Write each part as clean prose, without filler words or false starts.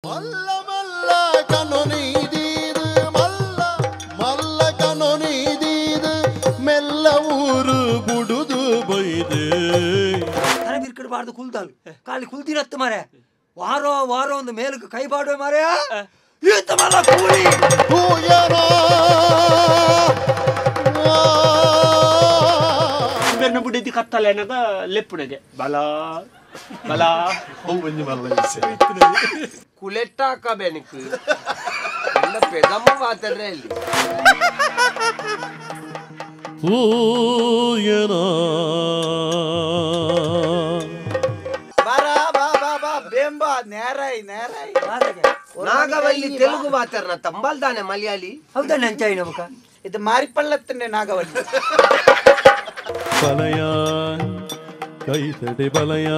ಮಲ್ಲ ಮಲ್ಲ ಕನೊನಿದೀದು ಮಲ್ಲ ಮಲ್ಲ ಕನೊನಿದೀದು ಮೆಲ್ಲ ಊರು ಬುಡುದು ಬೈದೆ ತಲೆ ಬಿರ್ಕಿಡಬಾರ್ದು ಕುಲ್ತಲ್ ಖಾಲಿ ಕುಲ್ತಿರತ್ತೆ ಮಾರೆ ವಾರೋ ವಾರೋ ಒಂದು ಮೇಲಕ್ಕೆ ಕೈ ಬಾಡುವೆ ಮಾರೆ ಈತ ಮಲ್ಲ ಕೂಲಿ ಕೂಯನ ಬೆನ್ನ ಬುಡಿದಿ ಕತ್ತಲೆ ನಗ ಲೆಪ್ಪುನಗೆ ಬಲ ಬಲ ಹೋ ಬಂದಿ ಮಲ್ಲ ಕುಲೆಟ್ಟಾಕ ಬೆನಕು ಎಲ್ಲ ಪೆದಮ್ಮ ಮಾತಾಡ್ರೆ ಇಲ್ಲಿ ಕೂಯನ ಬೇಂಬಾ ನೇರಾಯಿ ನೇರಾಯಿ ನಾಗವಲ್ಲಿ ತೆಲುಗು ಮಾತಾಡ್ನ ತಂಬಲ್ದಾನೆ ಮಲಯಾಳಿ ಹೌದಾ ನಂಚಾಯಿ ನಮಕ ಇದು ಮಾರಿಪಳ್ಳತ್ತನ್ನೇ ನಾಗವಲ್ಲಿ ಬಲಯ ಕೈ ತಡೆ ಬಲಯ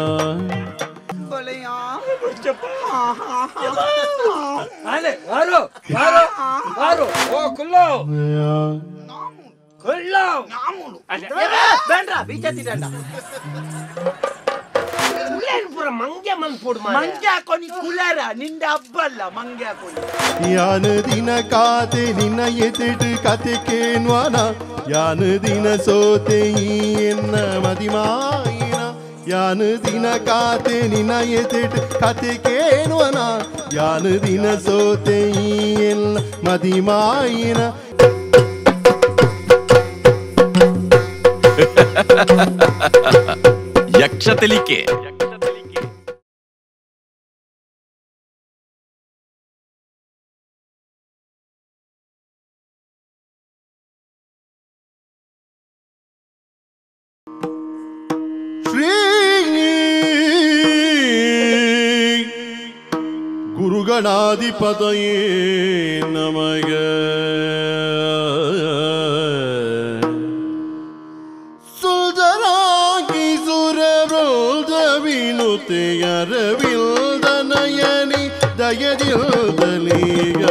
ಅಲೆ ವಾರೋ ವಾರೋ ವಾರೋ ಓ ಕುಲ್ಲೋ ಕುಲ್ಲೋ ಬೇಂಡ್ರ ಬೀಜತಿ ದಂಡ ಪುರ ಮಂಗ್ಯ ಮನ್ಪೋಡು ಮಂಗ್ಯ ಹಾಕೋನಿ ಕುಲಾರ ನಿಂದ ಹಬ್ಬ ಅಲ್ಲ ಮಂಗ್ಯ ಹಾಕೋನಿ ಯಾನ ದಿನ ಕಾತೆ ನಿನ್ನ ಎತಿಟ್ಟು ಕತೆ ಕೇನ್ವಾನ ಯಾನ ದಿನ ಸೋತೆ ಎನ್ನ ಮದಿಮಾಯಿನ ಯಾನ ದಿನ ಕಾತೆ ನಿನ್ನ ಎತಿಟ್ಟು ಕತೆ ಕೇನ್ವಾನ ಯಾನ ದಿನ ಸೋತೆ ಎನ್ನ ಮದಿಮಾಯಿನ ಯಕ್ಷತೆಲಿಕೆ ಶ್ರೀ ಗುರುಗಣಾಧಿಪತಯೇ ನಮಗ ಸುಧರಾಗಿ ಸುರವೃದ ವಿನುತೆಯರವಿಲ್ದನಯನಿ ದಯದಿಲ್ದಲೀಗಯ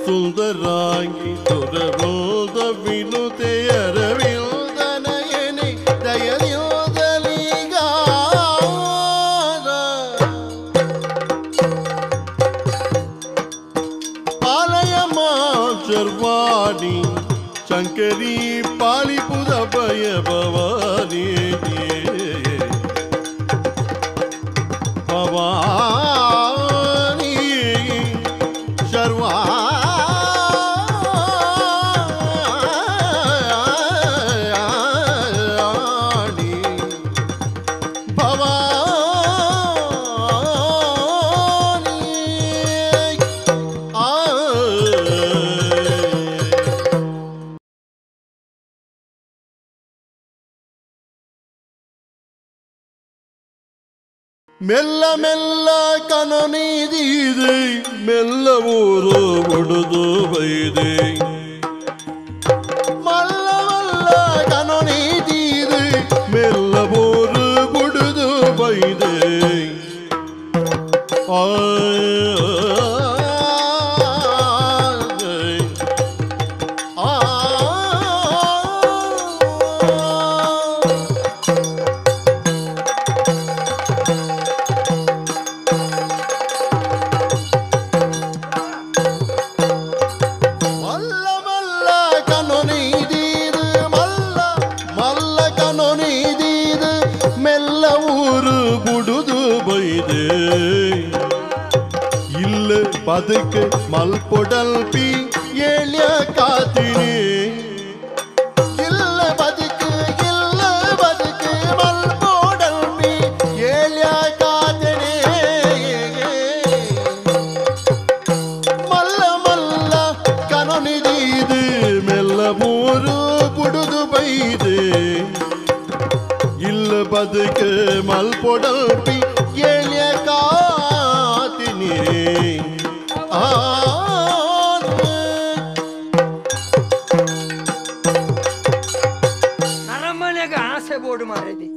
ಸುಂದರಾಗಿ ಸುರಬೋಧ ವಿನುತೆಯರವಿಲ್ದನಯನಿ ದಯದಿಲ್ದಲೀಗ ಪಾಲಯ ಮಾರ್ವಾಡಿ ಶಂಕರಿ ಪಾಲಿಪುದ ಭಯ ಭವಾನಿ ಭವಾನಿ ಶರ್ವಾ ಮೆಲ್ಲ ಮೆಲ್ಲ ಕನನಿದೀದೆ ಮೆಲ್ಲ ಊರು ಬುಡುದು ಬೈದೆ ಮಲ್ಲ ಮಲ್ಲ ಕನನಿದೀದೆ ಮೆಲ್ಲ ಊರು ಬುಡುದು ಬೈದೆ ಬದುಕು ಮಲ್ಪೊಡಲ್ಪಿ ಏಳ್ಯ ಕಾತಿನಿ ಇಲ್ಲ ಬದುಕು ಮಲ್ಪೊಡಲ್ಪಿ ಏಳ್ಯ ಕಾತಿನಿ ಬದುಕು ಮಲ್ಪೊಡಲ್ಪಿ ಎಳ್ಯ ಕಾತಿನಿ ಆ ನರಮನೆಗೆ ಆಸೆ ಬೋಡು ಮಾರೈತಿ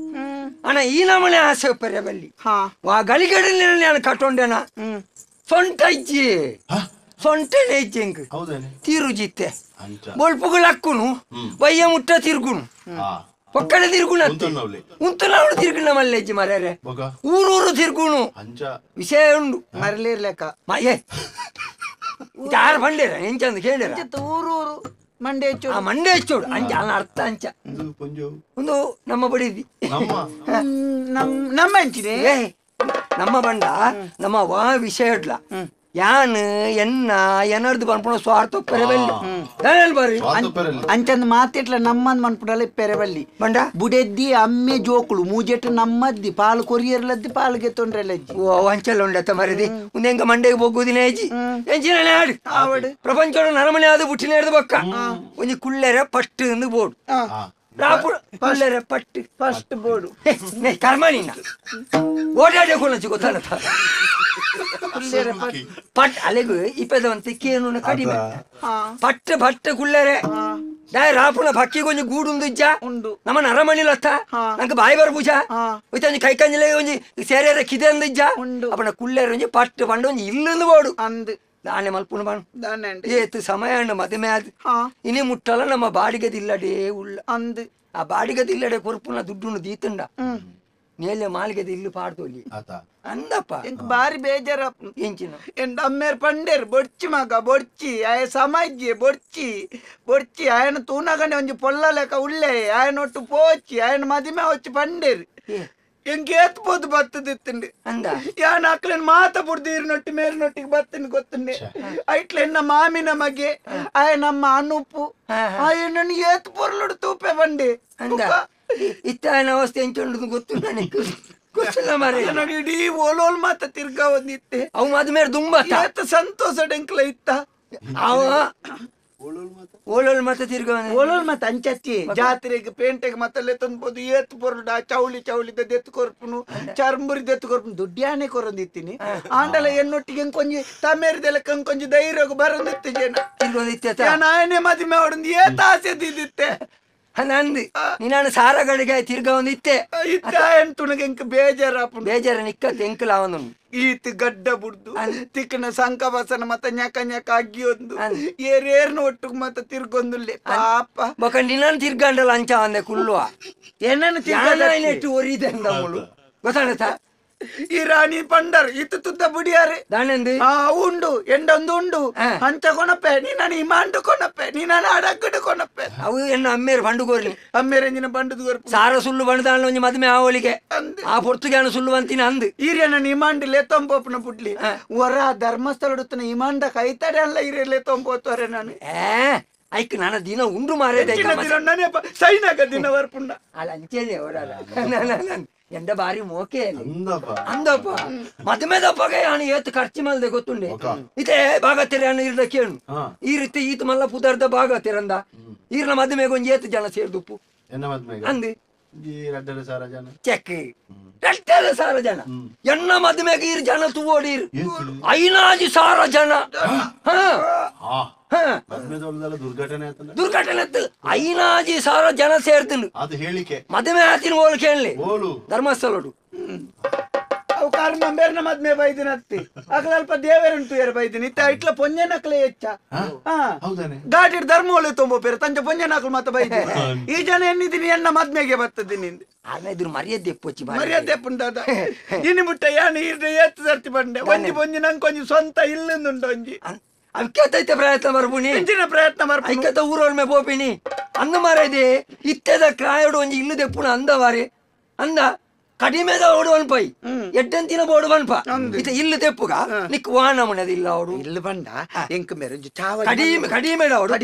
ಅಣ್ಣ ಈ ನಮ್ಮನೆ ಆಸೆ ಪರ್ಯ ಬಲ್ಲಿ ಹಾ ವಾ ಗಳಿಗಡಲ್ಲಿ ನಾನು ಕಟ್ಟೊಂಡೆನ ಸೊಂಟ ಇಜ್ಜಿ ಸೊಂಟನೆ ಇಜ್ಜಿ ಹೆಂಗ್ ಹೌದೇನೆ ತಿರುಜಿತ್ತೆ ಅಂಚ ಬೊಲ್ಪುಗಳು ಹಕ್ಕುನು ಬಯ್ಯ ಮುಟ್ಟ ತಿರ್ಗುನು ಆ ಒಕ್ಕಡೆ ತಿರ್ಗುಣ ಉಂತನ್ನವ್ಲಿ ಉಂತನವಳು ತಿರ್ಗುಣ ಮಲ್ಲೆಜ್ಜಿ ಮಾರ್ಯಾರೆ ಬೊಗ ಊರೂರು ತಿರ್ಗುನು ಅಂಚ ವಿಷಯ ಉಂಡು ಮರಲಿರ್ಲೆಕ್ಕ ಏ ಯಾರು ಬಂಡೇರ ಎಂಚಂದ ಕೇಳಿರ ಊರೂರು ಮಂಡೆ ಹೆಚ್ಚು ಆ ಮಂಡೆ ಹಚ್ಚೋಡು ಅಂಚ ಅಲ್ಲ ಅರ್ಥ ಅಂಚ ಇದು ಪೊಂಜು ಒಂದು ನಮ್ಮ ಬಡಿದಿ ನಮ್ಮ ನಮ್ಮ ಹಂಚಿದೆ ಏ ನಮ್ಮ ಬಂಡ ನಮ್ಮ ವಾ ವಿಷಯ ಇಡ್ಲ ಯಾನ್ ಎನ್ನ ಎನ್ನರ್ದು ಬಂದ್ಪುಣ ಸ್ವಾರ್ಥ ಪೆರಬಲ್ಲಿ ಬರ್ರಿ ಸ್ವಾತಂತ್ರ್ಯದಲ್ಲಿ ಅಂಚಂದ್ ಮಾತಿಟ್ಲ ನಮ್ಮಂದ್ ಮನ್ಪುಡಲ್ಲ ಪೆರಬಲ್ಲಿ ಬಂಡ ಬುಡೆದ್ದಿ ಅಮ್ಮೆ ಜೋಕುಳು ಮೂಜೆಟ್ ನಮ್ಮದ್ದಿ ಪಾಲು ಕೊರಿಯರ್ಲದ್ದಿ ಪಾಲ್ಗೆ ತೊಂಡ್ರೆಲಜ್ಜಿ ಓ ವಂಚಲ್ ಉಂಡತ್ತ ಮರಿದಿ ಒಂದೆಂಗ ಮಂಡೆಗೆ ಹೋಗುದಿನ ಹೆಜ್ಜಿ ಎಂಚಿನ ಆಡು ಪ್ರಪಂಚೋಡ ನರಮನೆ ಆದ ಬುಟ್ಟಿನ ಹಿಡ್ದು ಬಕ್ಕ ಒಂಜಿ ಕುಳ್ಳೆರೆ ಪಟ್ಟು ಎಂದು ಬೋಡು ರಾಪು ಕುಳ್ಳೆರೆ ಪಟ್ಟು ಫಸ್ಟ್ ಬೋರ್ಡು ಕರ್ಮಣಿನ ಓಡಾಡಿ ಕೊಳಚಿ ಗೊತ್ತಾನ ಪಟ್ ಅಲೆಗು ಇಪ್ಪದಂತ ಕೇನು ಕಡಿಮೆ ಪಟ್ಟ ಪಟ್ಟ ಕುಳ್ಳೆರೆ ಡಾಯ್ ರಾಪುನ ಭಕ್ಕಿ ಕೊಂಚ ಗೂಡುಂದು ಇಜ್ಜ ಉಂಡು ನಮ್ಮ ನರಮಣಿಲತ್ತ ನಂಗೆ ಬಾಯಿ ಬರ್ಬುಜ ಒಂಜಿ ಕೈ ಕಂಜಿಲೆ ಒಂಜಿ ಸೇರೆ ಕಿದೆ ಅಂದ ಇಜ್ಜ ಉಂಡು ಅಪ್ಪನ ಕುಳ್ಳೆರೆ ಒಂಜಿ ಪಟ್ಟು ಪಂಡ ಒಂಜಿ ಇಲ್ಲಂದು ಬೋಡು ಅಂದ್ ದಾನೆ ಮಲ್ಪುಣ ಬಾಣು ದಾನೆ ಏತು ಸಮಯ ಅಂಡ ಮದುವೆ ಆದ್ ಹಾ ಇನಿ ಮುಟ್ಟಲ್ಲ ನಮ್ಮ ಬಾಡಿಗೆದಿಲ್ಲಡೇ ಉಳ್ಳ ಅಂದ್ ಆ ಬಾಡಿಗೆದಿಲ್ಲಡೆ ಕೊರ್ಪುನ ದುಡ್ಡು ದೀತಂಡ ನೇಲೆ ಮಾಲಿಗೆದ ಇಲ್ಲು ಪಾಡ್ತೋಲಿ ಆತ ಅಂದಪ್ಪ ಎಂಕ್ ಬಾರಿ ಬೇಜಾರ ಎಂಚಿನ ಎಂಡ್ ಅಮ್ಮೇರ್ ಪಂಡೇರ್ ಬೊಡ್ಚಿ ಮಗ ಬೊಡ್ಚಿ ಆಯ ಸಮಾಜ್ಯ ಬೊಡ್ಚಿ ಬೊಡ್ಚಿ ಆಯನ ತೂನಗನೆ ಒಂಜಿ ಪೊಲ್ಲ ಲೆಕ್ಕ ಉಳ್ಳೆ ಆಯನೊಟ್ಟು ಪೋಚಿ ಆಯನ ಮದಿಮೆ ಹೊಚ್ಚಿ ಪಂಡೇರ್ ಎಂಕ್ ಏತ್ಬೋದು ಬತ್ತದಿತ್ತಂಡಿ ಅಂದ ಯಾನ್ ಅಕ್ಲೆನ್ ಮಾತ ಬುಡ್ದು ಇರ್ನೊಟ್ಟಿ ಮೇಲ್ನೊಟ್ಟಿಗೆ ಬತ್ತನ್ ಗೊತ್ತಂಡೆ ಐಟ್ಲ ಎನ್ನ ಮಾಮಿನ ಮಗೆ ಆಯ ನಮ್ಮ ಅನುಪು ಆಯ ನನ್ ಏತ್ ಪೊರ್ಲುಡು ತೂಪೆ ಬಂಡೆ ಅಂದ ಇತ್ತಾಯನ ಅವಸ್ಥೆ ಎಂಚೊಂಡು ಗೊತ್ತು ನನಗೆ ಗೊತ್ತಿಲ್ಲ ಮಾರೆ ನನಗೆ ಇಡೀ ಓಲೋಲ್ ಮಾತ ತಿರ್ಗಾ ಒಂದಿತ್ತೆ ಅವು ಮದುವೆ ದುಂಬ ಏತ್ ಸಂತೋಷ ಡೆಂಕ್ಲ ಇತ್ತ ಅವ ಓಲೋಲ್ ಮತ್ತೆ ತಿರ್ಗ ಓಲೋಲ್ ಮತ್ತ ಅಂಚತ್ತಿ ಜಾತ್ರೆಗೆ ಪೇಂಟೆಗೆ ಮತ್ತಲ್ಲೇ ತಂದ್ಬೋದು ಏತ್ ಪೊರ್ಲುಡ ಚೌಳಿ ಚೌಳಿದ ದೆತ್ತು ಕೊರ್ಪುನು ಚರ್ಮುರಿ ದೆತ್ತು ಕೊರ್ಪುನು ದುಡ್ಯಾನೆ ಕೊರಂದಿತ್ತೀನಿ ಆಂಡಲ ಎನ್ನೊಟ್ಟಿಗೆ ಕೊಂಜಿ ತಮೇರಿದೆಲ್ಲ ಕೊಂಜಿ ಧೈರ್ಯ ಬರಂದಿತ್ತು ಜನ ತಿರ್ಗೊಂದಿತ್ತ ನಾಯನೇ ಮದಿಮೆ ಹೊಡೆದು ಏತ್ ಆಸೆ ದಿದ್ದಿತ್ತೆ ನಂದು ನೀನಾನು ಸಾರಗಳಿಗೆ ತಿರ್ಗ ಒಂದಿತ್ತೆ ಇತ್ತಾಯನ್ ತುಣಗೆ ಎಂಕ್ ಬೇಜಾರಾಪುಂಡು ಬೇಜಾರ ನಿಕ್ಕತ್ ಎಂಕಲ ಅವನು ಈತ್ ಗಡ್ಡ ಬುಡ್ದು ತಿಕ್ಕನ ಸಂಕ ಬಸನ ಮತ್ತ ñಕ ñಕ ಅಗ್ಗಿಯೊಂದು ಏರೇರ್ನ ಒಟ್ಟಿಗೆ ಮತ್ತ ತಿರ್ಗೊಂದುಲ್ಲೆ ಪಾಪ ಬೊಕ ನಿನ್ನನ್ನು ತಿರ್ಗಂಡಲ್ಲ ಅಂಚ ಅಂದೆ ಕುಳ್ಳುವ ಏನನ್ನು ನೆಟ್ಟು ಒರಿದೆ ಅಂದವಳು ಗೊತ್ತಾಗತ್ತ ಈ ರಾಣಿ ಪಂಡರ್ ಇತ್ತು ತುತ್ತ ಬುಡಿಯಾರೆ ದಾನೆಂದು ಉಂಡು ಎಂಡೊಂದು ಉಂಡು ಅಂಚ ಕೊನಪ್ಪೆ ನೀನಾನು ಇಮಾಂಡು ಕೊನಪ್ಪೆ ನೀನಾನು ಅಡಕ್ಕಡು ಕೊನಪ್ಪೆ ಅವು ಎನ್ನ ಅಮ್ಮೇರು ಬಂಡುಗೋರ್ಲಿ ಅಮ್ಮೇರೆಂಜಿನ ಬಂಡುದು ಗೊರ್ಪು ಸಾರ ಸುಳ್ಳು ಬಂಡದಾಳ ಒಂಜಿ ಮದುವೆ ಆವಳಿಗೆ ಆ ಪೊರ್ತುಗಾನ ಸುಳ್ಳು ಅಂತಿನ ಅಂದು ಈರೇನ ಇಮಾಂಡ್ ಲೆತ್ತೊಂಪೋಪನ ಪುಡ್ಲಿ ಹೊರ ಧರ್ಮಸ್ಥಳ ಉಡುತ್ತನ ಇಮಾಂಡ ಕೈತಾಡೆ ಅಲ್ಲ ಈರೇ ಲೆತ್ತೊಂಪೋತವರೆ ನಾನು ಐಕ್ ನನ್ನ ದಿನ ಉಂಡು ಮಾರೇದ ನಾನೇ ಸೈನಾಗ ದಿನ ವರ್ಪುಂಡ ಅಲ್ಲ ಅಂಚೇನೆ ಅವರಲ್ಲ ಎಂದ ಬಾರಿ ಮೋಕೆ ಅಂದಪ್ಪ ಮದುವೆದಪ್ಪಗೆ ನಾನು ಏತ್ ಖರ್ಚು ಮಲ್ದೆ ಗೊತ್ತುಂಡೆ ಇದೇ ಭಾಗತ್ತಿರ ಇರ್ದ ಕೇಳು ಈ ರೀತಿ ಈತ ಮಲ್ಲ ಪುದರ್ದ ಭಾಗತ್ತಿರಂದ ಈರ್ನ ಮದುವೆಗೆ ಒಂಜಿ ಏತ್ ಜನ ಸೇರ್ದುಪ್ಪು ಅಂದು ಚೆಕ್ ರಟ್ಟೆಲ್ಲ ಸಾರ ಜನ ಎನ್ನ ಮದುವೆಗೆ ಈರ್ ಜನ ತೂವೋಡೀರ್ ಐನಾಜಿ ಸಾರ ಜನ ದುರ್ಘಟನೆ ಐನಾಜಿ ಸಾರ ಜನ ಸೇರ್ತೀನಿ ಮದುವೆ ಆತಿನ ಓಲ್ ಕೇಳಲಿ ಧರ್ಮಸ್ಥಳ ಅವು ಕಾರ್ಮ ಬೇರ್ನ ಮದ್ಮೆ ಬೈದಿನ ಅತ್ತಿ ಅಲ್ಪ ದೇವರುಂಟು ಯಾರು ಬೈದಿನಿ ಇತ್ತ ಇಟ್ಲ ಪೊಂಜನಕ್ಲೆ ಹೆಚ್ಚ ಗಾಡಿ ಧರ್ಮ ತೊಂಬ ಪೇರು ತಂಜ ಪೊಂಜನಕ್ಲು ಮತ್ತ ಬೈದಿ ಈ ಜನ ಎನ್ನಿದ್ದೀನಿ ಎನ್ನ ಮದ್ಮೆಗೆ ಬರ್ತದಿನಿ ಇದ್ರ ಮರ್ಯಾದೆ ಪೊಚ್ಚಿ ಮರ್ಯಾದೆ ಪುಂಡದ ಇನಿ ಮುಟ್ಟ ಯಾನು ಇರ್ದ ಏತ್ ಸರ್ತಿ ಬಂಡೆ ಒಂಜಿ ಒಂಜಿ ನಂಗೆ ಕೊಂಚ ಸ್ವಂತ ಇಲ್ಲುಂಟು ಒಂಜಿ ಅಕ್ಕೈತೆ ಪ್ರಯತ್ನ ಬರ್ಬುನಿ ಹೆಚ್ಚಿನ ಪ್ರಯತ್ನ ಬರ್ಬ ಐಕತ್ತ ಊರವ್ರ ಮೇ ಬೋಪಿನಿ ಅಂದ ಮಾರದೆ ಇತ್ತದ ಕ್ರಾಯೋಡು ಒಂಜಿ ಇಲ್ಲು ದೆಪ್ಪುನ ಅಂದ ಮಾರೆ ಅಂದ ಕಡಿಮೆದ ಓಡು ಅನ್ಪೈ ಎಡ್ಡಂತಿನ ಬೋಡು ಅನ್ಪ ಇತ ಇಲ್ಲು ತೆಪ್ಪುಗ ನಿಕ್ ವಾಹನ ಮನದಿಲ್ಲ ಅವಡು ಇಲ್ಲು ಬಂಡ ಎಂಕ್ ಮೇರೆ ಚಾವಡಿ ಕಡಿಮೆ ಕಡಿಮೆ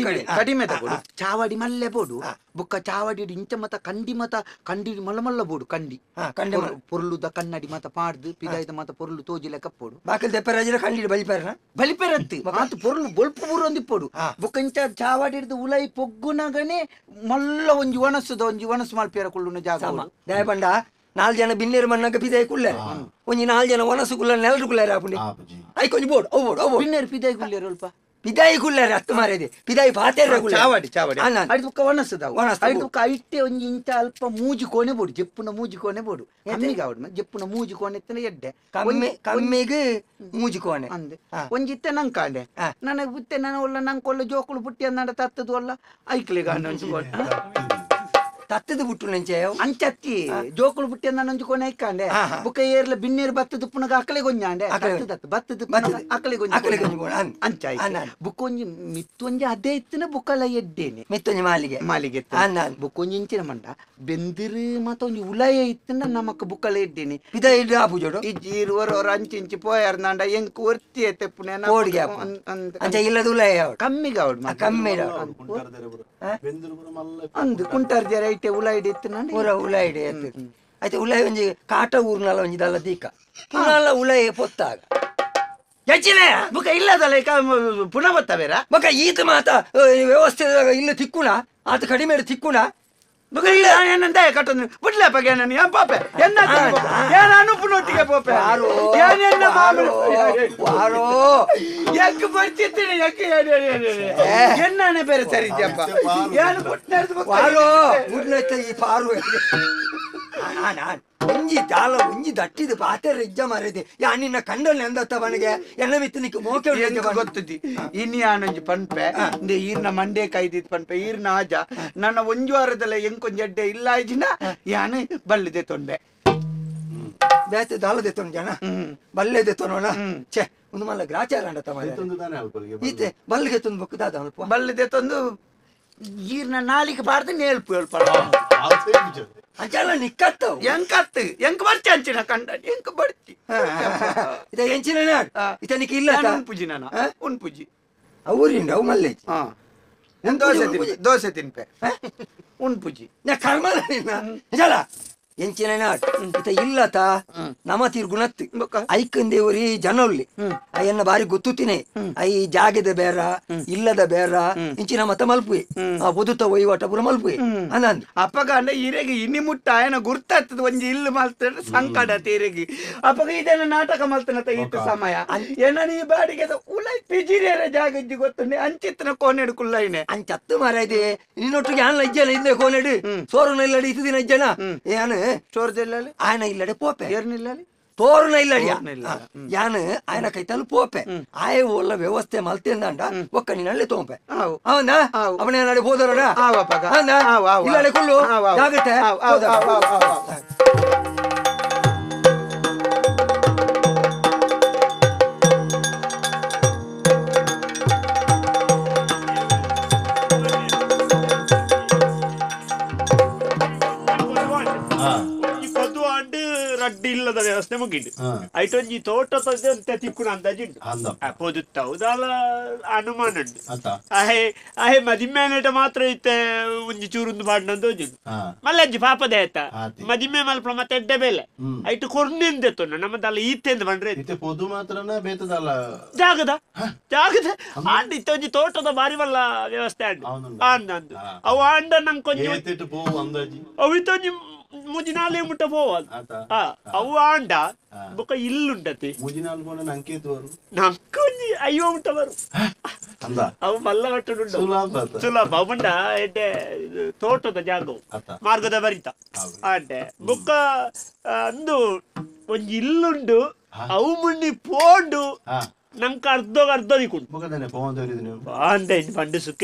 ಕಡಿಮೆ ಬೋಡು ಚಾವಡಿ ಮಲ್ಲೆ ಬೋಡು ಬುಕ್ಕ ಚಾವಡಿ ಇಂಚ ಮತ ಕಂಡಿ ಮತ ಕಂಡಿ ಮಲ್ಲ ಮಲ್ಲ ಬೋಡು ಕಂಡಿ ಕಂಡಿ ಪೊರ್ಲುದ ಕನ್ನಡಿ ಮತ ಪಾಡ್ದು ಪಿದಾಯ್ದ ಮತ ಪೊರ್ಲು ತೋಜಿಲೆ ಕಪ್ಪೋಡು ಬಾಕಲ್ ತೆಪ್ಪರಾಜಿನ ಕಂಡಿ ಬಲಿಪೇರನ ಬಲಿಪೇರತ್ತಿ ಮಾತು ಪೊರ್ಲು ಬೊಲ್ಪು ಬೂರು ಒಂದಿಪ್ಪೋಡು ಬುಕ್ಕ ಇಂಚ ಚಾವಡಿ ಹಿಡ್ದು ಉಲೈ ಪೊಗ್ಗುನಗನೆ ಮಲ್ಲ ಒಂಜಿ ಒಣಸುದ ಒಂಜಿ ಒಣಸು ಮಲ್ಪೇರ ಕುಳ್ಳುನ ಜಾಗ ದಯ ಬಂಡ 4 ಜನ ಬಿನ್ನೇರು ಮಣ್ಣಾಗ ಪಿದಾಯಿ ಕುಳ್ಳಾರೆ ಒಂಜಿ 4 ಜನ ಒನಸು ಕುಲ್ಲ ನೆಲರು ಕುಳ್ಳಾರೆ ಆಪುಂಡಿ ಐ ಕೊಂಚ ಬೋಡು ಅವು ಬೋಡು ಅವು ಬಿನ್ನೇರು ಪಿದಾಯಿ ಕುಲ್ಲೇರು ಅಲ್ಪ ಪಿದಾಯಿ ಕುಳ್ಳಾರೆ ಹತ್ತು ಮಾರೇದೆ ಪಿದಾಯಿ ಪಾತೆರ ಚಾವಡಿ ಅಡಿ ಬುಕ್ಕ ಅಡಿ ಬುಕ್ಕ ಇಟ್ಟೆ ಒಂಜಿ ಇಂಚ ಅಲ್ಪ ಮೂಜಿ ಕೋಣೆ ಬೋಡು ಜೆಪ್ಪುನ ಮೂಜಿ ಕೋಣೆ ಬೋಡು ಕಮ್ಮಿಗೆ ಆವಡ್ ಜೆಪ್ಪುನ ಮೂಜಿ ಕೋಣೆ ಎತ್ತನ ಎಡ್ಡೆ ಕಮ್ಮಿಗೆ ಮೂಜಿ ಕೋಣೆ ಅಂದೆ ಒಂಜಿ ಇತ್ತೆ ನಂಗೆ ಕಾಂಡೆ ನನಗೆ ಬಿತ್ತೆ ನಾನು ಒಲ್ಲ ನಂಗೆ ಕೊಲ್ಲ ಜೋಕುಳು ಬುಟ್ಟಿ ಅಂದ ತತ್ತದು ಅಲ್ಲ ಐಕ್ಲಿಗ ತತ್ತದ ಬುಟ್ಟು ನಂಚೆ ಅಂಚತ್ತಿ ಜೋಕುಳು ಬುಟ್ಟಿ ಅಂದ ನಂಜುಕೊನೆ ಐಕಾಂಡೆ ಬುಕ್ಕ ಏರ್ಲ ಬಿನ್ನೇರು ಬತ್ತದ ಪುನಗ ಅಕಲೆ ಗೊಂಜಾಂಡೆ ಬತ್ತದ ಅಕಲೆ ಗೊಂಜ ಅಂಚ ಬುಕ್ಕ ಒಂಜಿ ಮಿತ್ತೊಂಜಿ ಅದೇ ಇತ್ತಿನ ಬುಕ್ಕಲ್ಲ ಎಡ್ಡೇನೆ ಮಿತ್ತೊಂಜಿ ಮಾಲಿಗೆ ಬುಕ್ಕ ಒಂಜಿ ಇಂಚಿನ ಮಂಡ ಬೆಂದಿರು ಮತ್ತೊಂಜಿ ಉಲಾಯ ಇತ್ತಿನ ನಮಕ್ ಬುಕ್ಕಲ್ಲ ಎಡ್ಡೇನೆ ಪಿದಾಯಿ ಇಡ್ಡು ಆಪು ಜೋಡು ಇಜ್ಜಿ ಇರುವರ ಅಂಚಿ ಪೋಯಾರ ನಾಂಡ ಎಂಕ್ ಒರ್ತಿ ಐತೆ ಪುಣೆ ಅಂಚ ಇಲ್ಲದ ಉಲಾಯ ಕಮ್ಮಿಗೆ ಆವಡ್ ಕಮ್ಮಿ ಅಂದು ಕುಂಟಾರ್ ಜರ ಐಟೆ ಉಲಾಯಿಡಿ ಎತ್ತಿನ ಉಲಾಯಿಡಿ అయితే ఉలయ ಒಂಜಿ ಕಾಟ ಊರ್ನಲ್ಲ ಒಂಜಿ ದಲ್ಲ ದೀಕ ಪುನಲ್ಲ ಉಲಯ ಪೊತ್ತಾಗ ಹೆಚ್ಚಿನ ಬುಕ್ಕ ಇಲ್ಲದಲ್ಲ ಪುನಃ ಬತ್ತವೇರ ಬೊಕ ಈತ ಮಾತ ವ್ಯವಸ್ಥೆ ಇಲ್ಲ ತಿಕ್ಕುಣ ಆತ ಕಡಿಮೆ ತಿಕ್ಕುಣ ಬುಕ್ಕ ಇಲ್ಲ ಏನಂತ ಕಟ್ಟೊಂದು ಬಿಡ್ಲ ಪಗೆ ನಾನು ಏನ್ ಪಾಪೆ ಎನ್ನ ಏನ್ ಅನುಪುನೊಟ್ಟಿಗೆ ಪೋಪೆ ಏನೆನ್ನ ವಾರೋ ಯಾಕೆ ಬರ್ತಿರ್ತೀನಿ ಯಾಕೆ ಎಣ್ಣೆ ಬೇರೆ ಸರಿ ಜಪ್ಪ ಏನು ಕೊಟ್ಟು ವಾರೋ ಮುಡ್ಲೈತೆ ಈ ಪಾರು ಒಂಜಿ ದಾಲ ಒಂಜಿ ದಟ್ಟಿದ ಪಾತೆರ ಇಜ್ಜ ಮಾರಿದೆ ಯಾ ನಿನ್ನ ಕಂಡಲ್ಲಿ ಎಂದತ್ತ ಬನಗೆ ಎನ್ನ ಮಿತ್ತನಿಕ್ಕೆ ಮೋಕೆ ಗೊತ್ತದಿ ಇನ್ನು ಯಾನೊಂಜಿ ಪನ್ಪೆ ಇಂದೆ ಈರ್ನ ಮಂಡೆ ಕೈದಿದ್ ಪನ್ಪೆ ಈರ್ನ ಆಜ ನನ್ನ ಒಂಜು ವಾರದಲ್ಲ ಎಂಕೊಂಜಿ ಅಡ್ಡೆ ಇಲ್ಲ ಆಜಿನ ಯಾನು ಬಲ್ಲಿದೆ ತೊಂಡೆ ಬೇತೆ ದಾಲದೆ ತೊಂಡು ಜನ ಬಲ್ಲೆದೆ ತೊನೋಣ ಛೆ ಒಂದು ಮಲ್ಲ ಗ್ರಾಚಾರ ಅಂಡತ ಈತೆ ಬಲ್ಲಿಗೆ ತಂದು ಬೊಕ್ಕದಾದ ಅಲ್ಪ ಬಲ್ಲಿದೆ ತಂದು ಈರ್ನ ನಾಲಿಗೆ ಬಾರ್ದು ನೇಲ್ಪು ಹೇಳ್ಪ ಅಂಚಲ್ಲ ನಿಕ್ಕತ್ತವು ಎಂಕತ್ತು ಎಂಕ್ ಬರ್ತಿ ಅಂಚಿನ ಕಂಡ ಎಂಕ್ ಬರ್ತಿ ಇದ ಎಂಚಿನ ಇತನಿಗೆ ಇಲ್ಲ ಪೂಜಿ ನಾನು ಉನ್ ಪೂಜಿ ಅವರಿಂದ ಅವು ಮಲ್ಲೆ ದೋಸೆ ತಿನ್ಪೆ ಉನ್ ಪೂಜಿ ನಾ ಕರ್ಮಲ್ಲ ನಿನ್ನ ಎಂಚಿನ ಇತ ಇಲ್ಲತ ನಮ ತಿರ್ಗುಣತ್ತು ಐಕಂದೇವರಿ ಜನೊಲ್ಲಿ ಅಯ್ಯನ್ನ ಬಾರಿ ಗೊತ್ತುತ್ತೀನಿ ಐ ಜಾಗದ ಬೇರ ಇಲ್ಲದ ಬೇರ ಇಂಚಿನ ಮತ ಮಲ್ಪುವೆ ಆ ಬದುತ ವಹಿವಾಟ ಪುರ ಮಲ್ಪುವೆ ಅನಂದ್ ಅಪ್ಪಗ ಅಂಡ ಇರೆಗಿ ಇನ್ನಿ ಮುಟ್ಟ ಆಯನ ಗುರ್ತಾಗ್ತದ ಒಂಜಿ ಇಲ್ಲು ಮಲ್ತಾಡ ಸಂಕಟ ತೀರೆಗಿ ಅಪ್ಪಗ ಇದನ್ನ ನಾಟಕ ಮಲ್ತನತ ಇತ್ತು ಸಮಯ ಏನ ನೀ ಬಾಡಿಗೆ ಉಲೈ ಪಿಜಿರಿಯರ ಜಾಗ ಇಜ್ಜಿ ಗೊತ್ತುಂಡೆ ಅಂಚಿತ್ತನ ಕೋನೆಡು ಕುಲ್ಲೈನೆ ಅಂಚತ್ತು ಮಾರಾಯ್ದೆ ನಿನ್ನೊಟ್ಟಿಗೆ ಆನ್ಲ ಇಜ್ಜನ ಇದ್ದೆ ಕೋನೆಡು ಸೋರುನ ಇಲ್ಲಡಿ ಇತ್ತು ದಿನ ಇಜ್ಜನ ಏನು ಚೋರ್ದಿಲ್ಲಲ್ಲಿ ఆయన ఇల్లడే పోపే ಏರ್ನಿಲ್ಲಲ್ಲಿ ತೋರಣ ಇಲ್ಲಡಿಯ ಯಾನು ఆయన ಕೈತಲು ಪೋಪೆ ಆಯ ಒಳ್ಳ ವ್ಯವಸ್ಥೆ ಮಲ್ತಿಂದಂಡ ಒಕ್ಕ ನೀನಲ್ಲಿ ತೋಂಪೆ ಅವನ ಅವನೇ ನಡೆ ಹೋದರಡ ಇಲ್ಲಡೆ ಕುಲ್ಲು ಜಾಗತ್ತೆ ರಡ್ಡಿ ಇಲ್ಲದ ವ್ಯವಸ್ಥೆ ಮುಗಿಂಡು ಐಟೊಂಜಿ ತೋಟ ತಿಕ್ಕುನ ಅಂದಾಜಿಂಡು ಪೊದುತ್ತವು ದಾಲ ಅನುಮಾನ ಉಂಡು ಅಹೆ ಮದಿಮ್ಮೆನೇಟ ಮಾತ್ರ ಇತ್ತೆ ಒಂಜಿ ಚೂರುಂದು ಪಾಡ್ನಂದು ಓಜಿಂಡು ಮಲ್ಲಜ್ಜಿ ಪಾಪದೆ ಆಯ್ತ ಮದಿಮ್ಮೆ ಮಲ್ಪ ಮತ್ತೆ ಎಡ್ಡೆ ಬೇಲೆ ಐಟು ಕೊರ್ನಿಂದೆತ್ತುಂಡು ನಮ್ಮದಲ್ಲ ಈತೆಂದು ಬಂದ್ರೆ ಪೊದು ಮಾತ್ರನ ಬೇತದಲ್ಲ ಜಾಗದ ಆಂಡ್ ಇತ್ತ ಒಂಜಿ ತೋಟದ ಬಾರಿ ಮಲ್ಲ ವ್ಯವಸ್ಥೆ ಆಂಡು ಅಂದು ಅವು ಆಂಡ ನಂಗೆ ಕೊಂಚ ಅವು ಇತ್ತೊಂಜಿ ಮುಜಿನಾಲೆ ಮುಟ್ಟ పోవాలి అవు ఆండ ఒక ఇల్లు ఉంటది ముజినాలు కూడా నంకేతోరు నంకొంజి అయ్యో ఉంటవారు అవు మల్ల కట్టుడు సులభ అవండ అంటే తోటದ ಜಾಗ ಮಾರ್ಗದ ಬರಿತ అంటే ಬೊಕ್ಕ ಅಂದು ಒಂಜಿ ಇಲ್ಲುಂಡು ಅವು ಮುನ್ನಿ ಪೋಂಡು ನಂಗೆ ಅರ್ಧ ದಿಕ್ಕು ಬಾಂಡೆ ಪಂಡು ಸುಖ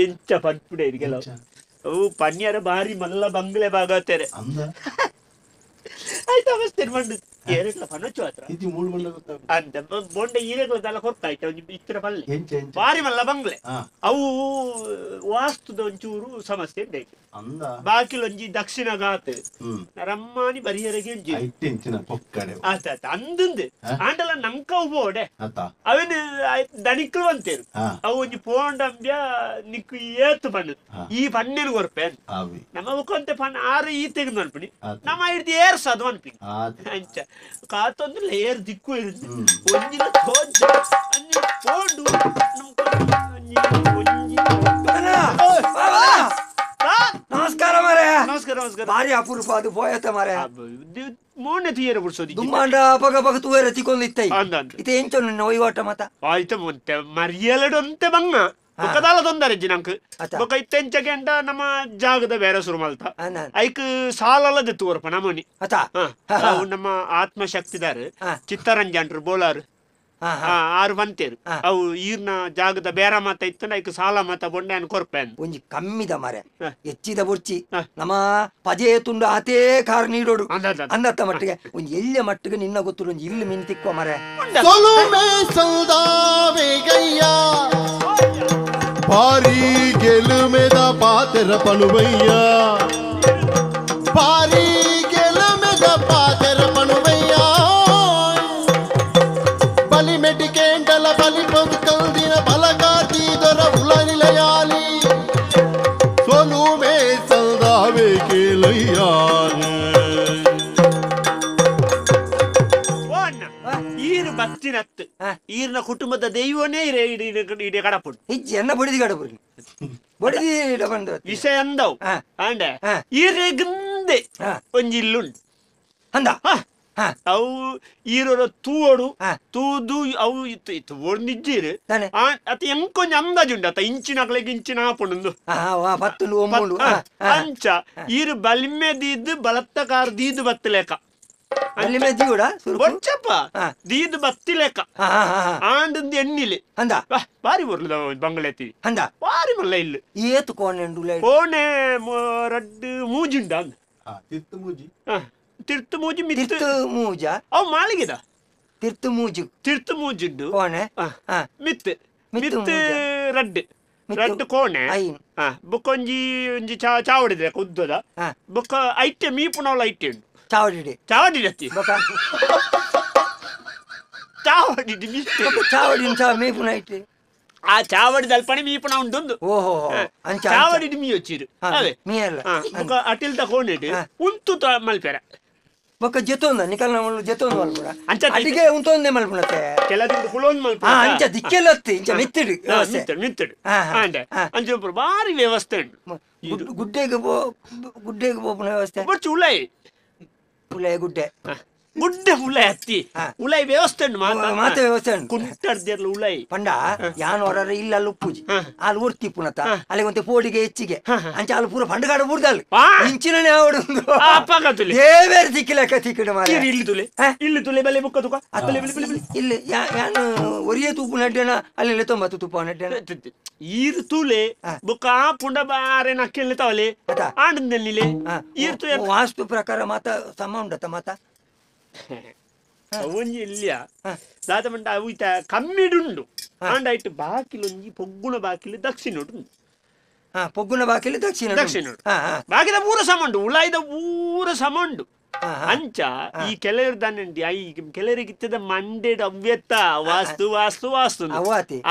ಎಂಚ ಪಂಪುಡೆ ಕೆಲವು ಅವು ಪನ್ಯಾರ ಬಾರಿ ಮಲ್ಲ ಬಂಗ್ಲೆ ಬಾಗತ್ತೇರೆ ಆಯ್ತು ಅವಸ್ಥೆ ಮಂಡು ಏರೆಗ್ಲ ಪನ್ನೊಚ್ಚು ಹತ್ರ ಅಂತ ಬೊಂಡೆ ಈರೆಗ್ಲ ದಲ್ಲ ಕೊರ್ತಾಯ್ತು ಇತ್ತರ ಪಲ್ಲೆ ಬಾರಿ ಮಲ್ಲ ಬಂಗ್ಲೆ ಅವು ವಾಸ್ತುದ ಒಂಚೂರು ಸಮಸ್ಯೆ ಬೇಕು ಬಾಕಿಲ್ ಒಂಜಿ ದಕ್ಷಿಣ ಗಾತ್ ರಮ್ಮಾನಿ ಬರಿಯರೆಗೆ ಆತ ಅಂದಂದು ಆಂಡಲ ನಂಕವು ಬೋಡೆ ಅವನು ದಣಿಕ್ಲು ಅಂತೇರು ಅವು ಒಂಜಿ ಪೋಂಡಂಬ್ಯ ನಿಕ್ಕು ಏತು ಪಣ್ಣು ಈ ಪಣ್ಣೆನು ಕೊರ್ಪೆ ನಮ್ಮ ಮುಖಂತೆ ಪಣ್ಣ ಆರು ಈ ತೆಗೆದು ಅನ್ಪಿನಿ ನಮ್ಮ ಹಿಡ್ದು ಏರ್ಸ ಅದು ಅನ್ಪಿನಿ ಅಂಚ ಕಾತೊಂದು ಏರ್ ದಿಕ್ಕು ಇருந்து ಒಂಜಿನ ತೋಜ ಅಂಜಿ ಪೋಂಡು ನಮಸ್ಕಾರ ಮಾರೇ. ನಮಸ್ಕಾರ ನಮಸ್ಕಾರ. ಭಾರಿ ಅಪರೂಪ ಅದು ಪೋಯತ ಮಾರ ಮೋನೆ ತೀಯರ ಬಿಡ್ಸೋದು ದುಮ್ಮಾಂಡ ಪಗ ಪಗ ತೂಯರ ತಿಕ್ಕೊಂದಿತ್ತೈ ಇತ ಎಂಚ ಒಯ್ವಾಟ ಮತ ಆಯ್ತು ಮೊಂತೆ ಮರಿಯಲಡೊಂತೆ ಬಂಗ ಬೊಕ್ಕದಾಲ ತೊಂದರೆ ನಂಕ್ ಬೊಕ್ಕ ಇತ್ತೆಂಚಗೆ ಅಂಟ ನಮ್ಮ ಜಾಗದ ಬೇರೆ ಶುರು ಮಲ್ತ ಐಕ್ ಸಾಲಲ್ಲದೆ ತೋರ್ಪ ನಮನಿ ಅವು ನಮ್ಮ ಆತ್ಮಶಕ್ತಿದಾರು ಚಿತ್ತರಂಜನ್ರು ಬೋಲಾರು ಆರು ಬಂತೇರು ಅವು ಈರ್ನ ಜಾಗದ ಬೇರೆ ಮಾತ ಇತ್ತ ಐಕ್ ಸಾಲ ಮಾತ ಬೊಂಡೆ ಅನ್ ಕೊರ್ಪೆ ಒಂಜಿ ಕಮ್ಮಿದ ಮರೆ ಹೆಚ್ಚಿದ ಬುರ್ಚಿ ನಮ್ಮ ಪಜೆ ತುಂಡು ಆತೇ ಕಾರ್ ನೀಡೋಡು ಅಂದತ್ತ ಮಟ್ಟಿಗೆ ಒಂಜಿ ಎಲ್ಲಿಯ ಮಟ್ಟಿಗೆ ನಿನ್ನ ಗೊತ್ತು ಒಂಜಿ ಇಲ್ಲಿ ಮೀನು ತಿಕ್ಕುವ ಮರೆ ಭಾರಿ ಗೆಲುಮೆದ ಪಾತೆರ ಪಣುವಯ್ಯ ಭಾರಿ ಗೆಲುಮೆದ ಪಾತೆರ ಪಣುವಯ್ಯ ಬಲಿ ಮೆಟಿಕೆಂಡಲ ಬಲಿ ಬದುಕಲ್ದಿನ ಬಲಗಾತಿ ದೊರ ಉಳ ನಿಲಯಾಲಿ ಸೊಲುಮೆ ಸಲ್ದಾವೆ ಕೇಳಯ್ಯ ಈರ್ ಭಕ್ತಿನತ್ತು ಈರ್ನ ಕುಟುಂಬದ ದೈವನೇ ಇಡೀ ಕಡಪುಡು ಇಜ್ಜಿ ಎನ್ನ ಬಡಿದಿ ಕಡಪುರಿ ಬಡಿದಿ ಬಂದು ವಿಷಯ ಅಂದವು ಅಂಡೆ ಈರೇ ಗಂದೆ ಒಂಜಿ ಇಲ್ಲುಂಡು ಅಂದ ಅವು ಈರೋರ ತೂವಡು ತೂದು ಅವು ಇತ್ತು ನಿಜ್ಜೀರು ಅತ ಎಂಕೊಂಜ ಅಂದಾಜುಂಡು ಅತ ಇಂಚಿನಕ್ಲೆಗ್ ಇಂಚಿನ ಹಾಪುಂಡು ಅಂಚ ಈರು ಬಲಿಮೆ ದೀದು ಬಲತ್ತಕಾರ ದೀದು ಬತ್ತಲೇಕ ಬೊಚ್ಚಪ್ಪ ದೀದು ಬತ್ತಿಲೇಕ ಆಂಡ್ ಎಣ್ಣಿಲೆ ಅಂದ ಬಾರಿ ಬರ್ಲದ ಬಂಗ್ಲೆತಿ ಅಂದ ಬಾರಿ ಮಲ್ಲ ಇಲ್ಲ ಏತು ಕೋಣೆ ಕೋಣೆ ರಡ್ಡು ಮೂಜಿಂಡ ಅಂದ ತಿರ್ತು ಮೂಜಿ ಮಿತ್ತು ಮೂಜ ಅವು ಮಾಳಿಗೆದ ತಿರ್ತು ಮೂಜಿಂಡು ಕೋಣೆ ಮಿತ್ತು ಮಿತ್ತು ರಡ್ಡು ಕೋಣೆ ಬೊಕ್ಕೊಂಜಿ ಒಂಜಿ ಚಾವಡಿದೆ ಉದ್ದದ ಬೊಕ್ಕ ಐಟೆ ಮೀಪುನವಳ ಐಟೆ ಉಂಡು ಚಾವಡಿ ಆ ಚಾವಡಿ ದಲ್ಪಣೆ ಮೀಪುನ ಉಂಟೊಂದು ಚಾವಡಿ ಮೀ వచ్చిರು ಅದೇ ಅಟಿಲ್ ತಗೊಂಡಿಟ್ಟು ಉಂತು ಮಲ್ಪೆರ ಬೊಕ್ಕ ಜೆತೊಂದ ನಿಕಲ್ನ ಜೆತೊಂದು ಮಲ್ಪುರ ಅಡಿಗೆ ಉಂತೊಂದೆ ಮಲ್ಪುನತೆ ಕೆಲದಿಂದ ಕುಲೊಂದು ಮಲ್ಪುರ ಅಂಚ ದಿಕ್ಕೆಲತ್ತಿ ಇಂಚ ಮಿತ್ತಿಡು ಮಿತ್ತಿಡು ಅಂಡೆ ಅಂಚ ಬಾರಿ ವ್ಯವಸ್ಥೆ ಉಂಟು ಗುಡ್ಡೆಗೆ ಪೋಪುನ ವ್ಯವಸ್ಥೆ ಬರ್ಚು ಉಳೈ ಗುಡ್ಡೆ ಉಳೈ ಹತ್ತಿ ಉಳೈ ವ್ಯವಸ್ಥೆ ಉಂಟು ಮಾತ ವ್ಯವಸ್ಥೆ ಉಂಟು ಕುಂಟರ್ದಿರ್ಲ ಉಳೈ ಪಂಡ ಯಾನ್ ಹೊರ ಇಲ್ಲ ಅಲ್ಲಿ ಉಪ್ಪುಜಿ ಅಲ್ಲಿ ಊರ್ತಿ ಪುನತ ಅಲ್ಲಿ ಒಂತೆ ಪೋಡಿಗೆ ಹೆಚ್ಚಿಗೆ ಅಂಚ ಅಲ್ಲಿ ಪೂರ ಪಂಡಗಾಡ ಬುಡ್ದಲ್ ಇಂಚಿನೇ ಆವಡು ದೇವೇರ್ ತಿಕ್ಕಿಲಕ್ಕ ತಿಕ್ಕಿಡ ಮಾರ ಇಲ್ಲಿ ತುಲೆ ಬಲೆ ಬುಕ್ಕ ತುಕ ಇಲ್ಲಿ ಯಾನ್ ಒರಿಯ ತೂಪು ನಡ್ಡೇನ ಅಲ್ಲಿ 90 ತುಪ್ಪ ನಡ್ಡೇನ ಈರು ತುಲೆ ಬುಕ್ಕ ಪುಂಡ ಬಾರೆ ನಕ್ಕೆಲ್ಲಿ ತವಲೆ ಆಂಡಲ್ಲಿ ಈರ್ತು ವಾಸ್ತು ಪ್ರಕಾರ ಮಾತ ಸಮ ಉಂಡತ ಮಾತ ಒಂಜಿ ಇಲ್ಯ ದಾದ ಮಂಟ ಅವು ಇತ ಕಮ್ಮಿಡುಂಡು ಆಂಡಾಯ್ತು ಬಾಕಿಲು ಒಂಜಿ ಪೊಗ್ಗುಣ ಬಾಕಿಲು ದಕ್ಷಿಣ ಉಂಟು ಪೊಗ್ಗುಣ ಬಾಕಿಲು ದಕ್ಷಿಣ ಬಾಕಿದ ಪೂರ ಸಮಂಡು ಉಳಾಯ್ದ ಪೂರ ಸಮಂಡು ಅಂಚ ಈ ಕೆಲವರ್ದಾನೆ ಕೆಲವರಿಗಿತ್ತದ ಮಂಡೆಡ್ ಅವ್ಯತ್ತ ವಾಸ್ತು ವಾಸ್ತು ವಾಸ್ತು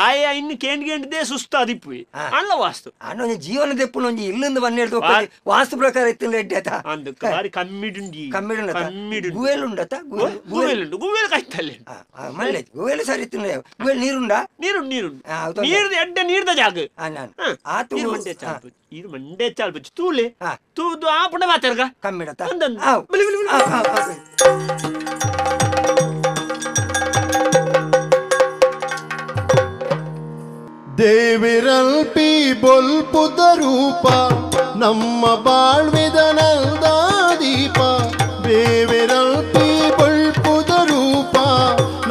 ಆಯ ಇನ್ನು ಕೇಂದ್ದೆ ಸುಸ್ತು ಅದಿಪ್ಪು ಅಲ್ಲ ವಾಸ್ತು ಅಣ್ಣ ಜೀವನ ದೆಪ್ಪು ಒಂಜಿ ಇಲ್ಲಿಂದ ಬನ್ನೆಡ್ದು ವಾಸ್ತು ಪ್ರಕಾರ ಇತ್ತಿಲ್ಲ ಎಡ್ಡೆತ ಅಂದಕ್ಕೆ ಬಾರಿ ಕಮ್ಮಿಡುಂಡಿ ಕಮ್ಮಿಡುಂಡು ಗುವೇಲುಂಡತ ಗುವೇಲುಂಡು ಗುವೇಲು ಕಷ್ಟಲ್ಲಿ ಮಲ್ಲೆ ಗುವೇಲು ಸರಿ ಇತ್ತಿಲ್ಲ ಗುವೇಲು ನೀರುಂಡ ನೀರುಂಡು ನೀರ್ದು ಎಡ್ಡೆ ನೀರ್ದ ಜಾಗ ಆತು ಇದು ಮಂಡೆ ಚಾಲ್ ಬಚ್ಚು ತೂಲೆ ತೂದು ಆ ಪುಂಡ ಮಾತಾರ್ಗ ಕಮ್ಮಿಡತ ದೇವಿರಲ್ಪಿ ಬೊಲ್ಪುದ ರೂಪ ನಮ್ಮ ಬಾಳ್ವಿದ ನಲ್ದ ದೀಪ ದೇವಿರಲ್ಪಿ ಬೊಲ್ಪುದ ರೂಪ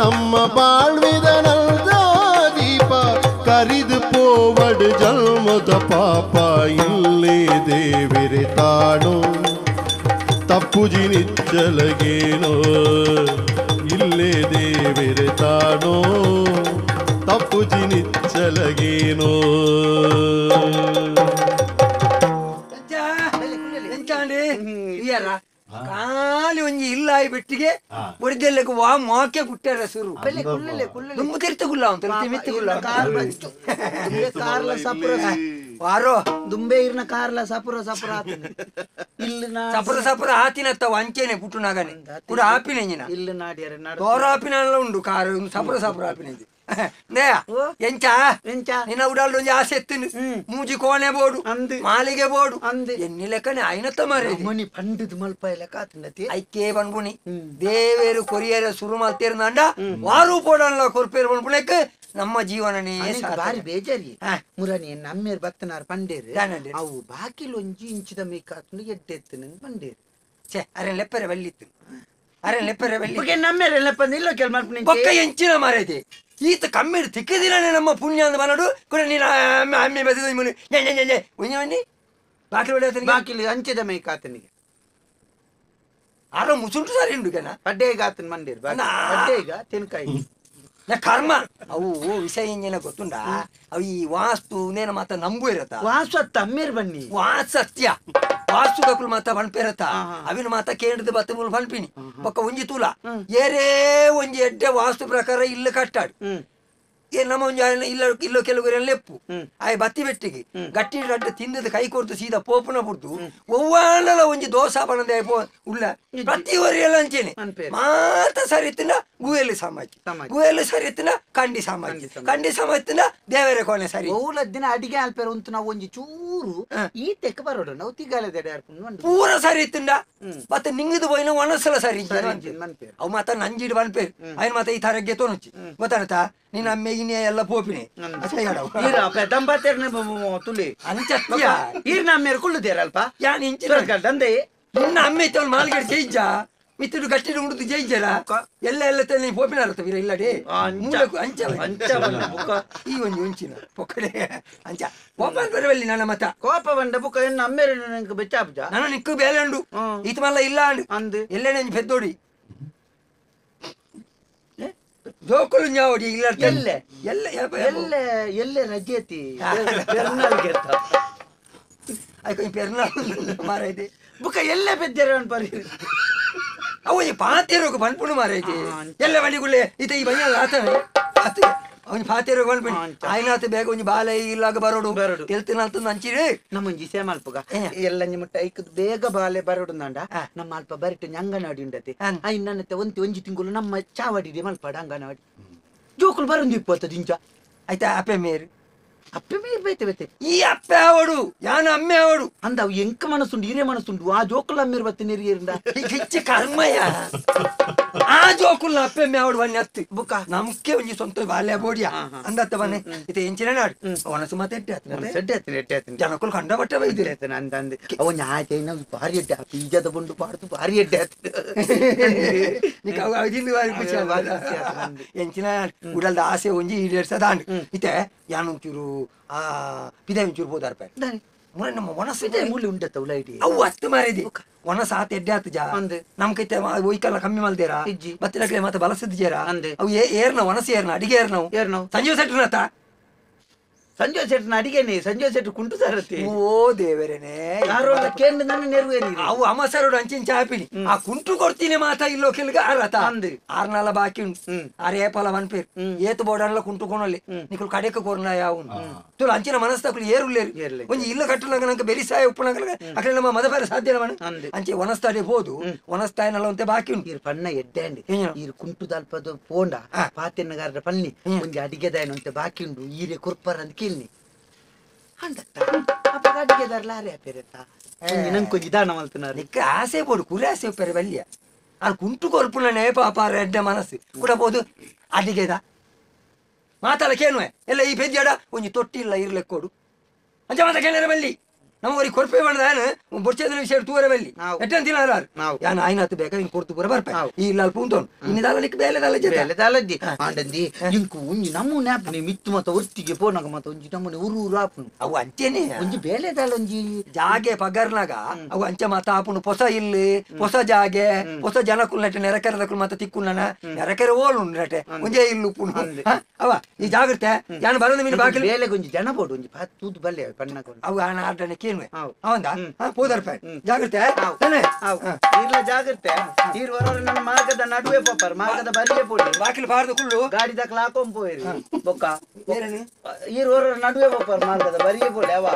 ನಮ್ಮ ಬಾಳ್ವಿದ ನಲ್ದ ದೀಪ ಕರಿದು ಪೋವಡ್ ಜನ್ಮದ ಪಾಪ ಇಲ್ಲೇ ದೇವಿರೆ ತಾಣೋ ತಪ್ಪುಜಿ ನಿಚ್ಚಲಗೇನೋ ಇಲ್ಲೇ ದೇವಿರೆ ತಾಣೋ ತಪ್ಪುಜಿ ನಿಚ್ಚಲಗೇನೋ ಕಾಲಿ ಒಂಜಿ ಇಲ್ಲ ಆಯ್ ಬೆಟ್ಟಿಗೆ ಒರಿದೆಲ್ಲಕ್ಕೆ ವಾ ಮಾಕೆ ಕುಟ್ಟಾರ ಸುರು ತುಂಬ ತಿರ್ತ ಗುಲ್ಲ ಅಂತ ಮಿತ್ತಿ ಗುಲ್ಲ ವಾರೋ ದುಂಬೆ ಇರ್ನ ಕಾರ್ಲ ಸಪುರ ಸಪುರ ಸಪುರ ಆತಿನತ್ತವ ಅಂಚೆನೆ ಪುಟ್ಟುನಾಗನೆ ಕೂಡ ಆಪಿನ ಇಲ್ಲಿ ನಾಡಿಯಾರೆ ತೋರ ಆಪಿನ ಉಂಡು ಕಾರು ಸಪುರ ಆಪಿನ ನೇಯ ಓ. ಎಂಚ ಎಂಚ ನಿನ್ನ ಉಡಾಲ್ ಒಂಜಿ ಆಸೆ ಎತ್ತಿನ ಮೂಜಿ ಕೋಣೆ ಬೋಡು ಅಂದ್. ಮಾಲಿಗೆ ಬೋಡು ಅಂದ್. ಎನ್ನಿ ಲೆಕ್ಕನೆ ಆಯ್ನತ್ತ ಮಾರೇ ಮನಿ ಪಂಡದ ಮಲ್ಪ ಲೆಕ್ಕ ಆತಂಡತಿ ಐಕೆ ಬನ್ಬುನಿ ದೇವೇರು ಕೊರಿಯರ ಶುರು ಮಾಡ್ತೀರ್ನಂಡ ವಾರು ಪೋಡಲ್ಲ ಕೊರ್ಪೇರು ಬನ್ಬುಣಕ್ಕೆ ನಮ್ಮ ಜೀವನನೇ ಬಾರಿ ಬೇಜಾರಿ ಹಾ. ಮುರಾನಿ ನಮ್ಮೇರ್ ಬತ್ತನಾರ್ ಪಂಡೇರು ದಾನಂಡೆ. ಅವು ಬಾಕಿಲ್ ಒಂಜಿ ಇಂಚಿದ ಮೇಕಾತುಂಡು ಎಡ್ಡೆತ್ತು ಪಂಡೇರು ಛೇ ಅರೆ ಲೆಪ್ಪರೆ ಬೆಳ್ಳಿತ್ತು ಅರೆ ಲೆಪ್ಪರೆ ಬೆಳ್ಳಿ ಬಗ್ಗೆ ನಮ್ಮೇರ್ ಎಲ್ಲ ಇಲ್ಲ ಕೆಲ ಮಾಡ್ತೀನಿ ಪಕ್ಕ ಎಂಚಿನ ಮಾರೈತಿ ಈತ ಕಮ್ಮಿ ತಿಕ್ಕದಿನೇ ನಮ್ಮ ಪುಣ್ಯ ಅಂತ ಬನ್ನಡು ಕೂಡ ನೀನು ಅಮ್ಮೆ ಬದಿದ ಮುನಿ ಒಂಜಿ ಬನ್ನಿ ಬಾಕಿ ಹೊಡೆಯ ಬಾಕಿಲ್ ಅಂಚಿದ ಮೇಕಾತನಿಗೆ ಆರೋ ಮುಸುಂಟು ಸಾರಿ ಉಂಡು ಕೆನ ಪಡ್ಡೆಗಾತನ್ ಮಂಡೇರು ಪಡ್ಡೆಗ ತಿನ್ಕಾಯಿ ನಾ ಕರ್ಮ ಅವು ವಿಷಯ ಎಂಜಿನ ಗೊತ್ತುಂಡ ಅವು ಈ ವಾಸ್ತು ನೇನ ಮಾತ ನಂಬು ಇರತ್ತ ವಾಸು ಅತ್ತ ಅಮ್ಮೇರ್ ಬನ್ನಿ ವಾಸ್ ಸತ್ಯ ವಾಸ್ತು ಕಕುಲು ಮಾತ ಬಣ್ಪೇರತ್ತ ಅವಿನ ಮಾತ ಕೇಂದ್ರದ ಬತ್ತ ಮುಲ್ ಬಣ್ಪಿನಿ ಪಕ್ಕ ಒಂಜಿ ತೂಲ ಏರೇ ಒಂಜಿ ಎಡ್ಡೆ ವಾಸ್ತು ಪ್ರಕಾರ ಇಲ್ಲ ಕಟ್ಟಾಡು ಏ ನಮ್ಮ ಒಂಜಿ ಇಲ್ಲೋ ಕೆಲವರು ಲೆಪ್ಪು ಆಯ್ ಬತ್ತಿ ಬೆಟ್ಟಿಗೆ ಗಟ್ಟಿ ಅಡ್ಡ ತಿಂದದ ಕೈ ಕೊಡ್ತು ಸೀದಾ ಪೋಪುನ ಬಿಡ್ತು ಒವ್ವಾಂಡಲ ಒಂಜಿ ದೋಸಾ ಬಣದೆ ಉಳ್ಳ ಪ್ರತಿ ಎಲ್ಲ ಅಂಚೇನೆ ಮಾತ ಸರಿತಿನ ಗುಯಲು ಸಮಾಜ ಗುಯಲು ಸರಿತಿನ ಕಂಡಿ ಸಮಾಜ ಕಂಡಿ ಸಮಾಜತಿನ ದೇವರ ಕೋಣೆ ಸರಿ ಓಲ ದಿನ ಅಡಿಗೆ ಅಲ್ಪೇರ ಉಂಟು ನಾವು ಒಂಜಿ ಚೂರು ಈ ತೆಕ್ಕ ಬರೋಡು ನಾವು ತಿಗಾಲದ ಪೂರ ಸರಿ ಇತ್ತಿಂಡ ಮತ್ತೆ ನಿಂಗಿದು ಹೋಯ್ನ ಒಣಸಲ ಸರಿ ಅವು ಮಾತ ನಂಜಿಡ್ ಬನ್ಪೇರು ಅಯ್ನ ಮಾತ ಈ ತರಗ್ಗೆ ತೋನುಚ್ಚಿ ಗೊತ್ತಾನತ ನೀನ್ ಅಮ್ಮೆಗಿನ ಎಲ್ಲ ಪೋಪಿನಿ ದಂಬತ್ತೇರ್ನ ತುಳಿ ಅಂಚತ್ಯ ಈರ್ ನಮ್ಮೇರ್ ಕುಳ್ಳುದೇರಲ್ಪ ಯಾನ್ ಇಂಚಿನ ದಂದೆ ನಿನ್ನ ಅಮ್ಮೆ ತವಲ್ ಮಾಲ್ಗಡೆ ಜೈಜ ಮಿತ್ತಡು ಗಟ್ಟಿಡು ಉಂಡುದು ಜೈಜರ ಎಲ್ಲ ತಲೆ ಪೋಪಿನಾರತ್ತ ವೀರ ಇಲ್ಲಡೆ ಈ ಒಂಜಿ ಒಂಚಿನ ಪೊಕ್ಕಡೆ ಅಂಚ ಕೋಪ ಬರವಲ್ಲಿ ನನ್ನ ಮತ ಕೋಪ ಬಂಡ ಬುಕ್ಕ ಎನ್ನ ಅಮ್ಮೇರ ಬೆಚ್ಚಾಪುಜ ನನ್ನ ನಿಕ್ಕು ಬೇಲೆ ಉಂಡು ಈತ ಮಲ್ಲ ಇಲ್ಲ ಅಂಡು ಅಂದ್ ಎಲ್ಲೇ ಪೆದ್ದೋಡಿ ಜೋಕುಲು ನ್ಯಾವಡಿ ಇಲ್ಲ ಎಲ್ಲೆ ಎಲ್ಲ ಎಲ್ಲೆ ಎಲ್ಲೆ ರಜೆತಿ ಪೆರ್ನಾಲ್ಗೆ ಆಯ್ತು ಪೆರ್ನಾಲ್ ಮಾರೈತಿ ಬುಕ್ಕ ಎಲ್ಲೆ ಬೆದ್ದೇರ ಪರಿ ಅವು ಈ ಪಾತೇರೋಗ ಬನ್ಪುಣು ಮಾರೈತಿ ಎಲ್ಲ ಬಲಿಗುಳ್ಳೆ ಈತ ಈ ಬಯ್ಯಲ್ಲ ಆತನೆ ಅವನ್ ಪಾತೇರೋಗ ಬನ್ಪುಣಿ ಆಯ್ನಾತ ಬೇಗ ಒಂಜಿ ಬಾಲೆ ಇಲ್ಲಾಗ ಬರೋಡು ಎಲ್ತಿನ ಅಂತ ಅಂಚಿರಿ ನಮ್ಮ ಒಂಜಿ ಸೇಮಲ್ಪಗ ಎಲ್ಲ ಮುಟ್ಟ ಐಕದ್ ಬೇಗ ಬಾಲೆ ಬರೋಡು ನಂಡ ನಮ್ಮ ಅಲ್ಪ ಬರಿಟ್ಟು ಅಂಗನವಾಡಿ ಉಂಡತಿ ಐ ನನ್ನತ್ತೆ ಒಂಜಿ ತಿಂಗಳು ನಮ್ಮ ಚಾವಡಿ ಮಲ್ಪಡ ಅಂಗನವಾಡಿ ಜೋಕುಲು ಬರೊಂದು 20 ದಿಂಚ ಆಯ್ತಾ ಅಪ್ಪೆ ಮೇರು ಅಪ್ಪೆ ಮೇರ್ ಬೈತೆ ಬೈತೆ ಈ ಅಪ್ಪೆ ಅವಡು ಯಾನ ಅಮ್ಮೆ ಅವಡು ಅಂದ ಅವು ಎಂಕ ಮನಸ್ಸುಂಡು ಹಿರೇ ಮನಸ್ಸುಂಡು ಆ ಜೋಕುಲು ಅಮ್ಮೇರ್ ಬತ್ತೆ ನೆರಿಯರಿಂದ ಹೆಚ್ಚು ಕರ್ಮಯ್ಯ ಆ ಜೋಕುಲ್ ಅಪ್ಪೆ ಮೇವಡು ಬನ್ನಿ ಹತ್ತು ಬುಕ್ಕ ನಮ್ಕೆ ಒಂಜಿ ಸ್ವಂತ ಬಾಲ್ಯ ಬೋಡಿಯ ಅಂದತ್ತ ಬನ್ನಿ ಇದು ಎಂಚಿನ ನಾಡು ಅವನಸು ಮತ್ತೆ ಎಟ್ಟೆ ಜನಕ್ಕಳು ಕಂಡ ಬಟ್ಟೆ ಬೈದಿರ ಅಂದ ಅವ ನ್ಯಾಯ ಭಾರಿ ಎಡ್ಡೆ ಈಜದ ಬಂಡು ಪಾಡ್ತು ಭಾರಿ ಎಡ್ಡೆ ಎಂಚಿನ ಉಡಲ್ದ ಆಸೆ ಒಂಜಿ ಈಡೇರ್ಸದಾಂಡ್ ಇತ್ತೆ ಯಾನೊಂಚೂರು ಆ ಪಿದೆ ಒಂಚೂರು ಹೋದಾರ್ಪೆ ನಮ್ಮ ಒಣಸ ಮುಳ್ಳಿ ಉಂಡತ್ತ ಉಲೈಟಿ ಅವು ಅಷ್ಟು ಮಾರಿದಿ ಒಣಸ ಆತ ಎಡ್ಡೆ ಆತ ಜಾ ನಮ್ ಕೈತೆ ಒಯ್ಕಲ್ಲ ಕಮ್ಮಿ ಮಲ್ದೇರ ಬತ್ತಿಲಕ್ಲೆ ಮತ್ತೆ ಬಲಸದ್ ಜೇರ ಅವು ಏರ್ನ ಒಣಸ ಏರ್ನ ಅಡಿಗೆ ಏರ್ನವು ಸಂಜೀವ ಸೆಟ್ರನತ ಸಂಜಯ್ ಸೆಟ್ನ ಅಡಿಗೆನೆ ಸಂಜಯ್ ಸೆಟ್ ಕುಂಟು ಸಾರತಿ ಓ ದೇವರೇನೆ ಯಾರೋ ಕೇಂದ್ರ ನನ್ನ ನೆರವೇರಿ ಅವು ಅಮಸರೋಡು ಅಂಚಿನ ಚಾಪಿನಿ ಆ ಕುಂಟು ಕೊಡ್ತೀನಿ ಮಾತ ಇಲ್ಲೋ ಕೆಲ್ಗ ಆರತ ಆರ್ನಾಲ ಬಾಕಿ ಉಂಟು ಆರೇ ಪಲ ಬನ್ಪೇರು ಏತು ಬೋಡನ್ಲ ಕುಂಟು ಕೊನೊಲ್ಲಿ ನಿಕುಲು ಕಡೆಕ ಕೊರ್ನ ಯಾವನು ತುಳು ಅಂಚಿನ ಮನಸ್ತಾಕುಲು ಏರುಲ್ಲೇರು ಒಂಜಿ ಇಲ್ಲ ಕಟ್ಟುನಗ ನಂಗೆ ಬೆರಿಸಾಯ ಉಪ್ಪುನಗಲ ಅಕಲೆ ನಮ್ಮ ಮದಪೇರ ಸಾಧ್ಯ ಮನ ಅಂಚೆ ಒನಸ್ತಾಡೆ ಹೋದು ಒನಸ್ತಾಯನಲ್ಲ ಒಂತೆ ಬಾಕಿ ಉಂಟು ಈರ್ ಪಣ್ಣ ಎಡ್ಡೆ ಈರ್ ಕುಂಟು ದಲ್ಪದ ಪೋಂಡ ಪಾತೆನ್ನಗಾರ ಪನ್ನಿ ಒಂಜಿ ಅಡಿಗೆದಾಯನ ಒಂತೆ ಬಾಕಿ ಉಂಡು ಈರೆ ಕುರ್ಪರ್ ಅಂತ ಕೇಳಿ ಅಡಿಗೆದಾರ್ಲಾರೆ ಪೇರೆತ್ತ ನಂಗೆ ದಾನ ಮಲ್ತುನಾರ ನಿಕ್ಕ ಆಸೆ ಬೋಡು ಕುರಿ ಆಸೆ ಪೆರೆ ಬಲ್ಯ ಅಲ್ಲಿ ಕುಂಟು ಕೊರ್ಪುನೇ ಪಾಪ ಎಡ್ಡ ಮನಸ್ಸು ಕೊಡಬಹುದು ಅಡಿಗೆದ ಮಾತಾಡಕೇನು ಎಲ್ಲ ಈ ಬೆಜ್ಜಾಡ ಒಂಜಿ ತೊಟ್ಟಿಲ್ಲ ಇರ್ಲೆಕ್ಕೋಡು ಅಂಚ ಮಾತ ಕೇಳರ ಬಲ್ಲಿ ನಮಗರಿಗೆ ಕೊರ್ಪೆ ಮಾಡ್ದಾನು ಬೊಚ್ಚದ ವಿಷಯ ತೂರ ಬಲ್ಲಿ ಎಟ್ಟನ್ ತಿನ್ನಾರ ಯಾನ್ ಆಯ್ನಾತು ಬೇಕಾ ಹಿಂಗ್ ಕೊಡ್ತು ಪೂರ ಬರ್ಪೆ ಈ ಇಲ್ಲ ಪೂಂತೋನು ಇನ್ನಿದಾಲ ನಿಕ್ ಬೇಲೆದಾಲ ಬೇಲೆದಾಲಜ್ಜಿ ಆಂಡಂದಿ ಇಂಕು ಒಂಜಿ ನಮ್ಮು ನ್ಯಾಪ್ನಿ ಮಿತ್ತು ಮತ್ತ ಒರ್ತಿಗೆ ಪೋನಾಗ ಮತ್ತ ಒಂಜಿ ನಮ್ಮನೆ ಊರು ಆಪುನು ಅವು ಅಂಚೆನೆ ಒಂಜಿ ಬೇಲೆದಾಲ ಒಂಜಿ ಜಾಗೆ ಪಗರ್ನಾಗ ಅವು ಅಂಚೆ ಮಾತ ಆಪುನು ಹೊಸ ಇಲ್ಲಿ ಹೊಸ ಜಾಗೆ ಹೊಸ ಜನಕ್ಕುಲ್ ನಟೆ ನೆರಕೆರದಕ್ಕುಲ್ ಮಾತ ತಿಕ್ಕುನ ನೆರಕೆರೆ ಓಲು ನಟೆ ಒಂಜೇ ಇಲ್ಲು ಪುನು ಅವ ಈ ಜಾಗ್ರತೆ ಯಾನ್ ಬರೋದು ಮೀನು ಬಾಕಿ ಬೇಲೆಗೆ ಒಂಜಿ ಜನ ಬೋಡು ಒಂಜಿ ತೂತು ಬಲ್ಲೆ ಪಣ್ಣಕೊಂಡು ಅವು ಹಣ ಆರ್ಡನೆ ಅವಂದ ಪೋದರ್ಪೆ ಜಾಗ್ರತೆ ಇಲ್ಲ ಜಾಗ್ರತೆ ಈರ್ ವರೋರ ನನ್ನ ಮಾರ್ಗದ ನಡುವೆ ಪೋಪರ್ ಮಾರ್ಗದ ಬರಿಯೇ ಪೋಡಿ ಬಾಕಿಲು ಬಾರ್ದು ಕುಳ್ಳು ಗಾಡಿ ದಕ್ಲ ಹಾಕೊಂಡ್ ಪೋಯಿರಿ ಬೊಕ್ಕ ಈರ್ ವರೋರ ನಡುವೆ ಪೋಪರ್ ಮಾರ್ಗದ ಬರಿಯೇ ಪೋಡಿ ಅವ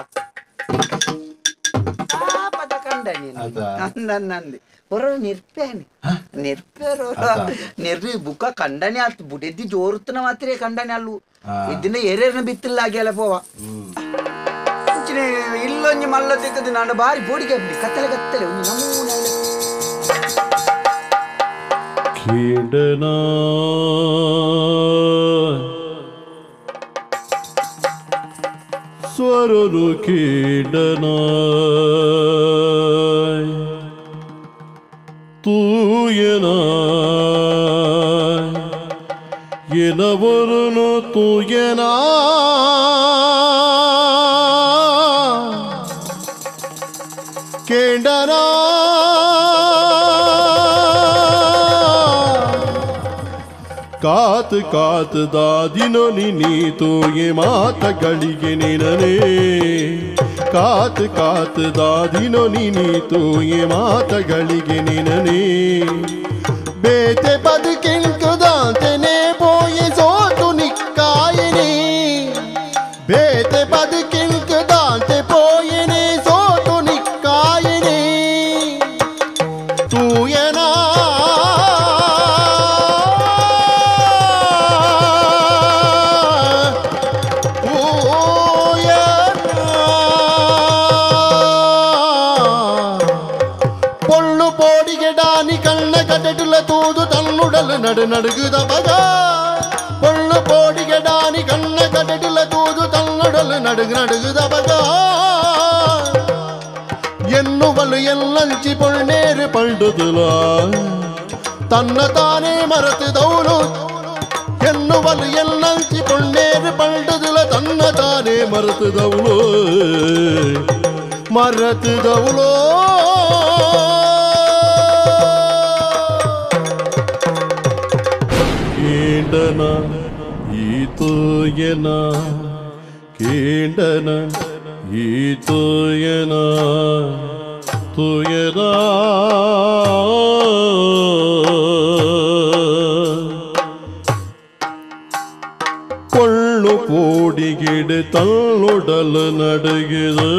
ಪದ ಕಂಡ ಕಂಡನಿ ನಂದಿ ಹೊರ ನಿರ್ಪೇನಿ ನಿರ್ಪೇರು ನಿರ್ರಿ ಬುಕ್ಕ ಕಂಡನಿ ಆತು ಬುಡೆದ್ದಿ ಜೋರುತ್ತನ ಮಾತ್ರ ಕಂಡನಿ ಅಲ್ಲು ಇದನ್ನ ಎರೇರ್ನ ಬಿತ್ತಿಲ್ಲ ಆಗ್ಯಲ್ಲ ಪೋವ ಇಲ್ಲೊಂಜಿ ಮಲ್ಲ ತೆಕ್ಕದು ನಾನು ಬಾರಿ ಬೋಡಿಗೆ ಕತ್ತಲೆ ಕತ್ತಲೆ ಒಂದು ನಮೂನೆ ಕೀಡನ ಸ್ವರರು ಕೀಡನ ತೂಯನ ಎನವರನು ತೂಯನ ಕೇಂಡನ ಕಾತ್ ಕಾತ್ ದಾದಿನೋ ನೀತು ಎ ಮಾತಗಳಿಗೆ ನಿನನೇ ಕಾತ್ ಕಾತ್ ದಾದಿನೋ ನೀತು ಎ ಮಾತಗಳಿಗೆ ನಿನನೇ ಬೇತೆ ಬದುಕಿಂಕುದಾಂತೆನೆ ಪೋಯೆ ಸೋತು ನಿಕ್ಕಾಯನೆ ಬೇತೆ ಬದುಕಿಂಕುದಾಂತೆ ಪೋಯೆನೆ ಸೋತು ನಿಕ್ಕಾಯನೆ ತೂಯನ ತೂದು ತನ್ನುಡಲು ನಡು ನಡುಗುದ ಬಗ பொள்ளு போடிகடானி கண்ண கட்டடில தூது தன்னடಲು ನಡುಗು ನಡುಗುದ ಬಗ ಎನ್ನುವಲು ಎಲ್ಲಂಚಿ ಪೊಳ್ನೇರು ಪಳ್ಡುದುಲ ತನ್ನ ತಾನೇ ಮರೆತುದವಳು ಎನ್ನುವಲು ಎಲ್ಲಂಚಿ ಪೊಳ್ನೇರು ಪಳ್ಡುದುಲ ತನ್ನ ತಾನೇ ಮರೆತುದವಳು ಮರೆತುದವಳು ಕೀಂಡನ ಈತೋಯನ ಕೀಂಡನ ಈತೋಯನ ತೋಯನ ಕೊಳ್ಳು ಪೋಡಿಗಿಡು ತನ್ನೊಡಲು ನಡುಗಿದು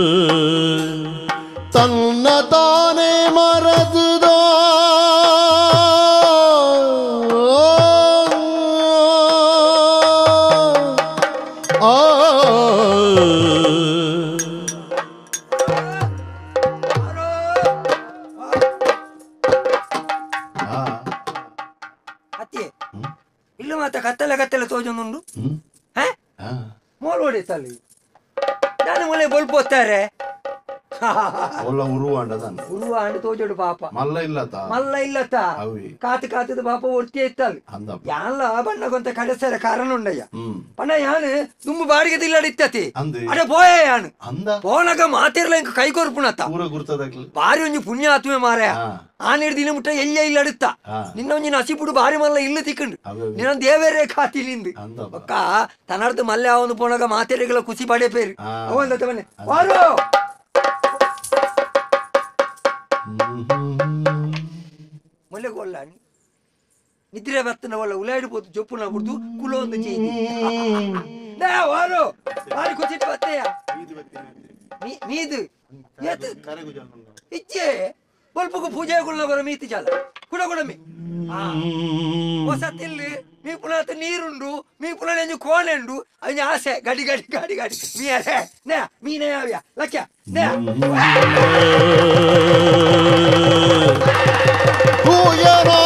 ತನ್ನ ತಾನೇ ಮರೆತುದ ಇಲ್ಲು ಮತ್ತೆ ಕತ್ತಲೆ ಕತ್ತಲೆ ತೋಜೊಂದುಂಡು ಮೋಲ್ ಹೊಡಿತಲ್ಲಿ ನಾನು ಮೊನ್ನೆ ಬಲ್ಪೋತ್ತಾರೆ ಉರುವ ಅಂಡು ತೋಜೋಡು ಪಾಪ ಮಲ್ಲ ಇಲ್ಲತ್ತ ಕಾತು ಕಾತದ ಪಾಪ ಒಟ್ಟಿ ಇತ್ತಲ್ಲಿ ಯಾನ್ಲ ಬಣ್ಣಗೊಂತ ಕಡೆಸರ ಕಾರಣ ಉಂಡಯ್ಯ ಪಣ್ಣ ಯಾನು ತುಂಬ ಬಾಡಿಗೆ ತಿಲ್ಲಡಿತ್ತತಿ ಅಡೆ ಪೋಯ ಯಾನು ಪೋನಗ ಮಾತಿರ್ಲ ಇಂಕ ಕೈ ಕೊರ್ಪುಣತ್ತ ಬಾರಿ ಒಂಜಿ ಪುಣ್ಯ ಆತ್ಮೆ ಮಾರಯ ಆನೆ ದಿನ ಮುಟ್ಟ ಎಲ್ಲ ಇಲ್ಲಡುತ್ತ ನಿನ್ನ ಒಂಜಿ ನಸಿಪುಡು ಬಾರಿ ಮಲ್ಲ ಇಲ್ಲ ತಿಕ್ಕಂಡು ನಿನ್ನ ದೇವೇರೇ ಕಾತಿಲಿಂದು ಒಕ್ಕ ತನರ್ದು ಮಲ್ಲೆ ಅವನು ಪೋನಗ ಮಾತೆರೆಗಳ ಖುಷಿ ಪಡೆ ಪೇರು ಅವಂದ ಬನ್ನಿ ವಾರು ಮೊಲೆ ಕೊಲ್ಲಾನಿ ನಿದ್ರೆ ಬರ್ತನ ಒಳ್ಳೆ ಉಲಾಡಿపోతు ಚೊಪ್ಪು ನಾ ಬಿಡ್ತು ಕುಲ ಒಂದು ಚೀನಿ ವಾರು ಬಾರಿ ಖುಷಿ ಬತ್ತೆಯ ಮೀದು ಇಚ್ಚೆ ಬಲ್ಪకు పూజకుల బర మీతి చాల కుడకుడమి ಹೊಸತಿಲ್ಲಿ మీ పునాత నీరుండు మీ పునని కోనెండు అది ఆసೆ గడి గడి గడి గడి మీ అరే నే మీనే ఆవ్యా లక్య నే పూయరా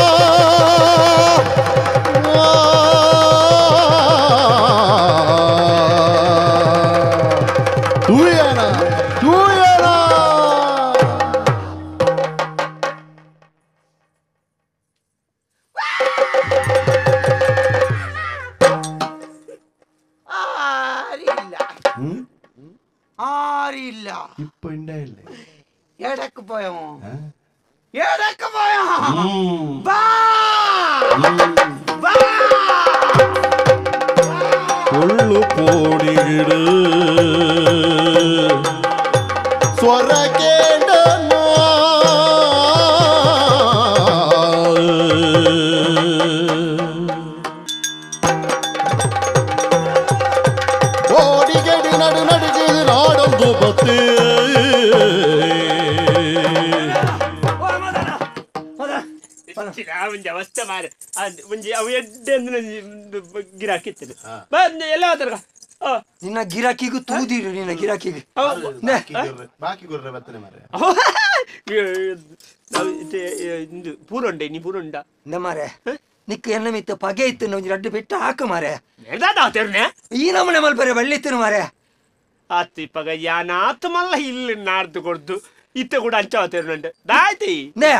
పూయరా పూయరా ആരില്ല ഇപ്പൊ ഉണ്ടായില്ലേ എടക്ക് പോയോ എടക്ക് പോയോ കൊള്ളു പോടിയിട് സ്വര കേണ്ടന ഓടികടി നടു നടുകിത് നാടൊന്നു പത്തേ ಒಂಜಿ ಅವಸ್ಥೆ ಮಾರೆ ಒಂಜಿ ಅವು ಎಡ್ಡೆ ಗಿರಾಕಿತ್ತದು ಬಂದು ಎಲ್ಲ ಹೋತಾರ ನಿನ್ನ ಗಿರಾಕಿಗೂ ತೂದಿರು ನಿನ್ನ ಗಿರಾಕಿಗೆ ಬಾಕಿ ಗುರ್ರೆ ಬತ್ತನೆ ಮಾರೆ ಪೂರುಂಡೆ ನೀ ಪೂರುಂಡ ಮಾರೆ ನಿಕ್ಕ ಎನ್ನ ಮಿತ್ತ ಪಗೆ ಇತ್ತು ಒಂಜಿ ರಡ್ಡು ಪೆಟ್ಟು ಹಾಕು ಮಾರೆ ಹೇಳ್ದಾತೇರ್ನೆ ಈ ನಮ್ಮನೆ ಮಲ್ಪರೆ ಬಳ್ಳಿತ್ತು ಮಾರೆ ಆತಿ ಪಗ ಯಾನಾತ್ ಮಲ್ಲ ಇಲ್ಲಿ ನಾಡ್ದು ಕೊಡ್ದು ಇತ್ತ ಕೂಡ ಹಂಚಾವತೇರ್ನಂಡೆ ದಾಯ್ತಿ ನೇ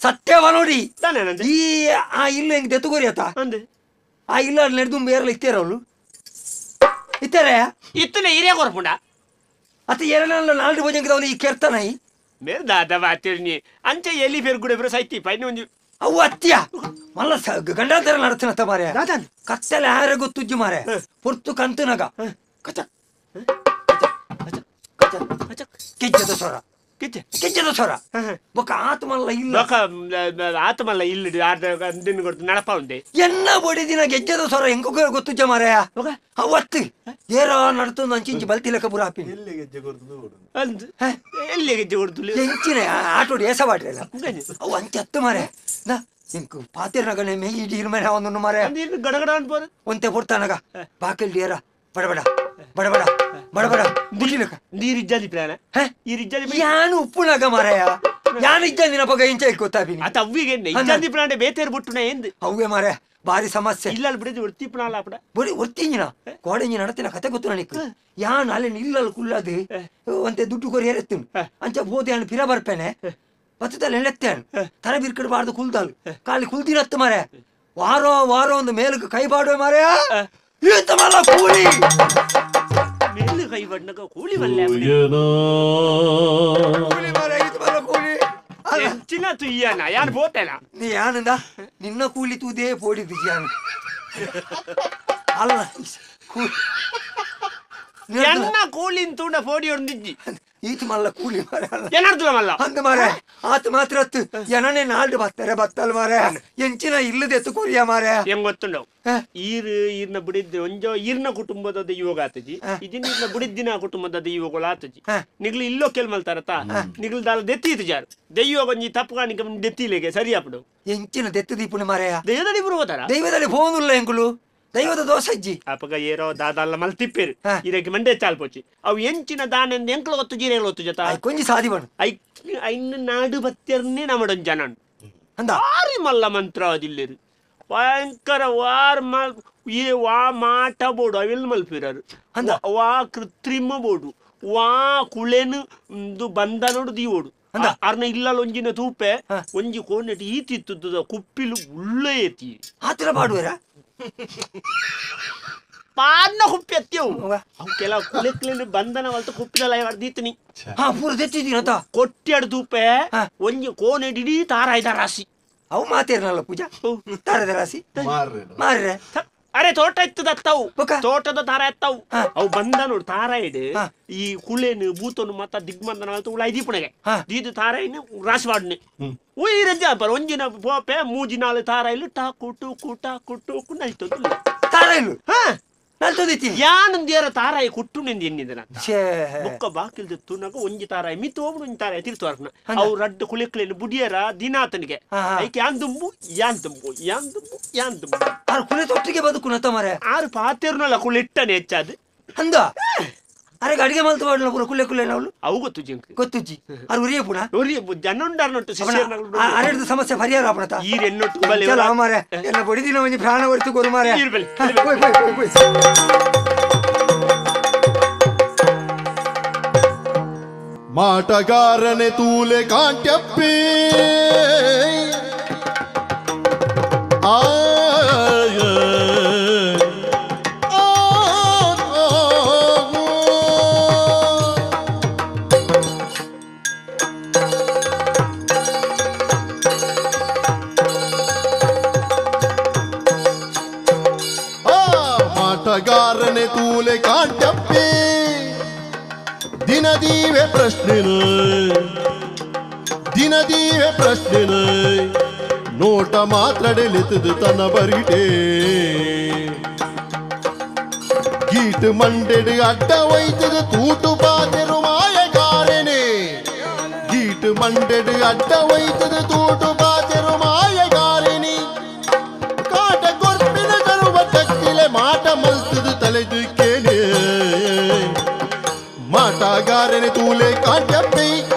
ಸತ್ಯವ ನೋಡಿ ತಾನೇನಂದೆ ಈ ಆ ಇಲ್ಲ ಹೆಂಗ್ ದೆತ್ತುಗೋರಿ ಆತ ಅಂದೆ ಆ ಇಲ್ಲ ನಡೆದು ಬೇರೆಲ್ಲ ಇತ್ತೇರವಳು ಇತ್ತಾರೆ ಇತ್ತನೆ ಹಿರಿಯ ಕೊರ್ಪುಂಡ ಅತ್ತ ಎರಡಲ್ಲ ನಾಲ್ಕು ಭೋಜನಕ್ಕೆ ಈ ಕೆರ್ತಾನೈ ಮೇರೆ ದಾದ ಬಾತಿರ್ನಿ ಅಂಚೆ ಎಲ್ಲಿ ಬೇರೆ ಗುಡೆ ಬರೋ ಸಾಯ್ತಿ ಪೈನ ಒಂಜಿ ಅವು ಅತ್ಯ ಮಲ್ಲ ಗಂಡಾಂತರ ನಡತನತ್ತ ಮಾರೆ ಕತ್ತಲೆ ಆರೆ ಗೊತ್ತುಜ್ಜು ಮಾರೆ ಪುರ್ತು ಕಂತುನಗ ಕಚ ಕೆಜ್ಜದ ಸ್ವರ ಕೆಜ್ಜದ ಸ್ವರ ಬೊಕ್ಕ ಆತ್ಮಲ್ಲ ಇಲ್ಲ ಆತಮಲ್ಲ ಇಲ್ಲಿ ದಿನ ಕೊಡ್ತು ನಡಪ ಉಂಡೆ ಎನ್ನ ಬಡಿದಿನ ಗೆಜ್ಜದ ಸ್ವರ ಹೆಂಗ ಗೊತ್ತುಜ್ಜ ಮಾರೆ ಅವತ್ತು ಏರೋ ನಡ್ತೊಂದು ಅಂಚಿಂಚಿ ಬಲ್ತಿಲಕ ಪುರ ಹಾಪಿ ಎಲ್ಲಿ ಗೆಜ್ಜೆ ಕೊಡ್ತದೆ ಎಲ್ಲಿ ಗೆಜ್ಜೆ ಕೊಡ್ತು ಹೆಂಚಿನ ಆಟೋಡಿ ಏಸ ಬಾಟ್ರಲ್ಲ ಅವು ಅಂಚೆ ಹತ್ತು ಮಾರೆ ಇಂಕು ಪಾತಿರ್ನಗನೆ ಮೇ ಈ ಡೀರ್ ಮೇಲೆ ಒಂದು ಮಾರೆ ಗಡಗಡ ಅನ್ಬೋದು ಒಂತೆ ಪುರ್ತಾನಗ ಬಾಕಲ್ ಡೇರ ಬಡಬಡ ಬಡಬಡ ಬಡಬಡ ಬುಟ್ಟಿಲಕ ನೀರಿಜ್ಜಾದಿ ಪ್ರಾಣ ಈರಿಜ್ಜಾದಿ ಯಾನು ಉಪ್ಪುನಾಗ ಮಾರಾಯ ಯಾನು ಇಜ್ಜಂದಿನ ಪಗ ಇಂಚ ಗೊತ್ತಾಪಿನಿ ಅತ ಅವ್ವಿಗೆ ಇಜ್ಜಾದಿ ಪ್ರಾಣ ಬೇತೇರ್ ಬಿಟ್ಟುನ ಎಂದು ಅವೇ ಮಾರೆ ಬಾರಿ ಸಮಸ್ಯೆ ಇಲ್ಲ ಬಿಡಿದು ಒರ್ತಿ ಪುಣಾಲ ಅಪಡ ಬಡಿ ಒರ್ತಿಂಜಿನ ಕೋಡೆಂಜಿ ನಡತಿನ ಕತೆ ಗೊತ್ತು ನನಗೆ ಯಾನ್ ಅಲ್ಲಿ ನಿಲ್ಲಲು ಕುಲ್ಲದು ಒಂತೆ ದುಡ್ಡು ಕೊರಿ ಎರೆತ್ತು ಅಂಚ ಬೋದೆ ಹಣ್ಣು ಪಿರ ಬರ್ಪೇನೆ ಬತ್ತದಲ್ಲಿ ಎಳೆತ್ತೇನು ತಲೆ ಬಿರ್ಕಿಡಬಾರ್ದು ಕುಲ್ದಲ್ ಕಾಲಿ ಕುಲ್ದಿರತ್ತ ಮಾರೆ ವಾರೋ ವಾರೋ ಒಂದು ಮೇಲಕ್ಕೆ ಕೈ ಬಾಡುವೆ ಮಾರೆ ಈತ ಮಲ್ಲ ಕೂಲಿ ಮೇಲು ಕೈ ಬಣ್ಣಗ ಕೂಲಿ ಮಲ್ಲೆ ಕೂಲಿ ಮಾರೆ ಈತ ಮಲ್ಲ ಕೂಲಿ ಹೆಚ್ಚಿನ ತುಯ್ಯನ ಯಾರು ಬೋತೇನ ನೀ ಯಾನಂದ ನಿನ್ನ ಕೂಲಿ ತೂದೇ ಪೋಡಿದ್ದು ಯಾನು ಅಲ್ಲ ಎನ್ನ ಕೂಲಿನ ತೂಂಡ ಪೋಡಿ ಹೊಂದಿಜ್ಜಿ ಈತ ಮಲ್ಲ ಕೂಲಿ ಮಾರೆ ಏನರ್ದುಲ ಮಲ್ಲ ಅಂದ ಮಾರೆ ಆತ ಮಾತ್ರ ಹತ್ತು ಎನನೆ ನಾಲ್ಡು ಬತ್ತಾರೆ ಬತ್ತಲ್ ಮಾರೆ ಎಂಚಿನ ಇಲ್ಲದೆ ಎತ್ತು ಕೊರಿಯ ಮಾರೆ ಹೆಂಗ್ ಗೊತ್ತುಂಡವು ಈರ್ನ ಬಿಡಿದ್ದು ಒಂಜೋ ಈರ್ನ ಕುಟುಂಬದ ದೈವಗ ಆತಜಿ ಇದಿನ ಈರ್ನ ಬಿಡಿದ್ದಿನ ಕುಟುಂಬದ ದೈವಗಳು ಆತಜಿ ನಿಗ್ಲು ಇಲ್ಲೋ ಕೆಲ್ ಮಲ್ತಾರತ ನಿಗ್ಲು ದಾಲ ದೆತ್ತೀತು ಜಾರು ದೈವ ಒಂಜಿ ತಪ್ಪುಗಾಣಿಕ ದೆತ್ತಿಲೆಗೆ ಸರಿ ಆಪಡು ಎಂಚಿನ ದೆತ್ತು ದೀಪುಣಿ ಮಾರೆಯ ದೈವದಲ್ಲಿ ಬರು ಹೋದಾರ ದೈವದಲ್ಲಿ ಫೋನುಲ್ಲ ಎಂಗುಲು ದೈವದ ದೋಷ ಅಜ್ಜಿ ಅಪಗ ಏರೋ ದಾದಲ್ಲ ಮಲ್ ತಿಪ್ಪೇರು ಇರಕ್ಕೆ ಮಂಡೆ ಚಾಲ್ಪೋಚಿ ಅವು ಎಂಚಿನ ದಾನೆಂದು ಎಂಕ್ಲು ಗೊತ್ತು ಜೀರೆಗಳು ಗೊತ್ತು ಜೊತೆ ಕೊಂಜಿ ಸಾದಿ ಬಣ್ಣು ಐನ್ನ ನಾಡು ಬತ್ತರ್ನೇ ನಮ್ಮಡೊಂದು ಜನ ಅಂದ ಭಾರಿ ಮಲ್ಲ ಮಂತ್ರ ಅದಿಲ್ಲೇರು ಭಯಂಕರ ವಾರ್ ಮಲ್ ಈ ವಾ ಮಾಟ ಬೋಡು ಅವೆಲ್ಲ ಮಲ್ಪಿರಾರು ವಾ ಕೃತ್ರಿಮ ಬೋಡು ವಾ ಕುಳೆನು ಬಂಧನೋಡು ದೀವೋಡು ಅರ್ನ ಇಲ್ಲಲ್ಲ ಒಂಜಿನ ತೂಪೆ ಒಂಜಿ ಕೋಣೆಟ್ ಈತಿತ್ತು ಕುಪ್ಪಿಲು ಉಳ್ಳ ಏತಿ ಆತರ ಬಾಡುವರ ಪಾಡ್ನ ಕುಪ್ಪಿ ಎತ್ತಿಯವು ಅವು ಕೆಲವು ಕುಲೆಕ್ಲಿನ ಬಂಧನ ವಲ್ತ ಕುಪ್ಪಿದಲ್ಲ ಹೊಡೆದೀತನಿ ಪೂರ ತೆತ್ತಿದ್ದೀನತ ಕೊಟ್ಟಿ ಅಡ್ ತೂಪೆ ಒಂಜಿ ಕೋಣೆಟ್ ಇಡೀ ತಾರಾಯ್ದ ರಾಶಿ ಅವು ಮಾತೇರ್ನಲ್ಲ ಪೂಜಾ ತಾರದ ರಾಶಿ ಮಾರ್ರೆ ಅರೆ ತೋಟ ಇತ್ತದ ಅತ್ತವು ತೋಟದ ತಾರ ಎತ್ತವು ಅವು ಬಂದ ನೋಡು ತಾರ ಇಡು ಈ ಕುಳೆನು ಬೂತನು ಮತ್ತ ದಿಗ್ಬಂಧನ ಉಳ ಐದೀಪುಣಗೆ ದೀದು ತಾರ ಇನ್ನು ರಾಶಿ ಬಾಡ್ನೆ ಉಯ್ ರಜ ಬರ ಒಂಜಿನ ಪೋಪೆ ಮೂಜಿನಾಳು ತಾರ ಇಲ್ಲಿ ಟಾ ಕುಟು ಕುಟ ಕುಟು ನಲ್ತದ್ದು ತಾರ ಇಲ್ಲು ನಲ್ತದಿತ್ತಿ ಯಾನಂದೇರ ತಾರಾಯಿ ಕುಟ್ಟು ನಿಂದ ಎನ್ನಿದನ ಬುಕ್ಕ ಬಾಕಿಲ್ದ ತುನಗ ಒಂಜಿ ತಾರಾಯಿ ಮಿತ್ತು ಹೋಗ್ಬಿಡು ಒಂಜಿ ತಾರಾಯಿ ತಿರ್ತು ಅವು ರಡ್ಡು ಕುಳಿಕ್ಲೇನು ಬುಡಿಯರ ದಿನಾತನಿಗೆ ಐಕೆ ಯಾಂದುಂಬು ಯಾಂದುಂಬು ಯಾಂದುಂಬು ಯಾಂದುಂಬು ಆರು ಕುಳಿ ತೊಟ್ಟಿಗೆ ಬದುಕು ನತ್ತ ಮರೆ ಆರು ಪಾತೆರ್ನಲ್ಲ ಕುಳಿಟ್ಟನೆ ಹೆಚ್ಚಾದು ಅಂದ ಅರೆ ಅಡಿಗೆ ಮಲ್ತು ಮಾಡಲ್ಲ ಪೂರ ಕುಳ್ಳೆ ಕುಳ್ಳೆ ನಾವು ಅವು ಗೊತ್ತು ಜಿಂಕ್ ಗೊತ್ತುಜ್ಜಿ ಅದು ಉರಿಯ ಪುಣ ಜನೊಂಡಾರ್ನೊಟ್ಟು ಅರೆಡ್ದು ಸಮಸ್ಯೆ ಪರಿಹಾರ ಆಪಣತ ಈರೆನ್ನೊಟ್ಟು ಮಾರೆ ಎಲ್ಲ ಬಡಿದಿನ ಒಂಜಿ ಪ್ರಾಣ ಹೊರಿತು ಕೊರು ಮಾರೆ ಮಾಟಗಾರನೆ ತೂಲೆ ಕಾಂಟ್ಯಪ್ಪಿ ಮಾಟಗಾರನೆ ತೂಲೆ ಕಾಂಟ್ಯಪ್ಪಿ ದಿನದೀವೆ ಪ್ರಶ್ನೆ ನೋಟ ಮಾತ್ರಡೆಲೆತದು ತನ್ನ ಬರಿಟೆ ಗೀಟ್ ಮಂಡೆಡು ಅಡ್ಡ ಒಯ್ತದು ತೂಟು ಪಾತೆರು ಮಾಯಗಾರನೆ ಗೀಟ್ ಮಂಡೆಡು ಅಡ್ಡ ಒಯ್ತದು ತೂಟು ಪಾತೆರು ಮಾಯಗಾರನೆ ಮಾತದು ತಲೆದುಕ್ಕೇನೆ ಮಾಟಗಾರನೆ ತೂಲೆ ಕಾಟ್ಯಪ್ಪೆ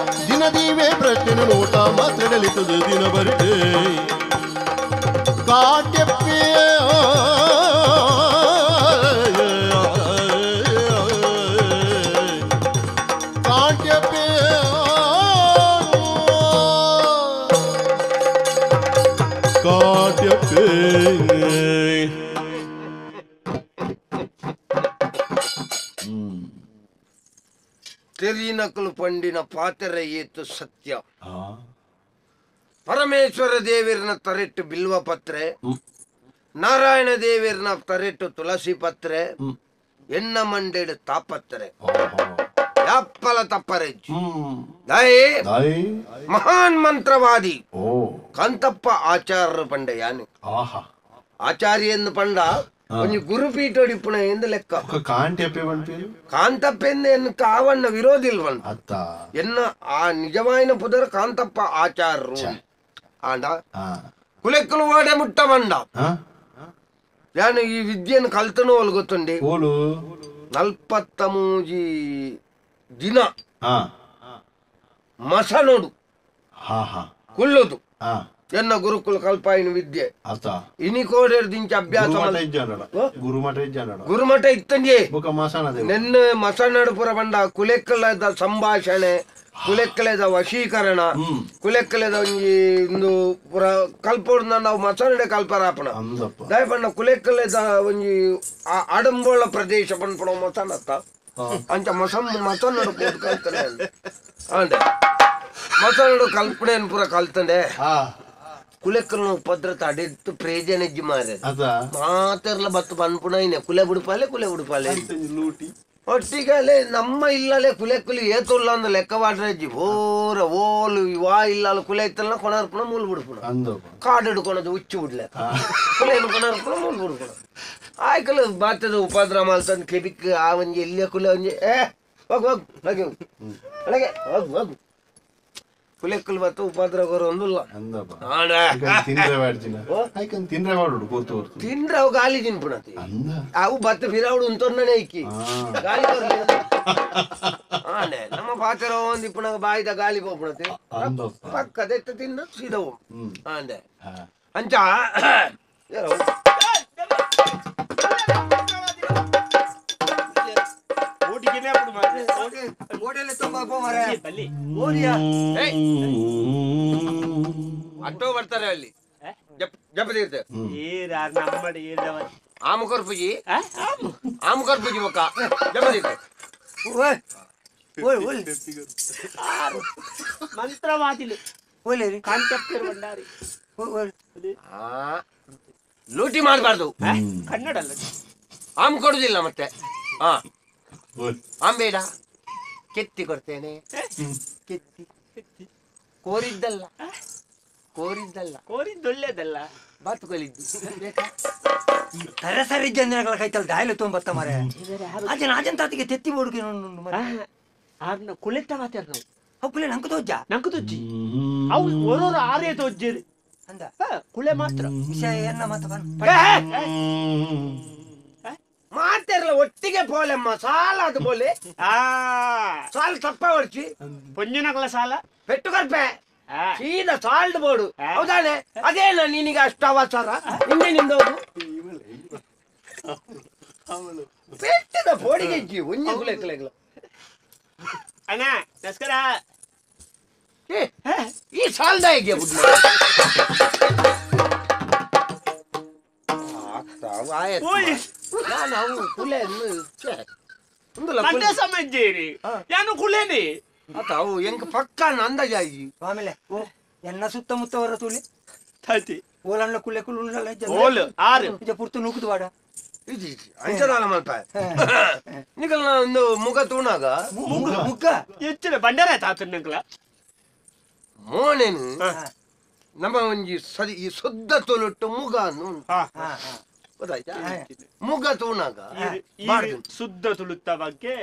ದಿನ ದೀವೆ ಪ್ರಶ್ನೆ ನೋಟ ಮಾತ್ರ ನಲಿತದು ದಿನ ಬರುತ್ತೆ ಕಾಟ್ಯಪ್ಪೆ ಕಾಟ್ಯಪ್ಪೆ ಕಾಟ್ಯಪ್ಪೆ ತೆರಿನಕಲು ಪಂಡಿನ ಪಾತೆರ ಏತು ಸತ್ಯ ಪರಮೇಶ್ವರ ದೇವಿರನ ತರೆಟ್ಟು ಬಿಲ್ವ ಪತ್ರೆ ನಾರಾಯಣ ದೇವಿರನ ತರೆಟ್ಟು ತುಳಸಿ ಪತ್ರೆ ಎನ್ನ ಮಂಡೆಡು ತಾಪತ್ರೆ ಯಾಪ್ಪಲ ತಪ್ಪರೆಜ್ಜು ದಯೆ ಮಹಾನ್ ಮಂತ್ರವಾದಿ ಕಂತಪ್ಪ ಆಚಾರ್ಯ ಪಂಡ ಯಾನು ಆಚಾರ್ಯ ಎಂದು ಪಂಡ ಒಂದು ಗುರುಪೀಠೋಡಿಪ್ಪುಣ ಎಂದು ಲೆಕ್ಕ ಕಾಂತಪ್ಪೆಂದು ಎನ್ನ ಕಾವಣ್ಣ ವಿರೋಧಿಲ್ವಂತ ಎನ್ನ ಆ ನಿಜವಾಯಿನ ಪುದರ ಕಾಂತಪ್ಪ ಆಚಾರ್ಯರು ಆಂಡ ಕುಲೆಕ್ಕಲು ಓಡೆ ಮುಟ್ಟ ಬಂಡ ಯಾನು ಈ ವಿದ್ಯೆಯನ್ನು ಕಲ್ತನೂ ಒಲ್ ಗೊತ್ತುಂಡಿ 43 ದಿನ ಮಸನೋಡು ಕುಲ್ಲುದು ಎನ್ನ ಗುರುಕುಲ ಕಲ್ಪಾಯಿನ ವಿದ್ಯೆ ಇನಿ ಕೋಡೆರ್ದಿಂಚ ಅಭ್ಯಾಸ ಗುರುಮಠ ಇತ್ತಂಜೆ ನೆನ್ನ ಮಸನಡು ಪುರ ಬಂಡ ಕುಲೆಕ್ಕಲದ ಸಂಭಾಷಣೆ ಕುಲೆಕ್ಕಲೆದ ವಶೀಕರಣ ಕುಲೆಕ್ಕಲೆದ ಒಂಜಿ ಒಂದು ಪುರ ಕಲ್ಪೋಡ್ ನಾವು ಮಸನಡೆ ಕಲ್ಪರಾಪಣ ದಯಪಣ್ಣ ಕುಲೆಕ್ಕಲೆದ ಒಂಜಿ ಅಡಂಬೋಳ ಪ್ರದೇಶ ಪನ್ಪುಣ ಮಸನತ್ತ ಅಂಚ ಮಸನಡು ಪೋದು ಕಲ್ತನೆ ಅಂಡೆ ಮಸನಡು ಕಲ್ಪನೆ ಪುರ ಕಲ್ತಂಡೆ ಕುಲೆಕ್ಕಲ್ ಭದ್ರತೆ ಅಡೆತ್ತು ಪ್ರೇಜನೆಜ್ಜಿ ಮಾರ ಮಾತೆರ್ಲ ಬತ್ತು ಪನ್ಪುಣೈನೆ ಕುಲೆ ಬುಡುಪಾಲೆ ಒಟ್ಟಿಗಲೆ ನಮ್ಮ ಇಲ್ಲಲೆ ಕುಲೆಕ್ಕುಲಿ ಏತುಲ್ಲ ಅಂದ ಲೆಕ್ಕ ವಾಡ್ರಜ್ಜಿ ಬೋರ ಓಲು ವಾ ಇಲ್ಲ ಕುಲೆ ಇತ್ತಲ್ಲ ಕೊಣರ್ಪುಣ ಮೂಲ್ ಬಿಡ್ಪುಣ ಕಾಡು ಹಿಡ್ಕೊಳದು ಉಚ್ಚು ಬಿಡ್ಲೆ ಕುಲೆ ಕೊಣರ್ಪುಣ ಮೂಲ್ ಬಿಡ್ಪುಣ ಆಯ್ಕಲು ಬಾತದ ಉಪದ್ರ ಮಾಲ್ತಂದ್ ಕೆಬಿಕ್ ಆ ಒಂಜಿ ಎಲ್ಲಿಯ ಕುಲೆ ಒಂಜಿ ಹೋಗ್ ಹೋಗು ಕುಲೆಕ್ಕಲ್ ಬತ್ತು ಉಪದ್ರ ಗೊರ ಒಂದುಲ್ಲ ತಿಂದ್ರೆ ಅವು ಗಾಲಿ ತಿನ್ಪುಣತಿ ಅವು ಬತ್ತ ಫಿರಾವುಡು ಉಂತೊಂದನೆ ಇಕ್ಕಿ ಗಾಲಿ ಆಂಡೆ ನಮ್ಮ ಪಾತ್ರ ಒಂದ್ ಇಪ್ಪುಣ ಬಾಯಿದ ಗಾಲಿ ಹೋಗ್ಬಿಡತಿ ಪಕ್ಕದೆತ್ತ ತಿಂದ ಸೀದವು ಆಂಡೆ ಅಂಚ ಅಟ್ಟೋ ಬರ್ತಾರೆ ಅಲ್ಲಿ ಜಪತೀರ್ಥ ಆಮುಕರ್ ಪೂಜಿ ಬೊಕ್ಕ ಜಪತೀರ್ಥ ಮಂತ್ರವಾದಿಲು ಲೂಟಿ ಮಾಡಬಾರ್ದು ಕನ್ನಡ ಅಲ್ಲ ಆಮ್ ಕೊಡುದಿಲ್ಲ ಮತ್ತೆ ಆಂಬೇಡ ಕೆತ್ತಿ ಕೊಡ್ತೇನೆ ಕೆತ್ತಿ ಕೋರಿದ್ದೊಳ್ಳೇದಲ್ಲ ಬಾತು ಕಲಿದ್ದು ಸರಿ ಜನಗಳ ಕೈತಲ್ ದಾಯಲು ತೊಂಬತ್ತ ಮರೆ ಅಜನ್ ತಾತಿಗೆ ತೆತ್ತಿ ಬೋಡುಗೆ ಕುಲೆತ್ತ ಮಾತಾಡ ನಾವು ಅವು ಕುಲೆ ನಂಗೆ ತೊಜ್ಜಿ ಅವು ಓರೋರು ಆರೇ ತೊಜ್ಜೇರಿ ಅಂದ ಕುಳೆ ಮಾತ್ರ ವಿಷಯ ಏನ ಮಾತ ಮಾತಾರಲ್ಲ ಒಟ್ಟಿಗೆ ಪೋಲೆಮ್ಮ ಸಾಲ ಅದು ಬೋಲೆ ಸಾಲ ತಪ್ಪ ಹೊಡ್ಚಿ ಪೊಂಜನಕಲ ಸಾಲ ಪೆಟ್ಟು ಕರ್ಪೆ ಸೀದಾ ಸಾಲ್ಡ್ ಬೋರ್ಡು ಹೌದಾನೆ ಅದೇನ ನಿನಗೆ ಅಷ್ಟು ಅವಸರ ಹಿಂದೆ ನಿಂದ ಪೆಟ್ಟದ ಪೋಡಿಗೆ ಒಂಜಿ ಕುಲೆಕ್ಕಲೆಗ್ಲ ಅಣ್ಣ ನಮಸ್ಕಾರ ಈ ಸಾಲ್ದ ಹೇಗೆ ನಾವು ಕುಲೆ ಸಮಜ್ಜೇರಿ ಯಾನು ಕುಲೇನಿ ಅವು ಎಂಕ ಪಕ್ಕ ಅಂದಾಜಾಗಿ ಆಮೇಲೆ ಎನ್ನ ಸುತ್ತಮುತ್ತ ಹೊರ ತುಳಿ ತತಿ ಓಲಣ್ಣ ಕುಲೆ ಓಲು ಆರು ಪುರ್ತು ನೂಕುದು ಬಾಡ ಅಂಚದಾಲ ಮಲ್ಪ ನಿಕಲ್ ಒಂದು ಮುಖ ತೂಣಾಗ ಮುಗ್ಗ ಹೆಚ್ಚಿನ ಬಂಡಾರ ತಾತ ನಿಕಲ ಮೋನೇನು ನಮ್ಮ ಒಂಜಿ ಸರಿ ಈ ಶುದ್ಧ ತೊಲುಟ್ಟು ಮುಗ ಗೊತ್ತಾಯ್ತಾ ಮುಗ ತೂಣಾಗ ಶುದ್ಧ ತುಳುತ್ತ ಬಗ್ಗೆ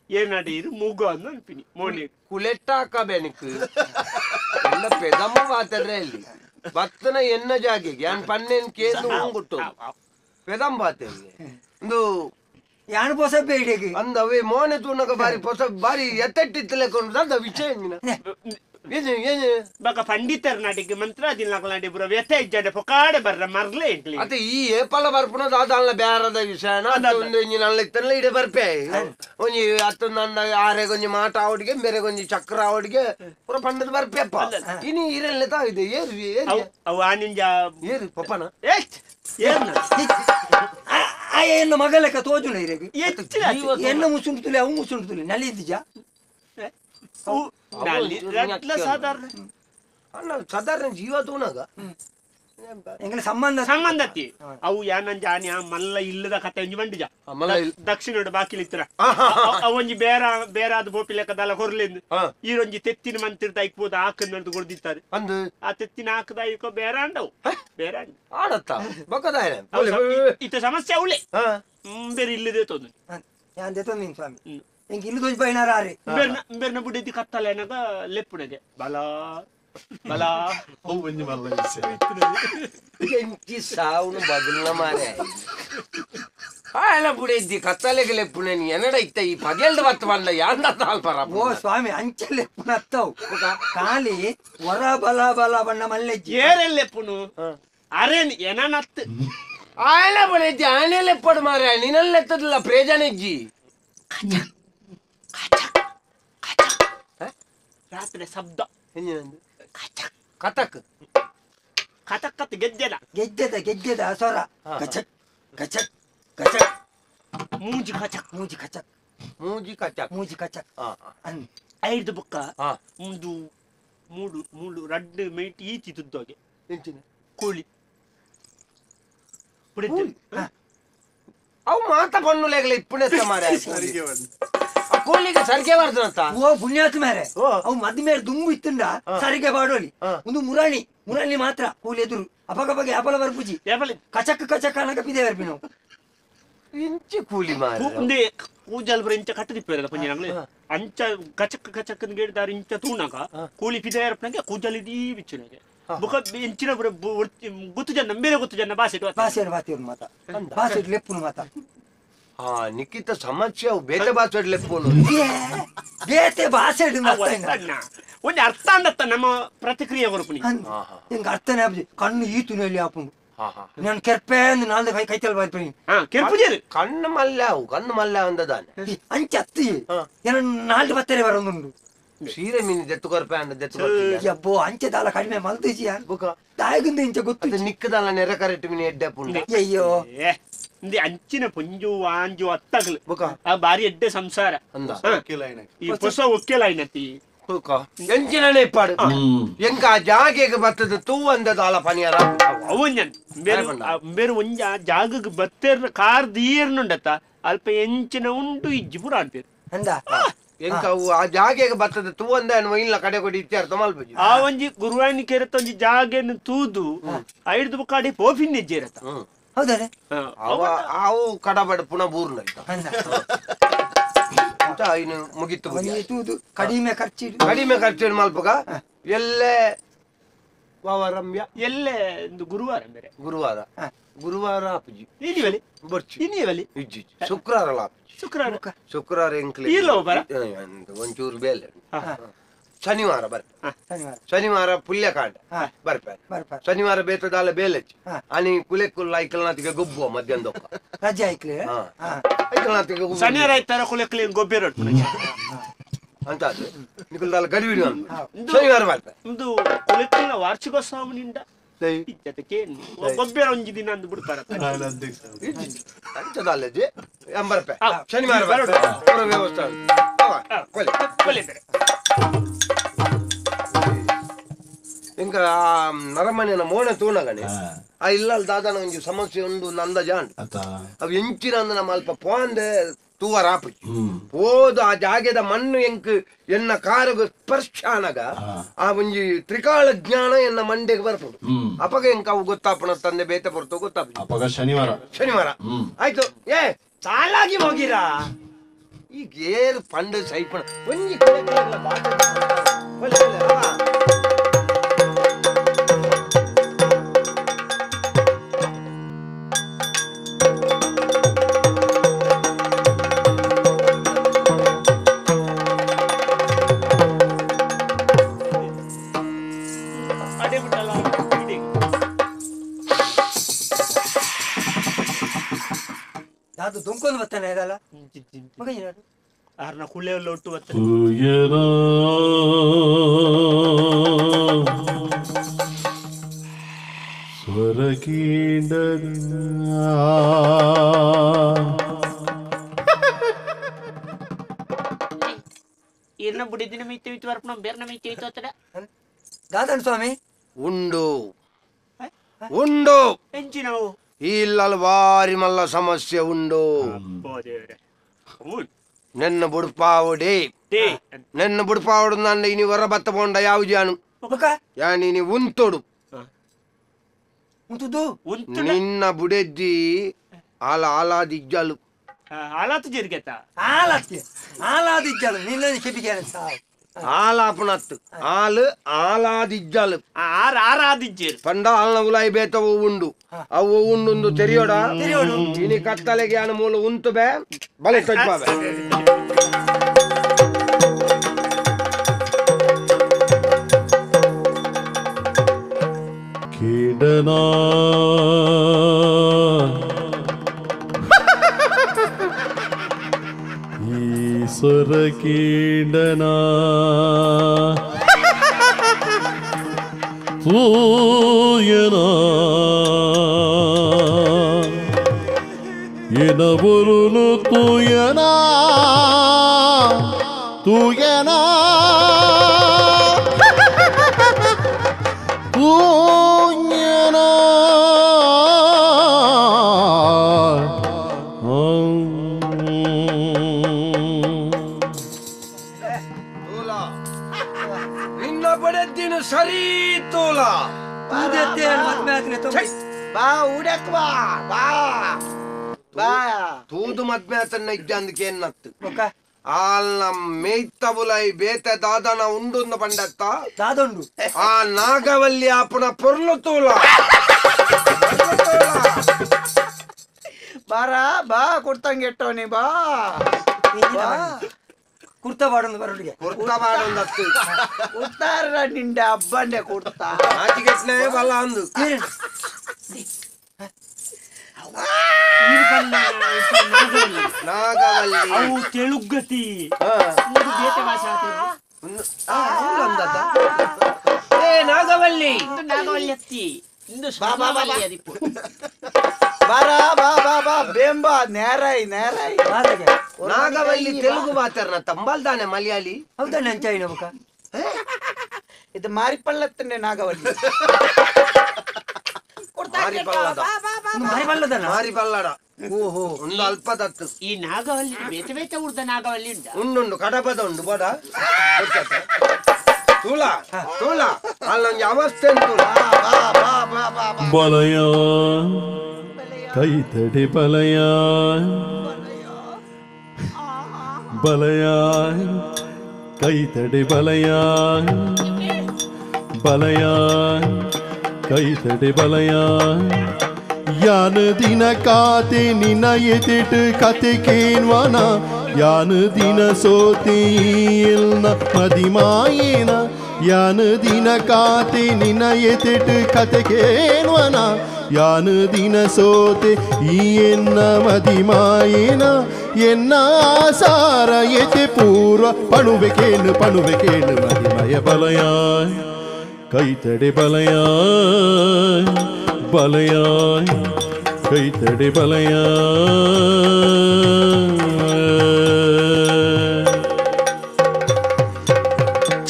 ಏನಡೀರು ಮುಗ ಅನ್ನು ಅನ್ಪಿನಿ ಮೋನಿ ಕುಲೆಟ್ಟಾಕ ಬೆನಕು ಎಲ್ಲ ಪೆದಮ್ಮ ಮಾತಾಡ್ರೆ ಅಲ್ಲಿ ಭತ್ತನ ಎನ್ನ ಜಾಗೆಗೆ ಯಾನ್ ಪನ್ನೇನ್ ಕೇಂದು ಹೋಗ್ಬಿಟ್ಟು ಪೆದಂ ಬಾತೇನೆ ಒಂದು ಯಾನು ಪೊಸ ಬೇಡಿಗೆ ಅಂದವೇ ಮೋನೆ ತೂನಗ ಬಾರಿ ಪೊಸ ಬಾರಿ ಎತ್ತೆಟ್ಟಿತ್ತಲೆ ಕೊಂಡು ವಿಷಯ ಏನು ಬಾಕ ಪಂಡಿತರ ನಾಟಿಗೆ ಮಂತ್ರ ಅದಿಲ್ಲ ನಾಟಿ ಪುರ ವ್ಯಥ ಇಜ್ಜಾಡೆ ಪೊಕಾಡೆ ಬರ್ರ ಮರ್ಲೆ ಇಂಟ್ಲಿ ಅತ್ತೆ ಈ ಏಪಲ ಬರ್ಪುನ ದಾದಾಲ ಬ್ಯಾರದ ವಿಷಯನ ಒಂದು ಒಂಜಿ ನಲ್ಲ ಇತ್ತಲ್ಲ ಇಡೆ ಬರ್ಪೆ ಒಂಜಿ ಅತ್ತು ನನ್ನ ಆರೆ ಗೊಂಜಿ ಮಾಟ ಅವಡಿಗೆ ಬೇರೆ ಗೊಂಜಿ ಚಕ್ರ ಅವಡಿಗೆ ಪುರ ಪಂಡದ ಬರ್ಪೆಪ್ಪ ಇನಿ ಇರಲ್ಲ ತಾ ಇದೆ ಏರು ಅವು ಆನಿಂಜ ಏರು ಪಪ್ಪನ ಎಷ್ಟ್ ಏರ್ನ ಎನ್ನ ಮಗಲೆಕ್ಕ ತೋಜುನ ಇರೆಗೆ ಹೆಚ್ಚಿನ ಎನ್ನ ಮುಸುಂಡು ತುಲಿ ಅವು ಮುಸುಂಡು ತುಲಿ ನಲಿದಿಜ ಸಾಧಾರಣ ಅಲ್ಲ ಸಾಧಾರಣ ಜೀವ ತೂನಾಗ ಎಂಗಲ ಸಂಬಂಧ ಸಂಬಂಧತಿ ಅವು ಯಾನಂಜ ಆನಿ ಮಲ್ಲ ಇಲ್ಲದ ಕತೆ ಒಂಜಿ ಮಂಡಿಜ ದಕ್ಷಿಣ ಬಾಕಿಲಿತ್ತರ ಅವೊಂಜಿ ಬೇರಾದ ಬೋಪಿ ಲೆಕ್ಕದಲ್ಲ ಹೊರ್ಲಿಂದು ಈರೊಂಜಿ ತೆತ್ತಿನ ಮಂತಿರ್ತ ಇಕ್ಬೋದು ಹಾಕಂದು ಕೊಡ್ದಿತ್ತಾರೆ ಆ ತೆತ್ತಿನ ಹಾಕದ ಇಕೋ ಬೇರಾಂಡವು ಬೇರಾಂಡ ಆಡತ್ತ ಬಕದಾಯ ಇತ್ತ ಸಮಸ್ಯೆ ಅವಳೆ ಬೇರೆ ಇಲ್ಲದೆ ತೊಂದ್ರೆ ಯಾನ್ ದೇತೊಂದಿನ್ ಸ್ವಾಮಿ ಎಂಕ್ ಇಲ್ಲಿ ದೋಜ್ ಬೈನಾರ ಆರೆ ಬೇರ್ನ ಬುಡಿದಿ ಕತ್ತಲೆ ಏನಗ ಲೆಪ್ಪುನಗೆ ಬಲ ಬಲ ಅವು ಬಂದು ಮಲ್ಲ ಎಂಚಿ ಸಾವುನು ಬದಲ್ನ ಮಾರೆ ಆಯಲ ಬುಡಿದ್ದಿ ಕತ್ತಲೆಗೆ ಲೆಪ್ಪುನೇನಿ ಎನಡ ಇತ್ತ ಈ ಪಗೆಲ್ದ ಬತ್ತ ಬಂದ ಯಾಂದ ತಾಲ್ಪರ ಓ ಸ್ವಾಮಿ ಅಂಚೆ ಲೆಪ್ಪುನ ಅತ್ತವು ಕಾಲಿ ಹೊರ ಬಲ ಬಲ ಬಣ್ಣ ಮಲ್ಲೆಜ್ಜಿ ಏರೆಲ್ಲೆಪ್ಪುನು ಅರೇನ್ ಏನನತ್ ಆಯಲ ಬುಡಿದ್ದಿ ಆನೆ ಲೆಪ್ಪಡು ಮಾರೆ ನಿನ್ನಲ್ಲೆತ್ತದಿಲ್ಲ ಪ್ರೇಜನೆಜ್ಜಿ ರಾತ್ರಿ ಶಬ್ದ ಕಥಕ್ ಕಥಕ್ ಗೆಜ್ಜೆದ ಸ್ವರ ಕಚಕ್ ಕಚಕ್ ಕಚಕ್ ಮೂಜಿ ಕಚಕ್ ಮೂಜಿ ಕಚಕ್ ಅನ್ ಐದು ಬುಕ್ಕ ಒಂದು ಮೂಡು ರಡ್ಡು ಮೇಟಿ ಈಚಿ ತುದ್ದೋಗೆ ಕೋಳಿ ಅವು ಮಾತ ಪಣ್ಣುಲೆಗಲ ಇಪ್ಪುಣೆತ್ತ ಮಾರೆ ಕೋಳಿಗೆ ಸರಿಗೆ ಬರ್ದಂತ ಓ ಪುಣ್ಯಾತ್ ಮೇರೆ ಅವು ಮದ್ ಮೇಲೆ ದುಂಬು ಇತ್ತುಂಡ ಸರಿಗೆ ಬಾಡೋಲಿ ಒಂದು ಮುರಾಣಿ ಮಾತ್ರ ಕೂಲಿ ಎದುರು ಅಪಗಪಗೆ ಅಪಲ ಬರ್ಪುಜಿ ಕಚಕ್ ಕಚಕ್ ಅನ್ನಕ ಪಿದೆ ಬರ್ಪಿ ನಾವು ಇಂಚಿ ಕೂಲಿ ಮಾರೆ ಕೂಜಲ್ ಬರ ಇಂಚ ಕಟ್ಟದಿಪ್ಪೇರದ ಪಂಜಿನಂಗ್ಲೆ ಅಂಚ ಕಚಕ್ ಕಚಕ್ ಗೇಡ್ದಾರ ಇಂಚ ತೂಣಕ ಕೂಲಿ ಪಿದೆ ಬರ್ಪನಗೆ ಕೂಜಲ್ ಇದೀ ಬಿಚ್ಚುನಗೆ ಬುಕ ಇಂಚಿನ ಗೊತ್ತು ಜನ ಬೇರೆ ಗೊತ್ತು ಜನ ಬಾಸೆಡ್ ಬಾತಿವ್ರು ಮಾತ ಬಾಸೆಡ್ ಲೆಪ್ಪುನು ಮಾತ ನಿಕ್ಕಿತ ಸಮಸ್ಯೆ ಅವು ಬೇತೆ ಬಾಸೆಡ್ ಲೆಪ್ಪುನು ಬೇತೆ ಬಾಸೆಡ್ ಒಂದು ಅರ್ಥ ಅಂದತ್ತ ನಮ್ಮ ಪ್ರತಿಕ್ರಿಯೆ ಬರ್ಪುನಿ ಹಿಂಗ ಅರ್ಥನೇ ಆಪ್ಜಿ ಕಣ್ಣು ಈತುನಲ್ಲಿ ಆಪುಂಡು ನಾನು ಕೆರ್ಪೆ ಅಂದ್ ನಾಲ್ದು ಕೈತಲ್ ಬಾಯ್ಪನಿ ಕೆರ್ಪುಜೇರು ಕಣ್ಣು ಮಲ್ಯ ಅಂದದಾನೆ ಅಂಚೆ ಅತ್ತಿ ಏನ ನಾಲ್ಕು ಬತ್ತರೆ ಬರೋದುಂಡು ಸೀರೆ ಮೀನು ದೆತ್ತು ಕೊರ್ಪೆ ಅಂದ ಯಬ್ಬೋ ಅಂಚೆ ದಾಲ ಕಡಿಮೆ ಮಲ್ತಿಜಿ ತಾಯಿಗಿಂದ ಇಂಚೆ ಗೊತ್ತು ನಿಕ್ಕದಲ್ಲ ನೆರೆ ಕರೆಕ್ಟ್ ಮೀನು ಎಡ್ಡೆ ಪುಂಡ ಅಯ್ಯೋ ಅಂಚಿನ ಪುಂಜು ಆಂಜು ಅತ್ತಗಲು ಆ ಬಾರಿ ಎಡ್ಡೆ ಸಂಸಾರ ಈ ಹೊಸ ಒಕ್ಕೆಲಾಯ್ನತಿ ಎಂಚಿನೇ ಪಾಡು ಎಂಕ ಜಾಗೆಗೆ ಬತ್ತದ ತೂ ಅಂದದಾಲ ಪನಿಯರ ಅವನ್ ಬೇರೆ ಒಂಜ ಜಾಗಕ್ಕೆ ಬತ್ತೇರ್ನ ಕಾರ್ ದೀರ್ನುಂಡತ್ತ ಅಲ್ಪ ಎಂಚಿನ ಉಂಟು ಇಜ್ಜಿ ಪುರ ಅಂತೀರ್ ಅಂದ ಎಂಕ ಅವು ಆ ಜಾಗೆಗೆ ಬತ್ತದ ತೂ ಅಂದ ಇಲ್ಲ ಕಡೆ ಕೊಡಿ ಇತ್ಯಾರ್ಥ ಮಲ್ಪಜಿ ಆ ಒಂಜಿ ಗುರುವಾನಿ ಕೆರೆತ ಒಂಜಿ ಜಾಗೆಯನ್ನು ತೂದು ಐದು ಕಾಡಿ ಪೋಫಿನ್ ಹೆಜ್ಜೆ ಇರತ್ತ ಹೌದಾರೆ ಅವು ಕಡಬಡ ಪುನಃ ಬೂರ್ನ ಇನ್ನು ಮುಗಿತು ಕಡಿಮೆ ಖರ್ಚು ಮಲ್ಪಗ ಎಲ್ಲೇ ವಾವರಮ್ಯ ಎಲ್ಲೇ ಗುರುವಾರ ಬೇರೆ ಗುರುವಾರ ಆಪುಜಿ ಇನಿವಲಿ ಬರ್ಚಿ ಇನಿವಲಿ ಇಜ್ಜಿ ಶುಕ್ರವಾರ ಶುಕ್ರವಾರ ಎಂಕ್ಲೆ ಒಂಚೂರು ಬೇಲೆ ಶನಿವಾರ ಶನಿವಾರ ಪುಲ್ಯಕಾಂಡ ಬರ್ಪೆ ಶನಿವಾರ ಬೇತದಾಲ ಬೇಲೆಚ್ಚಿ ani ಕುಲೆಕ್ಕುಲ್ಲ ಐಕಲ್ನಾತಿಗೆ ಗೊಬ್ಬುವ ಮಧ್ಯಾಹ್ನ ರಜೆ ಐಕ್ಲೆ ಐಕಲ್ನಾತಿಗೆ ಶನಿವಾರ ಐತಾರ ಕುಲೆಕ್ಕಲಿ ಗೊಬ್ಬೆ ರೊಟ್ಟು ಅಂತ ನಿಕಲ್ದಾಲ ಗಡಿಬಿಡಿ ಶನಿವಾರ ಬರ್ಪೆ ಒಂದು ಕುಲೆಕ್ಕಲಿನ ವಾರ್ಷಿಕೋತ್ಸವನಿಂದ ಗೊಬ್ಬೆ ಒಂಜಿ ದಿನ ಅಂದು ಬಿಡ್ತಾರ ಅಂಚದಲ್ಲಜಿ ಎಂಬರ್ಪೆ ಶನಿವಾರ ವ್ಯವಸ್ಥೆ ಇಂಕ ನರಮನೆಯ ಮೋನೆ ತೂಣಗಣೆ ಆ ಇಲ್ಲಲ್ ದಾದಾನ ಒಂಜಿ ಸಮಸ್ಯೆ ಉಂಡು ನಂದ ಜಾಂಡ್ ಅವು ಎಂಚಿನ ನಮ್ಮ ಅಲ್ಪ ಪೋಂದೆ ತೂವರ ಆಪು ಹೋದು ಆ ಜಾಗದ ಮಣ್ಣು ಎಂಕ್ ಎನ್ನ ಕಾರಗ ಸ್ಪರ್ಶಾನಗ ಆ ಒಂಜಿ ತ್ರಿಕಾಳ ಜ್ಞಾನ ಎನ್ನ ಮಂಡೆಗೆ ಬರ್ಪುಡು ಅಪಗ ಎಂಕ ಅವು ಗೊತ್ತಾಪಣ ತಂದೆ ಬೇತೆ ಬರ್ತು ಗೊತ್ತಾಪ ಶನಿವಾರ ಆಯ್ತು ಏ ಸಾಲಾಗಿ ಹೋಗಿರಾ ಈಗ ಏರು ಪಂಡ ಸೈಪಣ ಒಂಜಿ ಅದು ದುಂಕೊಂಡು ಬರ್ತಾನೆ ಇದಲ್ಲ ಮಗ ಏನಾದ್ರು ಆರ್ನ ಕುಳ್ಳೆಲ್ಲ ಒಟ್ಟು ಬರ್ತಾನೆ ಸ್ವರಕೀಂಡ ಇರ್ನ ಬುಡಿದಿನ ಮಿತ್ತು ಇತ್ತು ವರ್ಪಣ ಬೇರ್ನ ಮಿತ್ತು ಇತ್ತು ಅತ್ತಡ ದಾದನ್ ಸ್ವಾಮಿ ಉಂಡು ಉಂಡು ಎಂಚಿನವು ಇಲ್ಲಲ್ಲಿ ಭಾರಿ ಮಲ್ಲ ಸಮಸ್ಯೆ ಉಂಡು ನೆನ್ನ ಬುಡ್ಪಾವುಡಿ ನೆನ್ನ ಬುಡ್ಪಾವುಡು ನನ್ನ ಇನಿ ಹೊರ ಬತ್ತ ಪೋಂಡ ಯಾವ ಜಾನು ಯಾನಿ ನೀ ಉಂತೊಡು ನಿನ್ನ ಬುಡೆದ್ದಿ ಆಲ ಆಲಾದಿಜ್ಜಲು ಆಲಾತು ಜಿರ್ಗೆತ ಆಲಾದಿಜ್ಜಲು ನಿನ್ನ ಕೆಪಿಗೆ ಆಲಾಪನತ್ತು ಆಲು ಆಲಾದಿಜ್ಜಲು ಆರಾದಿಜ್ಜೇರು ಪಂಡ ಆಲ್ನ ಉಲಾಯಿ ಬೇತವು ಉಂಡು ಅವು ಉಂಡು ತೆರಿಯೋಡ ಇನಿ ಕತ್ತಲೆಗೆ ಅನ ಮೂಲ ಉಂಟು ಬೇ ಬಲೆ ತೊಜ್ಬಾವೆ ಕೀಡನ ಈಶ್ವರ ಕೀಡನ ತೂಯನ ಎನಬರುನು ತೂಯನ ತೂಯನ ತೂಯನ ನಿನ್ನ ಬಡೆದ್ದಿನ ಸರಿ ತೋಲ ಬಾ ಊಡಕ್ ಬಾ ಬಾ ಬಾ ತೂದು ಮದ್ಮೆ ಆತನ್ನ ಇದ್ದಂದಕ್ಕೆ ಏನತ್ತು ಆಲ್ನ ಮೇಯ್ತಬುಲೈ ಬೇತೆ ದಾದನ ಉಂಡು ಪಂಡತ್ತ ದಾದೊಂಡು ಆ ನಾಗವಲ್ಲಿ ಆಪುನ ಪೊರ್ಲು ತೂಲ ಬಾರ ಬಾ ಕೊಡ್ತಂಗೆಟ್ಟವನಿ ಬಾ ಕುರ್ತಾ ಬಾಡೊಂದು ಬರೋಡಿಗೆ ಕೊರ್ತ ಮಾಡೊಂದತ್ತು ಕೊಡ್ತಾರ ನಿಂಡೆ ಹಬ್ಬಂಡೆ ಕೊಡ್ತಾ ಆಚಿಗೆಟ್ನೆ ಬಲ್ಲ ಅಂದು ನಾಗವಲ್ಲಿ ಅವು ತೆಳುಗತಿ ಬೇತೆ ಭಾಷೆ ಏ ನಾಗವಲ್ಲಿ ನಾಗವಲ್ಲಿ ಅತ್ತಿ ಇಂದು ಸ್ವಾಭಾವಲ್ಲಿ ಅದಿಪ್ಪು ಬಾರ ಬಾ ಬಾ ಬಾ ಬೇಂಬಾ ನೇರಾಯಿ ನೇರಾಯಿ ನಾಗವಲ್ಲಿ ತೆಲುಗು ಮಾತಾಡ್ನ ತಂಬಲ್ದಾನೆ ಮಲಯಾಳಿ ಹೌದಾ ನಂಚಾಯಿ ನಮಕ ಇದು ಮಾರಿಪಳ್ಳತ್ತನೆ ನಾಗವಲ್ಲಿ ಮಾರಿ ಪಲ್ಲಡ ಓಹೋ ಒಂದು ಅಲ್ಪದತ್ತು ಈ ನಾಗವಲ್ಲಿ ಬೇತೆ ಬೇತೆ ಉಡ್ದ ನಾಗವಲ್ಲಿ ಉಂಟ ಉಂಡುಂಡು ಕಡಪದ ಉಂಡು ಬೋಡ ತೂಲ ತೂಲ ಅಲ್ಲೊಂದು ಅವಸ್ಥೆ ಬಲಯ ಕೈತಡೆ ಬಲಯ ಬಲಯ ಕೈತಡೆ ಬಲಯ ಬಲಯ ಕೈತಡೆ ಬಲಯ ಯಾನ ದಿನ ಕಾತೆ ನಿನ ಎತಿಟ್ಟು ಕತೆ ಕೇನ್ವನ ಯಾನ ದಿನ ಸೋತೆ ಇಲ್ನ ಮದಿಮಾಯೇನ ಯಾನ ದಿನ ಕಾತೆ ನಿನ ಎತಿಟ್ಟು ಕತೆ ಕೇನ್ವನ ಯಾನ ದಿನ ಸೋತೆ ಈ ಎನ್ನ ಮದಿಮಾಯೇನ ಎನ್ನ ಆಸಾರ ಎತೆ ಪೂರ್ವ ಪಣುವೆಕೇನು ಮದಿಮಯ ಬಲಯ ಕೈತಡೆ ಬಲಯ ಬಲಯ ಕೈತಡೆ ಬಲಯ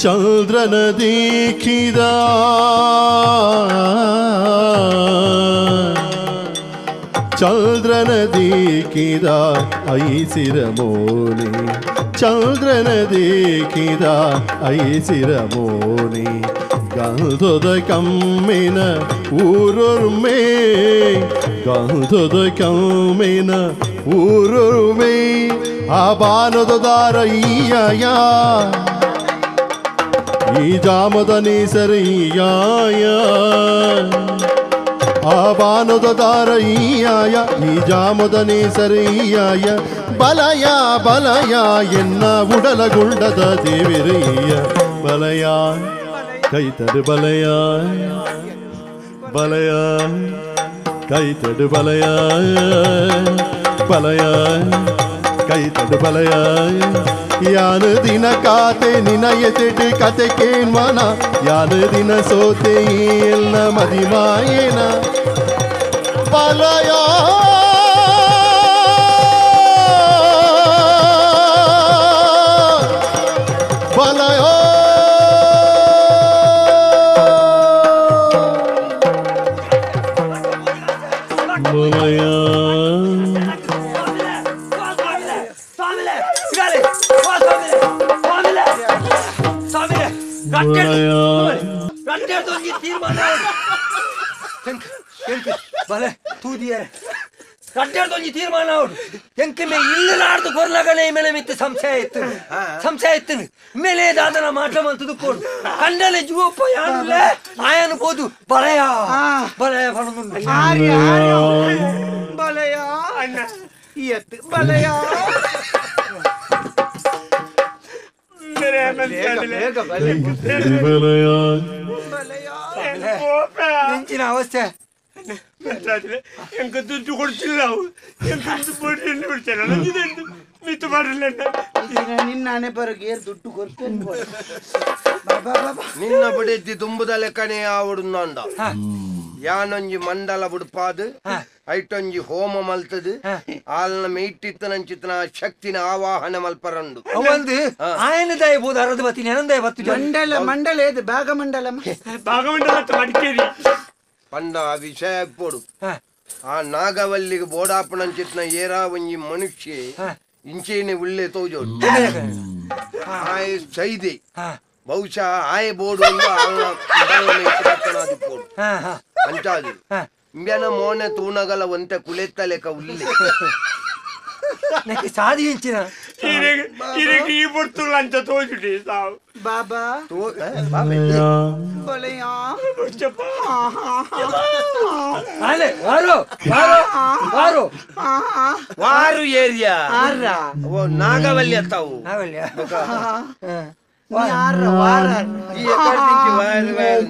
ಚಂದ್ರನ ದೇಖಿದ ಚಂದ್ರನ ದೇಖಿದ ಐಸಿರ ಮೋನೆ ಚಂದ್ರನ ದೇಖಿದ ಐಸಿರ ಮೋನೆ ಗಂಧದ ಕಮ್ಮಿನ ಊರೊರ್ಮೆ ಗಂಧದ ಕಮ್ಮಿನ ಊರೊರ್ಮೆ ಆ ಬಾನದ ದಾರ ಈಯ ಈ ಜಾಮದ ನೇಸರಿಯಾಯ ಆ ಬಾನದ ದಾರ ಈಯಾಯ ಈ ಜಾಮದ ನೇಸರಿಯಾಯ ಬಲಯ ಬಲಯ ಎನ್ನ ಉಡಲಗುಂಡದ ದೇವಿರಿಯ ಬಲಯ ಕೈತಡು ಬಲಯ ಬಲಯ ಕೈತಡು ಬಲಯ ಬಲಯ ಕೈ ತಡು ಬಲಯ ಯಾನು ದಿನ ಕಾತೆ ನಿನ ಎಸೆಡು ಕತೆ ಕೇಳ್ಮನ ಯಾನು ದಿನ ಸೋತೆ ಎಲ್ಲ ಮದಿಮಾಯೇನ ಬಲಯ ಬಲಯ ಬಲೆ ತೂದಿಯ ಕಟ್ಟೆಡ್ದೊಂಜಿ ತೀರ್ಮಾನ ಅವಡು ಎಂಕ ಮೇ ಇಲ್ಲಲಾರ್ದು ಕೊರ್ಲಗನೆ ಮೇಲೆ ಮಿತ್ತು ಸಂಶಯ ಇತ್ತು ಮೇಲೆ ದಾದನ ಮಾಟ ಮಂತದು ಕೊಡು ಕಂಡಲೆ ಜೀವಪ್ಪ ಯಾನುಲೆ ಆಯನು ಬೋದು ಬಲಯ ಬಲಯ ಬಲಯ ಬಲಯ ಅಣ್ಣ ಎತ್ತು ಬಲಯ ನೆಂಚಿನ ಅವಸ್ಥೆ ಎಂಕ ದುಡ್ಡು ಕೊಡ್ತಿಲ್ಲ ಅವು ಬಿಡ್ತಾರ ಮಿತ್ತು ಮಾಡಲ್ಲ ನಿನ್ನಾನೆ ಬರಗೆ ದುಡ್ಡು ಕೊಡ್ತೇನೆ ನಿನ್ನ ಬಿಡಿದ್ದಿ ತುಂಬುದ ಲೆಕ್ಕನೆ ಆವಡುಂದ ಯಾನೊಂಜಿ ಮಂಡಲ ಬುಡ್ಪಾದು ಐಟೊಂಜಿ ಹೋಮ ಮಲ್ತದು ಆಲ್ನ ಮೇಯ್ಟಿತ್ತನಂಚಿತ್ತನ ಶಕ್ತಿನ ಆವಾಹನ ಮಲ್ಪರಂಡು ಅವಂದು ಆಯನ ದಯ ಬೋದು ಅರದ ಬತ್ತಿ ನೆನಂದಯ ಬತ್ತು ಮಂಡಲ ಏದು ಭಾಗಮಂಡಲ ಮಡಿಕೇರಿ ಪಂಡ ಆ ವಿಷಯ ಪೋಡು ಆ ನಾಗವಲ್ಲಿಗೆ ಬೋಡಾಪಣಂಚಿತ್ನ ಏರಾ ಒಂಜಿ ಮನುಷ್ಯ ಇಂಚೇನೆ ಉಳ್ಳೆ ತೋಜೋಡು ಆಯ್ ಸೈದೆ ಬಹುಶಃ ಆಯೆ ಬೋಡು ಪೋಡು ಅಂಚಾದು ಇಂಬ್ಯಾನ ಮೋನೆ ತೂನಗಲ ಒಂತೆ ಕುಲೆತ್ತ ಲೆಕ್ಕ ಉಳ್ಳೆ ಸಾದಿ ಇಂಚಿನ ಈ ಬರ್ತುಲ್ಲ ಅಂತ ತೋಜುಡಿ ಸಾವು ಬಾಬಾ ಬಲಯ ಅಲೆ ವಾರು ವಾರು ವಾರು ವಾರು ಏರಿಯಾ ನಾಗವಲ್ಲಿ ಅತ್ತಾವು ನಾವಲ್ಯ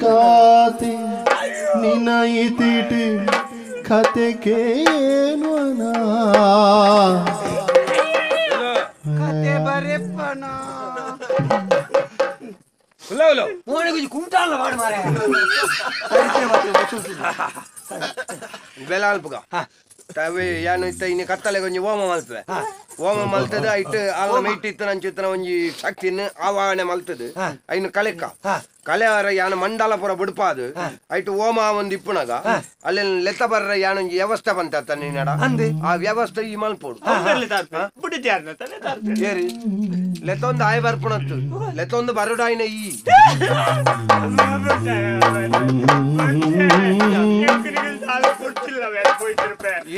ಕಾತೆ ನಿನ್ನ ಇತಿಟ್ಟು ಕತೆ ಕೇಳುವನ ಕತೆ ಬರೆಪ್ಪನ ಮೋನಿಗೆ ಕುಂಟಾಲ ಮಾಡಿ ಮಾರೆ ಬೆಲಾಲ್ಪುಗ ತವೆ ಯಾನು ಇತ್ತ ಇನ್ನು ಕತ್ತಲೆ ಒಂಜಿ ಓಮ ಮಲ್ತದೆ ಓಮ ಮಲ್ತದ ಐಟ್ ಆಲ್ನ ಮೈಟಿತ್ತನ ಅಂಚಿತ್ತನ ಒಂಜಿ ಶಕ್ತಿನ ಆವಾಹನೆ ಮಲ್ತದ ಐನು ಕಲೆಕ್ಕ ಕಲೆಯಾರ ಯಾನ ಮಂಡಲ ಪುರ ಬುಡ್ಪಾದು ಐಟ್ ಓಮ ಒಂದ್ ಇಪ್ಪುನಗ ಅಲ್ಲಿ ಲೆತ್ತ ಬರ್ರ ಯಾನೊಂಜಿ ವ್ಯವಸ್ಥೆ ಬಂತ ನೀನಡ ಆ ವ್ಯವಸ್ಥೆ ಈ ಮಲ್ಪೋಡು ಏರಿ ಲೆತ್ತೊಂದು ಆಯ್ ಬರ್ಪುಣತ್ತು ಲೆತ್ತೊಂದು ಬರುಡಾಯ್ನ ಈ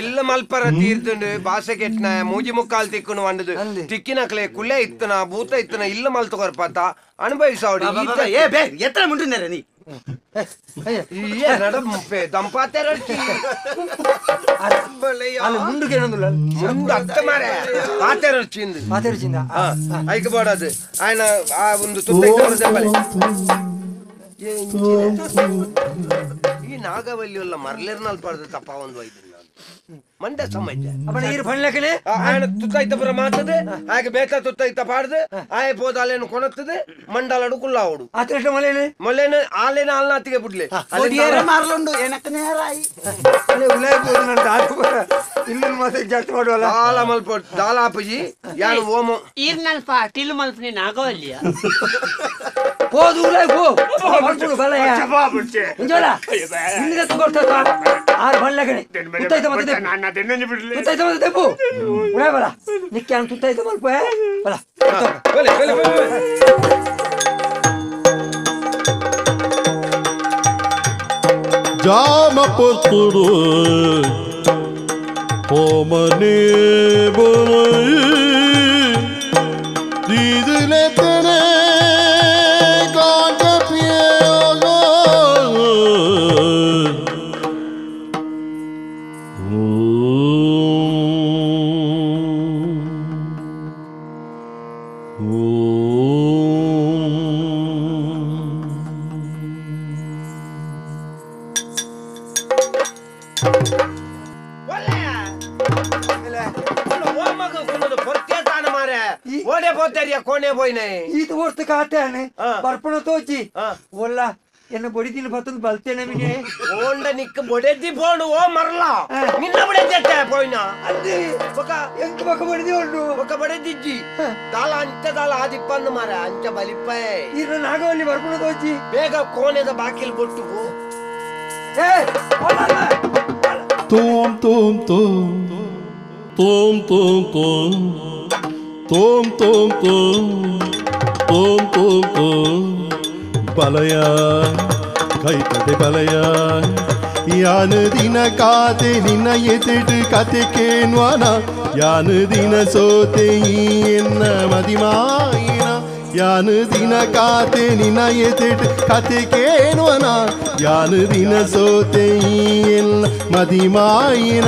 ಇಲ್ಲ ಮಲ್ಪರ ತೀರ್ದುಂಡು ಬಾಸೆ ಕೆಟ್ನ ಮೂಜಿ ಮುಕ್ಕಾಲ್ ತಿಕ್ಕುನು వండదు ತಿಕ್ಕಿನಕ್ಲೆ ಕುಲೆ ಇತ್ತನ ಭೂತ ಇತ್ತನ ಇಲ್ಲ ಮಲ್ತು ಕೊರ್ಪಾತ ಅನುಭವಿಸೋಡಿ ಎತ್ತರ ಮುಂಟುన్నారా ನೀ ದಂಪಾತೆರಡ್ಚಿ ಮುಂದುಗೆ ಮುಂದು ಅತ್ತ ಮಾರೆ ಪಾತೆರಡ್ಚಿಂದು ಮಾತಾಡ್ಚಿಂದ ಐಕ ಬೋಡದು ఆయన ಆ ಒಂದು ತುತ್ತೈತೆ ಈ ನಾಗವಲ್ಲಿ ಎಲ್ಲ ಮರ್ಲೇರ್ನಲ್ಲಿ ಪಡೆದ ತಪ್ಪ ಒಂದು ಐದು ಮಂಡ್ಯ ಸಮಯ ಅಪ್ಪನ ಈರು ಪಣ್ಲಕನೆ ఆయన ತುತ್ತೈತ ಪುರ ಮಾತದೆ ಹಾಗೆ ಬೇತ ತುತ್ತೈತ ಪಾಡ್ದು ಆಯ ಪೋದಾಲೇನು ಕೊಣತ್ತದೆ ಮಂಡಲಡು ಕುಲ್ಲಾವಡು ಆತೃಷ್ಟ ಮಲೇನೆ ಮಲ್ಲೇನ ಆಲೇನ ಆಲ್ನಾತಿಗೆ ಬಿಡ್ಲೆ ಮಾರ್ಲುಂಡು ಏನಕ್ಕನೆ ರಾಯಿ ಅಲೆ ಉಲೈ ಬೋದು ನನ್ನ ದಾತು ಇಲ್ಲಿ ಮತ್ತೆ ಜಾಸ್ತಿ ಮಾಡುವಲ್ಲ ದಾಲ ಮಲ್ಪೋಟ್ ದಾಲಾಪಜಿ ಯಾನು ಓಮ ಈರ್ನಲ್ಪ ಟಿಲು ಮಲ್ಪನೆ ನಾಗವಲ್ಲಿಯ ಹೋದು ಉಲೈ ಹೋ ಮಾಡ್ಕೊಡು ಬಲಯ ಇಂಜೋಲ ಇಲ್ಲಿಗೆ ತಗೊಳ್ತಾ ಆರು ಪಣ್ಲಕನೆ ತುತ್ತೈತ ಮತ್ತೆ ತುತ್ತೈತ ಮತ್ತೆ ತೆಪ್ಪು ಉಲೈ ಬಲ ನಿಕ್ಕೆ ಅಂತ ತುತ್ತೈತ ಮಲ್ಪ ಬಲ ಜಾಮ ಪುಸ್ತುಡು ಹೋಮನೆ ಬಲೈ ದೀದಿಲೆ ತೆನೆ ಕಾಂಟ ಪಿಯೋಗ ఓడే పోతారు కోనే పోయినాయి ఈత వస్తే కాతానే ಬರ್ಪಣతో వచ్చి ಒಲ್ಲ ಎನ್ನ ಬಡಿದಿನ ಬತ್ತಂದು ಬಲ್ತೇನೆ ಓಂಡ ನಿಕ್ಕ ಬೊಡೆದ್ದಿ ಬೋಡು ಓ ಮರಲ ನಿನ್ನ ಬೊಡೆದ್ದೆ పోయినా ಅದೇ ಎಂಕ ಬಕ ಬಡಿದಿ ಉಂಡು ఒక ಬೊಡೆದ್ದಿಜ್ಜಿ ದಾಲ ಅಂಚ ದಾಲ ಆದಿಪ್ಪಂದು ಮಾರ ಅಂಚ ಬಲಿಪ್ಪೆ ಇರ ನಾಗವಲ್ಲಿ ಬರ್ಪಣతో వచ్చి ಬೇಗ ಕೋನೆದ ಬಾಕಿಲ್ ಬೊಟ್ಟು ಏ ಒಲ್ಲ ತೋಂ ತೋಂ ತೋಂ ತೋಂ ತೋಂ ತೋಂ ತೋಂ ತೋಂ ತೋಂ ತೋಂ ತೋಂ ಬಲಯ ಕೈತದೆ ಬಲಯ ಯಾನ ದಿನ ಕಾತೆ ನಿನ್ನ ಎತೆಡು ಕತೆ ಕೇನ್ವಾನ ಯಾನ ದಿನ ಸೋತೆ ಈ ಎನ್ನ ಮದಿಮಾಯಿನ ಯಾನ ದಿನ ಕಾತೆ ನಿನ್ನ ಎತೆಡು ಕತೆ ಕೇನ್ವಾನ ಯಾನ ದಿನ ಸೋತೆ ಈ ಎನ್ನ ಮದಿಮಾಯಿನ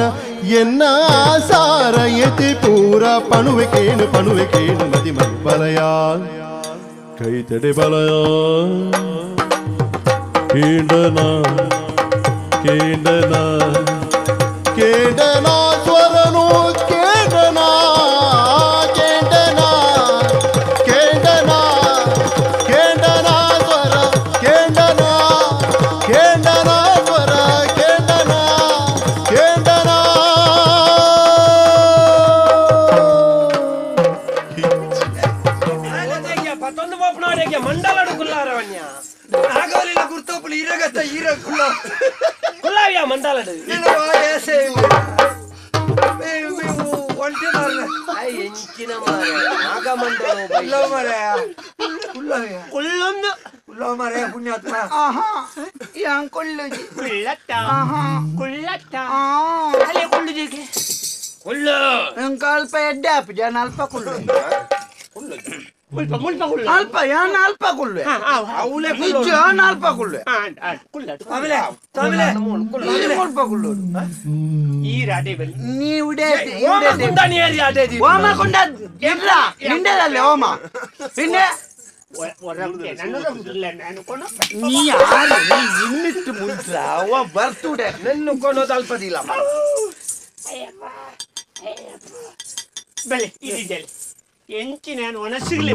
ಎನ್ನ ಆಸಾರ ಎತೆ ಪೂರ ಪಣುವೆ ಕೇನು ಮದಿ ಮದಿ ಬಲಯ ಕೈತಡೆ ಬಲಯ ಕೇಂಡನ ಕೇಂಡನ ಕೇಂಡನ ಸ್ವರನು ಕೇಂಡನ ಕೇಂಡನ ಕೇಂಡನ ಕೇಂಡನ ಸ್ವರ ಕೇಂಡನ ಕೇಂಡನ ಸ್ವರ ಕೇಂಡನ ಕೇಂಡನ ಪತ್ತೊಂದು ಪೋಪನಾಡೆಗೆ ಮಂಡಲಡು ಕುಲ್ಲಾರವಣ್ಯ ನಾಗವಲ್ಲಿನ ಗುರ್ತೋಪುಲಿ ಇರಗತ್ತ ಇರ ಕುಲ್ಲ ಕುಲ್ಲಾವ್ಯ ಮಂಡಲಡು ಇಲ್ಲ ವಾಯಸೆ ಒಂಟೆ ಮಾರ್ನ ಎಂಚಿನ ಮಾರ ನಾಗ ಮಂಡಲ ಕುಲ್ಲ ಮಾರಾಯ ಕುಲ್ಲವ್ಯ ಕುಳ್ಳೊಂದು ಕುಲ್ಲ ಮಾರಾಯ ಪುಣ್ಯಾತ್ಮ yang kullu ಕುಳ್ಳತ್ತ ಕುಳ್ಳತ್ತ ಅಲೆ ಕುಳ್ಳುಜಿಗೆ Kullu yang kalpa edda apa jangan alpa kullu ಮುಲ್ಪ ಮುಲ್ಪ ಕುಳ್ಳ alpa yan alpa kullu ಅವಳೆ nijan alpa kullu ಕುಳ್ಳ ಆಮೇಲೆ ಆಮೇಲೆ alpa kullu ಈ ರಾಡೆ ಬಲ್ಲಿ ni ude ಕುಂಡನಿ ಏರಿ ಅದೇದಿ oma konda irra nindalle oma pinne ಹೊರಗೆ ನನ್ನದ ಮುದ್ರಲ್ಲ ನಾನು ಕೊಣ ನೀ ಯಾರು ನೀ ಇನ್ನಿಟ್ಟು ಮುಂತ್ರ ಅವ ಬರ್ತುಡೆ ನೆನ್ನು ಕೊನೋದು ಅಲ್ಪದಿಲ್ಲ ಬೆಲೆ ಇದಿದ್ದೆಲ್ಲ ಎಂಚಿ ನಾನು ಒಣಸಿಗ್ಲಿ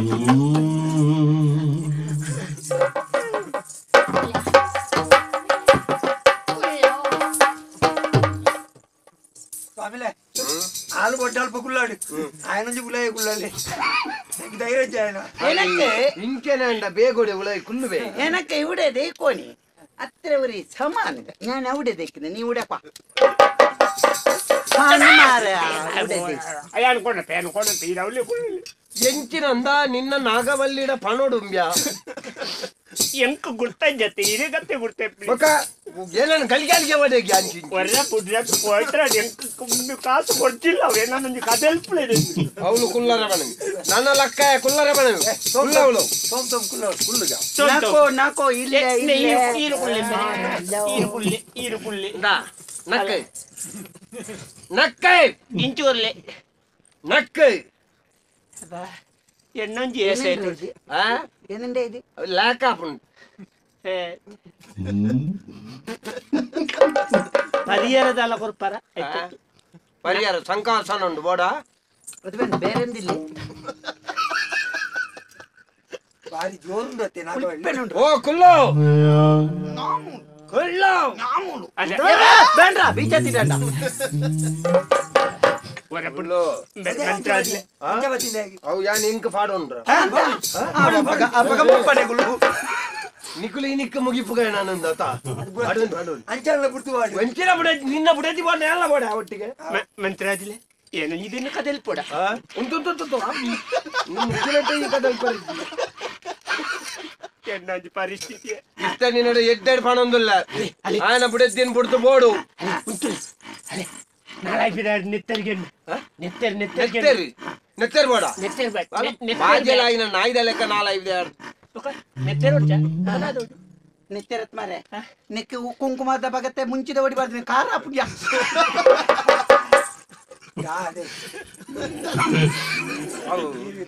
ಆಮೇಲೆ ಹಾಲು ಬೊಡ್ಡ ಅಲ್ಪ ಕುಲ್ಲಾಡು ಆಯನಂಜಿ ಕುಲಾಯ ಕುಲ್ಲಲ್ಲಿ ಧೈರ್ಯ ಜಾಯನ எனக்கு ಇಂಕೆನೆ ಅಂಡ ಬೇಗೋಡೆ ಉಳೈ ಕುಲ್ಲುವೆ எனக்கு ഇവിടെ ದೇಕೋನಿ ಅತ್ರ ഒരു സമാന ഞാൻ അവിടെ ದೇക്കിനെ നീ ഇവിടെ പಾ ಅಯ್ಯ ಅನ್ಕೊಂಡ ತೀರವಲ್ಲಿ ಕುಳ್ಳಿ ಎಂಚಿನಂದ ನಿನ್ನ ನಾಗವಲ್ಲಿಡ ಪಣೋಡುಂಬ್ಯ ಎಂಕ ಗುರ್ತ ಇರಿಗತ್ತೆ ಗುರ್ತೆ ఒక ಏನನ್ನ ಗಲ್ಗಾಲಿಗೆ ಒಡೆಗೆ ಅಂಚಿ ಹೊರ ಪುಡ್ರ ಹೋಯ್ತ್ರ ಎಂಕ ಕಾಸು ಕೊಡ್ತಿಲ್ಲ ಅವೇ ನನ್ನ ಕದಲ್ಪಳೆ ಅವಳು ಕುಲ್ಲರವಣ ನನ್ನ ಲಕ್ಕ ಕುಲ್ಲರವಣ ಕುಲ್ಲವಳು ಸೋಮ್ ಸೋಮ್ ಕುಲ್ಲವ್ರು ಕುಲ್ಲುಗ ನಾಕೋ ನಾಕೋ ಇಲ್ಲೇ ಈರು ಕುಳ್ಳಿ ನಕ್ಕೆ ನಕ್ಕೆ ಇಂಚೂರ್ಲೆ ನಕ್ಕೆ ಎನ್ನೊಂಜಿ ಏಸೈತು ಏನಂಡೆ ಇದು ಲಾಕಾಪುಂಡು ಪರಿಹಾರದಲ್ಲ ಕೊರ್ಪಾರ ಪರಿಹಾರ ಸಂಕಾಸನ ಉಂಟು ಬೋಡ ಅದು ಬೇರೆಂದಿಲ್ಲ ಭಾರಿ ಜೋರುಂಡತ್ತೆ ನಾಗವಲ್ಲಿ ಓ ಕುಲ್ಲು ಕೊಲ್ಲೋ ಬೇಡ ಬೀಜತಿ ಬೇಡ ಕುಲ್ಲು ಮಂತ್ರಾಜ್ಲೆ ಅವು ಯಾನ್ ಇಂಕ್ ಪಾಡೋನ್ರ ನಿಕುಲಿ ನಿಕ್ಕು ಮುಗಿಪುಗ ನಾನಂದತ ಅಂಚಲ್ಲ ಬಿಡ್ತು ಮಾಡಿ ವೆಂಚಿನ ಬುಡ ನಿನ್ನ ಬುಡದಿ ಬೋಡ ಎಲ್ಲ ಬೋಡ ಒಟ್ಟಿಗೆ ಮಂತ್ರಾಜ್ಲೆ ಏನು ಇದನ್ನು ಕದಲ್ಪಡ ಉಂಟು ಮುಚ್ಚಿನಟ್ಟೆ ಈ ಕದಲ್ ಪರಿಸ್ಥಿತಿ ಎನ್ನಾಜಿ ಪರಿಸ್ಥಿತಿ ಇಷ್ಟ ನಿನ್ನಡೆ ಎಡ್ಡೆಡ್ ಪಣೊಂದಿಲ್ಲ ಆಯನ ಬುಡದಿನ್ ಬಿಡ್ತು ಬೋಡು ನಾಳೆ ಬಿಡಾಡ್ ನೆತ್ತರಿಗೆ ನೆತ್ತರ್ ನೆತ್ತರಿಗೆ ನೆತ್ತರ್ ಬೋಡ ನೆತ್ತರ್ ಬಾಜೆಲ ಆಯ್ನ ನಾಯ್ದ ಲೆಕ್ಕ ನಾಲ್ಕು ನೆತ್ತರ್ ನಿತ್ಯರತ್ ಮಾರೆ ನಿಕ್ಕೆ ಕುಂಕುಮದ ಬಗತ್ತೆ ಮುಂಚಿದ ಓಡಿ ಬರ್ತೀನಿ ಕಾರ ಪುಡ್ಯ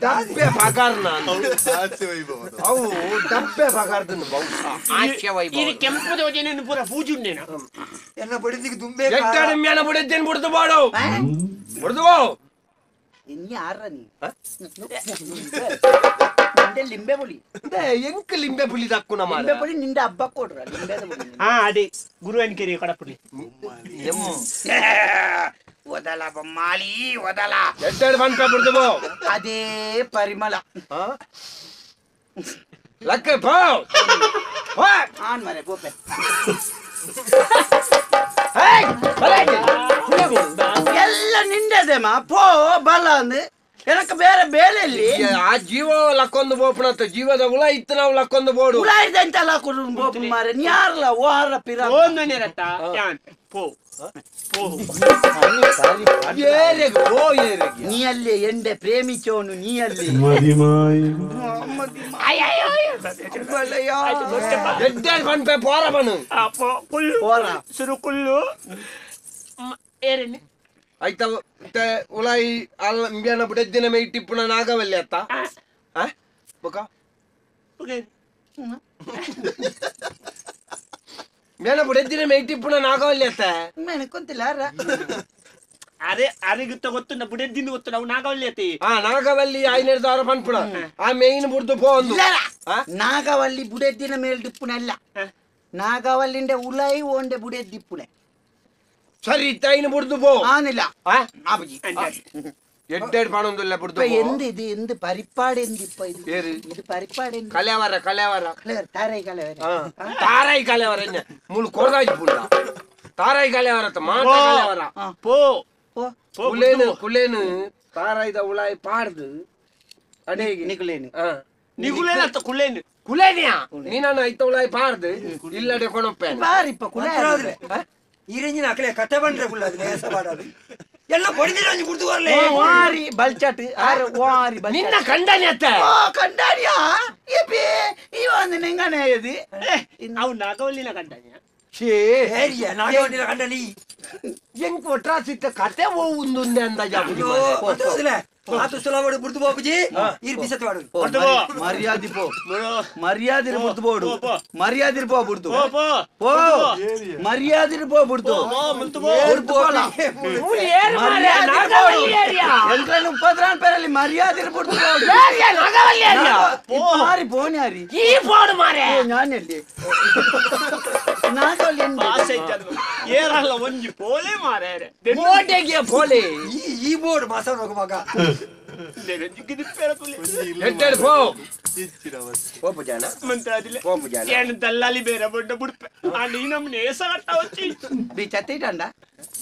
ಡಬ್ಬೆ ಪಗಾರ ನಾನು ಅವು ಡಬ್ಬೆ ಪಗಾರದನ್ನು ಇದು ಕೆಂಪದ ವಜನೇನು ಪೂರ ಪೂಜುಂಡೇನ ಎನ್ನ ಬಡಿದಿಗೆ ದುಂಬೆ ಎಡ್ಡೆಡ್ ಮ್ಯಾನ ಬುಡದ್ದೇನು ಬಿಡ್ತು ಬೋಡು ಬಿಡ್ದು ಇನ್ನು ಯಾರ ನೀ ನಿಂದೆ ಲಿಂಬೆ ಪುಳಿ ಎಂಕ್ ಲಿಂಬೆ ಪುಳಿ ದಕ್ಕುನ ಲಿಂಬೆ ಪುಳಿ ನಿಂದೆ ಹಬ್ಬ ಕೊಡ್ರ ಲಿಂಬೆದ ಪುಳಿ ಅದೇ ಗುರು ಅನ್ಕೆರಿ ಕಡಪುಡಿ ಒದಲ ಬೊಮ್ಮಾಳಿ ಒದಲ ಎಡ್ಡೆಡ್ ಬಂತ ಬಿಡ್ದು ಅದೇ ಪರಿಮಳ ಲಕ್ಕ ಪೋ ಆನ್ ಮರೆ ಗೋಪೆ ಎಲ್ಲ ನಿಂದೆದೆಮ್ಮ ಪೋ ಬಲ ಅಂದ್ ಎನಕ ಬೇರೆ ಬೇಲೆಯಲ್ಲಿ ಆ ಜೀವ ಲಕ್ಕೊಂದು ಬೋಪಣತ್ತ ಜೀವದ ಹುಳ ಇತ್ತು ನಾವು ಲಕ್ಕೊಂದು ಬೋಡು ಹುಳ ಇದ್ದಂತೆಲ್ಲ ಕೊಡು ಬೋಪು ಮಾರೆ ನೀರ್ಲ ಓರ ಪಿರ ಒಂದು ನೆರಟ ಪೋ ಪೋ ಏರೆಗೆ ಪೋ ಏರೆಗೆ ನೀ ಅಲ್ಲಿ ಎಂಡೆ ಪ್ರೇಮಿಸೋನು ನೀ ಅಲ್ಲಿ ಎಡ್ಡೆಡ್ ಬಂಪೆ ಪೋರ ಬನು ಓರ ಸುರು ಕುಲ್ಲು ಏರೇನೆ ಆಯ್ತಾ ಉಲಾಯಿ ಅಲ್ಲ ಇಂಬ್ಯಾನ ಬಿಡದ್ದಿನ ಮೈ ಟಿಪ್ಪುನ ನಾಗವಲ್ಲಿ ಅತ್ತ ಬೊಕ ಮೇನ ಬಿಡದ್ದಿನ ಮೈ ಟಿಪ್ಪುನ ನಾಗವಲ್ಲಿ ಅತ್ತ ಮೆಣಕೊಂತಿಲ್ಲ ಅರೆ ಅರಿಗುತ್ತ ಗೊತ್ತು ಬುಡೆದ್ದಿನ ಗೊತ್ತು ನಾವು ನಾಗವಲ್ಲಿ ಅತಿ ನಾಗವಲ್ಲಿ 500 ಪನ್ಪುಣ ಆ ಮೇಯ್ನ್ ಬುಡ್ದು ಪೋ ಒಂದು ನಾಗವಲ್ಲಿ ಬುಡೆದ್ದಿನ ಮೇಲ್ ಡಿಪ್ಪುನಲ್ಲ ನಾಗವಲ್ಲಿಂಡೆ ಉಲಾಯಿ ಓಂಡೆ ಬುಡೆದ್ದಿಪ್ಪುನೆ ಸರಿ ತೈನ ಬುಡ್ದು ಪೋ ആനില്ല ആപജി എഡ്ഡേഡ് പണൊന്നുമില്ല ബുಡ್ದು പോ എന്ത് ഇത് എന്ത് പരിപ്പാട് എന്ത് ഇപ്പൊ ഇത് ഏത് ഇത് പരിപ്പാട് എന്ത് കലവര താരായി കലവര താരായി കലവര മൂന്ന് കൊറതായി പുല്ല താരായി കലവര ಮಾಟ ಕಲವರ ಪೋ ಕುಲೇನು ತಾರಾಯಿದ ಉಳಾಯಿ ಪಾಡ್ದು ಅಡೇಗೆ ನಿಗುಲೇನ ಅಂತ ಕುಲ್ಲೇನು ಕುಲೇನಿಯಾ ನೀನನ್ನು ಐತ ಉಳಾಯಿ ಪಾಡ್ದು ಇಲ್ಲಡೆ ಕೊಣೊಪ್ಪೆ ಬಾರಿಪ್ಪ ಕುಲೇ ಈರಂಜಿನ ಅಕಲೆ ಕತೆ ಬಂದ್ರೆ ಕುಲ್ಲ ಅದು ನೇಸ ಬಾಡದು ಎಲ್ಲ ಬಡಿದಿರ ಅಂಜಿ ಕುಡ್ದು ಬರ್ಲೆ ವಾರಿ ಬಲ್ಚಾಟ್ ಆರೆ ವಾರಿ ಬಲ್ಚಾಟ್ ನಿನ್ನ ಕಂಡನಿ ಅತ್ತ ಕಂಡಾರಿಯಾ ಏಪಿ ಇವನು ನಿಂಗನೇ ಇದು ನಾವು ನಾಗವಲ್ಲಿನ ಕಂಡಾನಿಯ ಛೇ ಹೇರಿಯ ನಾಗವಲ್ಲಿನ ಕಂಡಲಿ ಎಂಕ್ ಒಟ್ರಾಸಿತ್ತ ಕತೆ ಹೋಗುಂದುಂದೆ ಅಂದ ಜಾಬು ಅದುಲೆ ಆತು ಸುಲವಡು ಬುರ್ದು ಬಾಬುಜಿ ಈರ್ ಬಿಸತ್ ವಾಡು ಮರ್ಯಾದಿ ಪೋ ಮರ್ಯಾದಿರ ಬುರ್ದು ಬೋಡು ಮರ್ಯಾದಿರ ಪೋ ಬುರ್ದು ಪೋ ಮರ್ಯಾದಿರ ಪೋ ಬುರ್ದು ಬುರ್ದು ಪೋಲ ಎಂಟ್ರನ್ನು ಉಪದ್ರಾನ್ ಪೇರಲ್ಲಿ ಮರ್ಯಾದಿರ ಬುರ್ದು ಮಾರಿ ಪೋನ್ಯಾರಿ ಈ ಫೋನ್ ಮಾರೆ ഞാനെಲ್ಲಿ ನಾಗಲ್ಲಿ ಏರಲ್ಲ ಒಂಜಿ ಪೋಲೆ ಮಾರೆ ಮೋಟೆಗೆ ಪೋಲೆ ಈ ಬೋರ್ಡ್ ಮಾಸನ ಹೋಗುವಾಗ ಎಡ್ಡೆಡ್ ಪೋ ಪೋಪು ಜಾನ ಮಂತ್ರಾದಿಲ್ಲ ಪೋಪು ಜಾನ ಏನು ದಲ್ಲಾಲಿ ಬೇರೆ ಬೊಡ್ಡ ಬುಡ್ಪೆ ಆ ನೀ ನಮ್ಮನೆ ಏಸಗಟ್ಟ వచ్చి ബീച്ചത്തിടണ്ട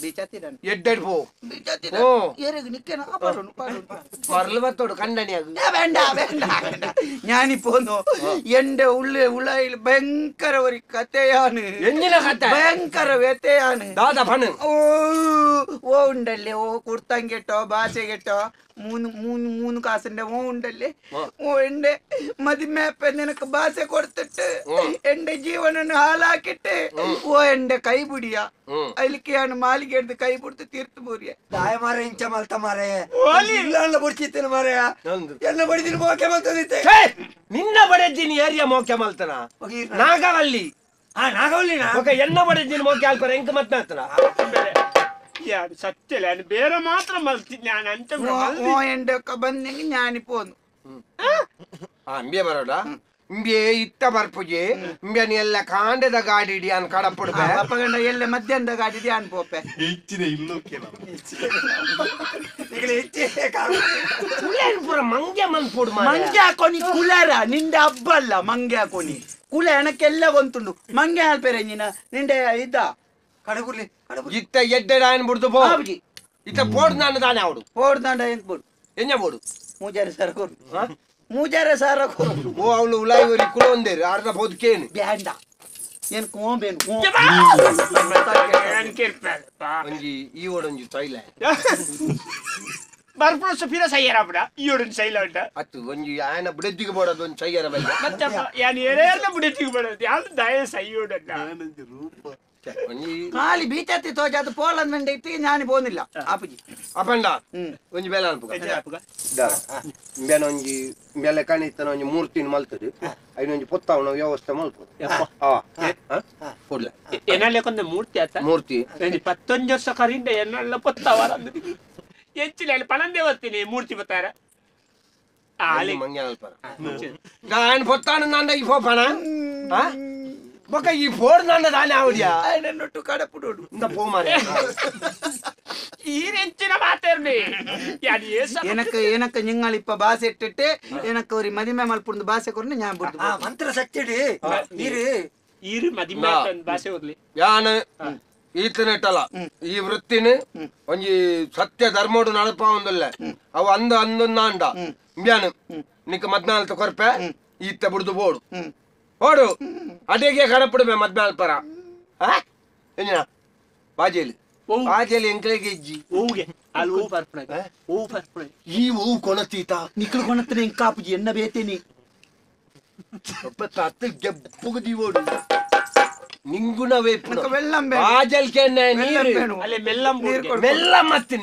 ബീച്ചത്തിടണ്ട ಎಡ್ಡೆಡ್ ಪೋ ബീച്ചത്തിട ഓ ഏരഗ് നിക്കന പാടുന്നു മറಲು ಬತ್ತೋಡು ಕಂಡನಿಯಾಗು വേണ്ട വേണ്ട ഞാനിപ്പോ എന്റെ ഉള്ളയിൽ ഭയങ്കര ഒരു കഥയാണ് ಎಂಜಿನ ಕತೆ ഭയങ്കര വ്യഥയാണ് ದಾದ ಪಣ ഓ ഉണ്ടല്ലേ ഓ കുർത്തം കെട്ടോ ഭാഷ കെട്ടോ മൂന്ന് കാസിന്റെ ഓ ഉണ്ടല്ലേ ഓ എന്റെ മതിമേപ്പ നിനക്ക് ഭാഷ കൊടുത്തിട്ട് എന്റെ ജീവനನ್ನು ಹಾಳಾക്കിട്ട് ഓ എന്റെ കൈ പിടിയ അതിലേക്കാണ് മാലിക എടുത്ത് കൈ പിടിച്ച് തീർത്തു പോരിയ ದಾಯ ಮಾರೆ ಇಂಚ ಮಲ್ತ ಮಾರೆ ಇಲ್ಲ ಬಡ್ಚಿತ್ತೇನೆ ಮಾರೆ ಎಲ್ಲ ಬಡಿದಿನ ಮೋಕೆ ಮಲ್ತದಿತ್ತೆ ನಿನ್ನ ಬಡೆದ್ದೀನಿ ಏರಿಯಾ ಮೋಕೆ ಮಲ್ತನ ನಾಗವಲ್ಲಿ ನಾಗವಲ್ಲಿನ ಓಕೆ ಎನ್ನ ಬಡೆದ್ದೀನಿ ಮೋಕೆ ಆಲ್ಪರ ಎಂಕ ಮತ್ತನ ಯಾರು ಸತ್ಯಲ್ಲ ಬೇರೆ ಮಾತ್ರ ಮಲ್ತೀನಿ ನಾನು ಅಂತ ഓ എന്റെ ഒക്കെ ಬಂದೆಂಗೆ ഞാനിപ്പോന്നു ಅಂಬೆ ಬರೋಡ ಇಂಬೆ ಇತ್ತ ಬರ್ಪುಜೆ ಇಂಬೆನಿ ಎಲ್ಲ ಕಾಂಡದ ಗಾಡಿ ಇಡಿ ಅನ್ ಕಡಪುಡ್ಬೆ ಅಪ್ಪಗಂಡ ಎಲ್ಲ ಮಧ್ಯಾಹ್ನದ ಗಾಡಿ ಧ್ಯಾನ್ ಪೋಪೆ ಹೆಚ್ಚಿನ ಇಲ್ಲೋಕೆ ಪೂರ ಮಂಗೆ ಮಲ್ಪುಡ್ ಮಂಗೆ ಹಾಕೋನಿ ಕುಲರ ನಿಂದೆ ಹಬ್ಬ ಅಲ್ಲ ಮಂಗೆ ಹಾಕೋನಿ ಕುಲ ಎಣಕ್ಕೆಲ್ಲ ಗೊಂತುಂಡು ಮಂಗೆ ಹಾಲ್ಪೇರೆ ನೀನ ನಿಂಡೆ ಇದ್ದ ಕಡಗುರ್ಲಿ ಇತ್ತ ಎಡ್ಡೆಡ ಆಯನ್ ಬಿಡ್ದು ಪೋ ಇತ್ತ ಪೋಡ್ ನಾನು ತಾನೆ ಅವಡು ಪೋಡ್ದಾಂಡ ಎಂತ ಬೋಡು ಎಂಜ ಬೋಡು ಮೂಜಾರ ಸಾರ ಕೊಡು ಮೂಜಾರ ಸಾರ ಕೊಡು ಓ ಅವಳು ಉಲಾಯಿ ಒರಿ ಕುಲ ಒಂದೇರು ಅರ್ಧ ಬೋದು ಕೇನು ಬ್ಯಾಂಡ ಏನ್ ಕೋಂಬೇನು ಒಂಜಿ ಈ ಓಡೊಂಜಿ ತೈಲ ಬರ್ಪುರ ಸುಫಿರ ಸೈಯರ ಬಿಡ ಈ ಓಡನ್ ಸೈಲ ಉಂಟ ಅತ್ತು ಒಂಜಿ ಆಯನ ಬುಡೆದ್ದಿಗೆ ಬೋಡೋದು ಒಂದು ಸೈಯರ ಬಲ್ಲ ಮತ್ತೆ ಯಾನ್ ಏನೇಲ್ಲ ಬುಡೆತಿಗೆ ಬಡೋದು ಯಾವ್ದು ದಯ ಸೈಯೋಡನ್ನ ಒಂಜಿ ಖಾಲಿ ಬೀಚತ್ತಿ ತೋಜಾದ ಪೋಲಂದಂಡೆ ಇತ್ತಿ ನಾನು ಬೋನಿಲ್ಲ ಆಪುಜಿ ಅಪಂಡ ಒಂಜಿ ಬೇಲ ಅನ್ಪುಗ ಬೇನ ಒಂಜಿ ಬೆಲೆ ಕಣಿತನ ಒಂಜಿ ಮೂರ್ತಿನ ಮಲ್ತದು ಐನೊಂಜಿ ಪೊತ್ತವನ ವ್ಯವಸ್ಥೆ ಮಲ್ಪುದು ಕೊಡ್ಲ ಎನ್ನಲೆ ಕೊಂದ ಮೂರ್ತಿ ಆತ ಮೂರ್ತಿ 11 ವರ್ಷ ಕರಿಂದ ಎನ್ನಲ್ಲ ಪೊತ್ತವರ ಹೆಚ್ಚಿಲ್ಲ ಪಣಂದೇ ಬರ್ತೀನಿ ಮೂರ್ತಿ ಬರ್ತಾರ ಮಂಗ್ಯ ಅಲ್ಪರ ఆయన పొత్తాను నంద ఈ పోపన ఒక ఈ ఫోర్ నంద దాని ఆవిడియా ನೊಟ್ಟು ಕಡಪುಡು ఇంత పోమానే ಈ ಹೆಚ್ಚಿನ ಮಾತೇರ್ನಿ ಏನಕ್ಕ ನಿಂಗಳ ಇಪ್ಪ ಭಾಷೆ ಇಟ್ಟಿಟ್ಟೆ ಏನಕ್ಕ ಅವ್ರಿ ಮದಿಮೆ ಮಲ್ಪುಂದು ಭಾಷೆ ಕೊರ್ನೆ ஞாபகம் ಬಿಡ್ತು ಮಂತ್ರ ಸತ್ಯಡಿ ಈರು ಮದಿಮೆ ಭಾಷೆ ಓದ್ಲಿ ಯಾನ ಈತನೆಟ್ಟಲ್ಲ ಈ ವೃತ್ತಿನ ಒಂಜಿ ಸತ್ಯ ಧರ್ಮೋಡು ನಡಪ ಒಂದಲ್ಲ ಅವು ಅಂದ ಅಂದೊಂದಾಂಡ ಬ್ಯಾನು ನಿಕ್ಕ ಮದ್ನಾಲ್ಕು ಕೊರ್ಪೆ ಈತ ಬಿಡ್ದು ಬೋಡು ಓಡು ಅಡೆಗೆ ಕಡಪುಡುಮೆ ಮದ್ನಾಲ್ಪರ ಬಾಜೇಲಿ ಬಾಜೇಲಿ ಎಂಕ್ಲೆಗೆ ಇಜ್ಜಿ ಓಗೆ ಅಲ್ಲಿ ಓ ಪರ್ಪಣೆ ಓ ಪರ್ಪಣೆ ಈ ಓ ಕೊಣತೀತ ನಿಕ್ಕಲು ಕೊಣತ್ರ ಇಂಕ ಕಾಪುಜಿ ಎನ್ನ ಬೇತೇನಿ ತತ್ತು ಗೆಪ್ಪುಗದಿ ಓಡು ನಿಂಗುಣ ವೇಪು వెల్లం ಬಾಜಲ್ ಕೆನ್ನೆ ನೀರು ಅಲ್ಲಿ ಮೆಲ್ಲಂ ಮೆಲ್ಲ ಮತ್ತೆ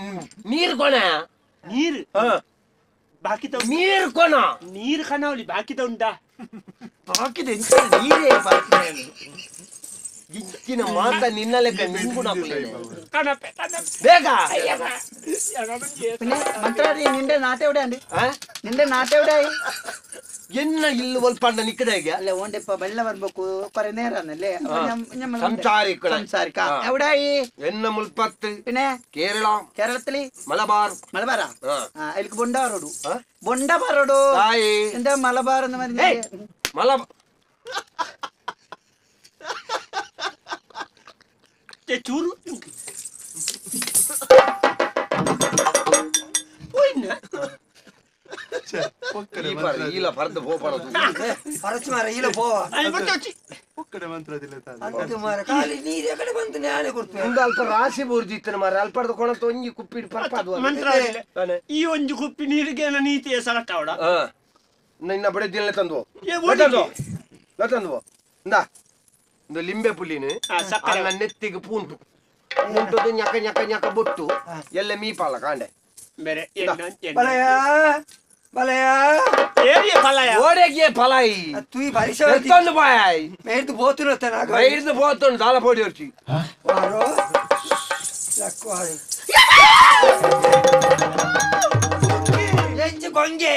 ನೀರು ಕೊಣ ನೀರು ಬಾಕಿ ನೀರು ಕೊಣ ನೀರು ಕಣವಲಿ ಬಾಕಿದ ಉಂಟಾ ಹಾಕಿದೆ ನೀರೇ ಇಚ್ಚಿನ ಮಾತ ನಿನ್ನ ಲೆಕ್ಕ ನಿಂಗುಣ ಕಣಪೆ ಬೇಗ ಮಂತ್ರಾದಿ ನಿಂಡೆ ನಾಟೆವಡೆ ಅಂಡಿ ನಿಂಡೆ ನಾಟೆವಡೆ ಎನ್ನ ಇಲ್ಲಿ ಒಲ್ಪಂಡ ನಿಕ್ಕದಾಗೆ ಅಲ್ಲೇ ಒಂಡೆಪ್ಪ ಬೆಳ್ಳ ಬರ್ಬೇಕು ಕೊರೆ ನೇರನಲ್ಲೇ ಸಂಸಾರಿಕ ಸಂಸಾರಿಕ ಎವಡಾಯಿ ಎನ್ನ ಮುಲ್ಪತ್ತು പിന്നെ ಕೇರಳ കേരളത്തില് മലബാർ മലബാറ അതിലേക്ക് ബൊണ്ടാറോടു ബൊണ്ടബാറോടു എന്താ മലബാർ എന്ന് പറഞ്ഞേ മലബാർ ಚೂರು ಇಲ್ಲ ಪರ್ದು ಹೋಗ್ಬಾರದು ಪರಚು ಮಾರ ಇಲ್ಲ ಪೋವ ಒಕ್ಕಡೆ ಮಂತ್ರದಿಲ್ಲ ಅದು ಮಾರ ಖಾಲಿ ನೀರು ಎಕಡೆ ಬಂತು ನಾನೇ ಕೊಡ್ತೇನೆ ಒಂದು ಅಲ್ಪ ರಾಶಿ ಬೋರ್ಜಿತ್ತನ ಮಾರ ಅಲ್ಪರ್ದು ಕೊಣತ ಒಂಜಿ ಕುಪ್ಪಿಡ್ ಪರ್ಪಾದು ಮಂತ್ರ ಈ ಒಂಜು ಕುಪ್ಪಿ ನೀರಿಗೆ ನೀತಿಯ ಸಲಟ್ಟಾವಡ ನಿನ್ನ ಬಡಿದಿಲ್ಲ ತಂದು ತಂದು ಇಂದ ಒಂದು ಲಿಂಬೆ ಪುಲ್ಲಿನ ಅಲ್ಲ ನೆತ್ತಿಗೆ ಪೂಂಟು ಪೂಂಟದು ñಕ ñಕ ñಕ ಬೊಟ್ಟು ಎಲ್ಲ ಮೀಪಾಲ ಕಾಂಡೆ ಬೇರೆ ಬಲಯ ಬಲಯ ಏರಿಯ ಫಲಯ ಓಡೆಗೆ ಫಲಾಯಿ ತುಯಿ ಪರಿಸ ಎತ್ತೊಂದು ಬಾಯ್ ಮೇಡ್ದು ಬೋತುನ ತನಾಗ ಬೈರ್ದು ಬೋತೊಂದು ದಾಲ ಪೋಡಿ ಹೊರ್ಚಿ ವಾರೋ ಲಕ್ವಾರಿ ಎಂಚ ಗೊಂಗೆ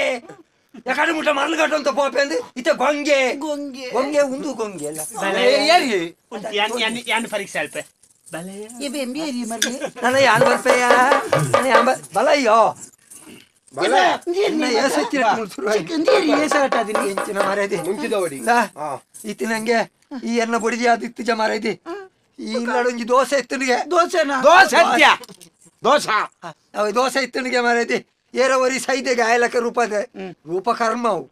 ಯಾಕಡೆ ಮುಟ್ಟ ಮರಳು ಕಟ್ಟು ಅಂತ ಪೋಪೆಂದು ಇತ ಗೊಂಗೆ ಗೊಂಗೆ ಗೊಂಗೆ ಉಂದು ಗೊಂಗೆ ಅಲ್ಲ ಏರಿ ಯಾನ್ ಪರೀಕ್ಷೆ ಅಲ್ಪೆ ಬಲಯ ಇಬೆ ಎಂಬಿ ಏರಿ ಮರ್ಲಿ ನನ್ನ ಯಾನ್ ಬರ್ಪೆಯ ನನ್ನ ಯಾನ್ ಬಲಯ್ಯೋ ಎಂಚಿನ ಮಾರೈತಿ ಮುಂಚಿದವಡಿ ಇತ್ತು ನಂಗೆ ಈ ಎನ್ನ ಬುಡಿದಿ ಅದು ಇತ್ತು ಮಾರೈತಿ ಈ ಇಲ್ಲಡೊಂಜಿ ದೋಸೆ ಇತ್ತನಿಗೆ ದೋಸೆನಾ ದೋಸೆ ದೋಸೆ ಇತ್ತನಿಗೆ ಮಾರೈತಿ ಏರೋ ಒರಿ ಸೈದೆಗೆ ಆಯಲಕ ರೂಪದ ರೂಪ ಕರ್ಮವು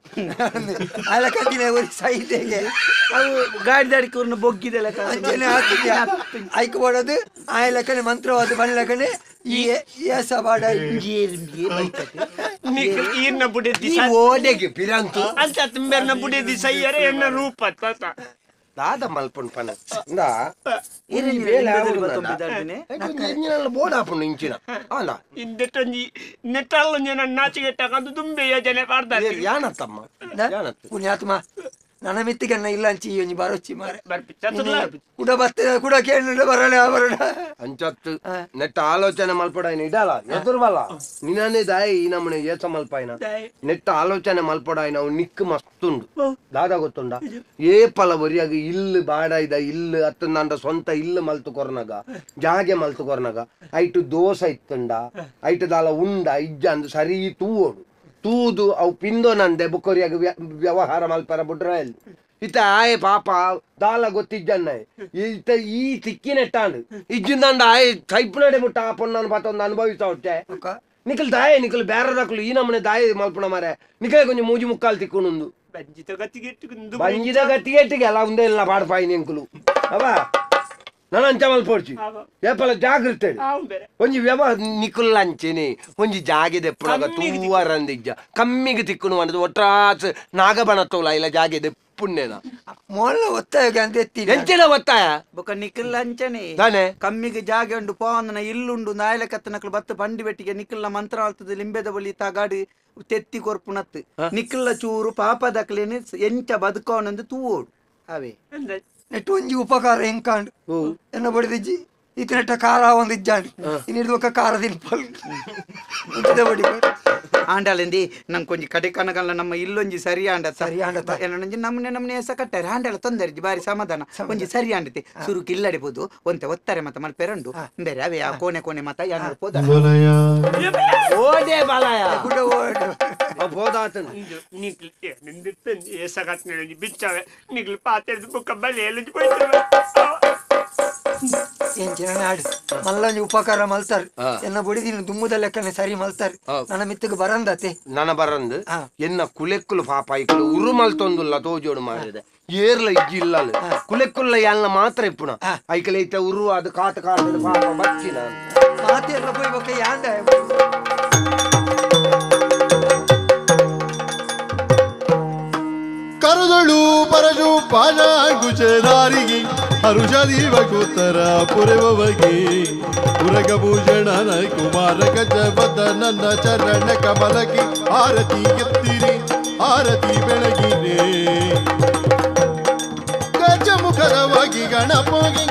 ಆಯಲಕ ದಿನ ಒರಿ ಸೈದೆಗೆ ಅವು ಗಾಡಿ ದಾಡಿಕೂರ್ನ ಬೊಗ್ಗಿದೆಲ್ಲ ಐಕ್ ಬಡದು ಆಯಲಕನೆ ಮಂತ್ರವಾದ ಬಣ್ಣಲಕನೆ ಈ ಏಸ ಬಾಡ ಈರ್ನ ಬುಡಿ ದಿಸ ಓಡೆಗೆ ಪಿರಂತು ಅಂತ ತುಂಬೆರ್ನ ಬುಡಿ ದಿಸ ಏರೆ ಎನ್ನ ರೂಪ ತಾತ ದಾದ ಮಲ್ಪುಂಡ್ ಪನ ಬೋಡಾಪುಂಡು ಇಂಚಿನ ಅಲ್ಲ ಇಂದೆಟ್ಟೊಂಜಿ ನೆಟ್ಟಲ್ಲೊಂಜಿ ನನ್ನ ನಾಚಿಗೆಟ್ಟಕಂದು ತುಂಬೆ ಯೋಜನೆ ಮಾಡ್ತಾರೆ ಯಾನತ್ತಮ್ಮ ಪುಣ್ಯಾತ್ಮ ನನ್ನ ಮಿತ್ತಿಗೆನ್ನ ಇಲ್ಲ ಅಂಚಿ ಒಂಜಿ ಬರೊಚ್ಚಿ ಮಾರೆ ಬರ್ಪಿಚ್ಚ ಕೂಡ ಬರ್ತದೆ ಕೂಡ ಕೇಳ ಬರಲ್ಲ ಬರೋಣ ಅಂಚತ್ತು ನೆಟ್ಟ ಆಲೋಚನೆ ಮಲ್ಪಡಾಯಿನ ಇಡಲ್ಲ ಎದುರ್ವಲ್ಲ ನಿನ್ನೇ ದಾಯಿ ಈ ನಮ್ಮನೆ ಏಸ ಮಲ್ಪಾಯಿನ ನೆಟ್ಟ ಆಲೋಚನೆ ಮಲ್ಪಡಾಯಿನ ಅವು ನಿಕ್ಕು ಮಸ್ತುಂಡು ದಾದ ಗೊತ್ತುಂಡ ಏಪಲ ಬರಿಯಾಗ ಇಲ್ಲು ಬಾಡ ಇದ ಇಲ್ಲು ಅತ್ತಂದ ಸ್ವಂತ ಇಲ್ಲು ಮಲ್ತು ಕೊರ್ನಗ ಜಾಗೆ ಮಲ್ತು ಕೊರ್ನಗ ಐಟು ದೋಸೆ ಇತ್ತುಂಡ ಐಟು ದಾಲ ಉಂಡ ಇಜ್ಜ ಅಂದು ಸರಿ ತೂವೋಡು ತೂದು ಅವು ಪಿಂದೋ ನಂದೆ ಬುಕ್ಕೊರಿಯಾಗ ವ್ಯವಹಾರ ಮಲ್ಪರ ಬಿಡ್ರ ಇತ್ತ ಆಯೆ ಪಾಪ ದಾಲ ಗೊತ್ತಿಜ್ಜನ್ನ ಇತ್ತ ಈ ತಿಕ್ಕಿನೆಟ್ಟಾಂಡು ಇಜ್ಜಿಂದಂಡ ಆಯೆ ಸೈಪ್ ನಡೆ ಮುಟ್ಟ ಆ ಪೊಣ್ಣನ್ನು ಪಾತ ಒಂದು ಅನುಭವಿಸ್ತಾ ಹೊಟ್ಟೆ ನಿಖಲ್ ದಾಯೆ ನಿಖಲ್ ಬೇರದಾಕ್ಲು ಈ ನಮ್ಮನೆ ದಾಯ ಮಲ್ಪುಣ ಮಾರೆ ನಿಖಲೆ ಕೊಂಚ ಮೂಜಿ ಮುಕ್ಕಾಲು ತಿಕ್ಕೊಂಡು ಬಂಜಿದ ಗತ್ತಿಗೆಟ್ಟಿಗೆ ಅಲ್ಲ ಒಂದೇ ಇಲ್ಲ ಪಾಡ್ಪಾಯಿ ನಿಂಕುಲು ಅವಾ ನಾನು ಅಂಚ ಮಲ್ಪೋಡ್ಚಿ ಏಪಲ ಜಾಗೃತೆ ಒಂಜಿ ವ್ಯವಹಾರ ನಿಕುಲ್ಲಂಚೆನೆ ಒಂಜಿ ಜಾಗೆ ದೆಪ್ಪುಳಗ ತೂವರಂದಿಜ್ಜ ಕಮ್ಮಿಗೆ ತಿಕ್ಕುನು ಅನ್ನೋದು ಒಟ್ರಾಸ್ ನಾಗಬಣತ್ತೋಲ ಇಲ್ಲ ಜಾಗೆ ದೆಪ್ಪುಣ್ಣೆದ ಮೊಲ್ಲ ಒತ್ತಾಯ ಅಂತ ಎತ್ತಿ ಎಂಚಿನ ಒತ್ತಾಯ ಬೊಕ ನಿಖಿಲ್ ಅಂಚನೆ ತಾನೆ ಕಮ್ಮಿಗೆ ಜಾಗೆ ಉಂಡು ಪೋಂದನ ಇಲ್ಲುಂಡು ನಾಯಲ ಕತ್ತನಕ್ಲು ಬತ್ತು ಬಂಡಿ ಬೆಟ್ಟಿಗೆ ನಿಖಿಲ್ನ ಮಂತ್ರ ಆಳ್ತದೆ ಲಿಂಬೆದ ಬಳಿ ತಗಾಡಿ ತೆತ್ತಿ ಕೊರ್ಪುನತ್ ನಿಖಿಲ್ಲ ಚೂರು ಪಾಪದಕ್ಲೇನೆ ಎಂಚ ಬದುಕೋನಂದು ತೂವೋಡು ಅವೇ ನೆಟ್ಟು ಒಂಜಿ ಉಪಕಾರ ಹೆಂಗ್ ಕಾಂಡು ಎನ್ನ ಬಡಿದಿಜ್ಜಿ ಇತ್ತಿನಟ್ಟ ಕಾರ ಒಂದು ಇಜ್ಜಾಂಡು ಇನ್ನಿಡ್ದು ఒక ಕಾರ ತಿನ್ಪಲ್ ಬಡಿ ಆಂಡಾಲೆಂದಿ ನಂಗೆ ಕೊಂಚ ಕಡೆ ಕನಗಲ್ಲ ನಮ್ಮ ಇಲ್ಲೊಂಜಿ ಸರಿ ಆಂಡ ಏನೊಂಜಿ ನಮ್ಮನೆ ಹೆಸ ಕಟ್ಟಾರೆ ಆಂಡಲ ತೊಂದರೆ ಬಾರಿ ಸಮಾಧಾನ ಒಂಜಿ ಸರಿ ಆಂಡತೆ ಸುರುಕು ಇಲ್ಲಡಿಬಹುದು ಒಂತೆ ಒತ್ತಾರೆ ಮತ್ತ ಮಲ್ಪೆರಂಡು ಬೇರೆ ಅವೇ ಆ ಕೋಣೆ ಮತ ಯಾರು ಹೋದ ಓಡೆ ಬಾಲಯ ಗುಡ ಓಡು ಹೋದಾತ ಹೆಸ ಕಟ್ಟ ಬಿಚ್ಚವೆ ನಿಗ್ಲು ಪಾತ್ರೆ ಬುಕ್ಕ ಬಲಿ ಎಲ್ಲ ಹೋಯ್ತವೆ ಏನ್ ನಾಡು ಮಲ್ಲೊಂಜಿ ಉಪಕಾರ ಮಲ್ತಾರು ಎನ್ನ ಬುಡಿದಿನ ದುಮ್ಮುದ ಲೆಕ್ಕನೆ ಸರಿ ಮಲ್ತಾರು ನನ್ನ ಮಿತ್ತಿಗೆ ಬರಂದತೆ ನನ್ನ ಬರಂದು ಎನ್ನ ಕುಲೆಕ್ಕುಲು ಪಾಪ ಇಕ್ಕಲು ಉರು ಮಲ್ತೊಂದುಲ್ಲ ತೋಜೋಡು ಮಾಡಿದೆ ಏರ್ಲ ಇಜ್ಜಿಲ್ಲ ಕುಲೆಕ್ಕುಲ್ಲ ಎಲ್ಲ ಮಾತ್ರ ಇಪ್ಪುಣ ಐಕಲ ಇತ್ತ ಉರು ಅದು ಕಾಟ ಕಾಟದ ಪಾಪ ಬಚ್ಚಿ ನಾನು ಮಾತೆಲ್ಲ போய் ಬೊಕ್ಕೆ ಯಾಂದ ಕರುದಳು ಪರಜು ಪಾಜ ಗುಜರಾರಿಗೆ ಹರುಷದೀವ ಕೂತರ ಪುರವಗೆ ಪುರಗಭೂಷಣನ ಕುಮಾರ ಗಜಪದ ನನ್ನ ಚರಣ ಕಮಲಕ್ಕೆ ಆರತಿ ಎತ್ತಿರಿ ಆರತಿ ಬೆಳಗಿರೆ ಗಜಮುಖರವಾಗಿ ಗಣಪಗೆ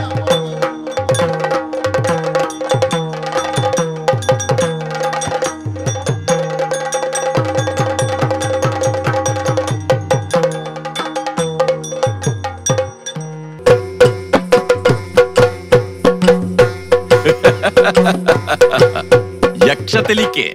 ಯಕ್ಷತೆಲಿಕೆ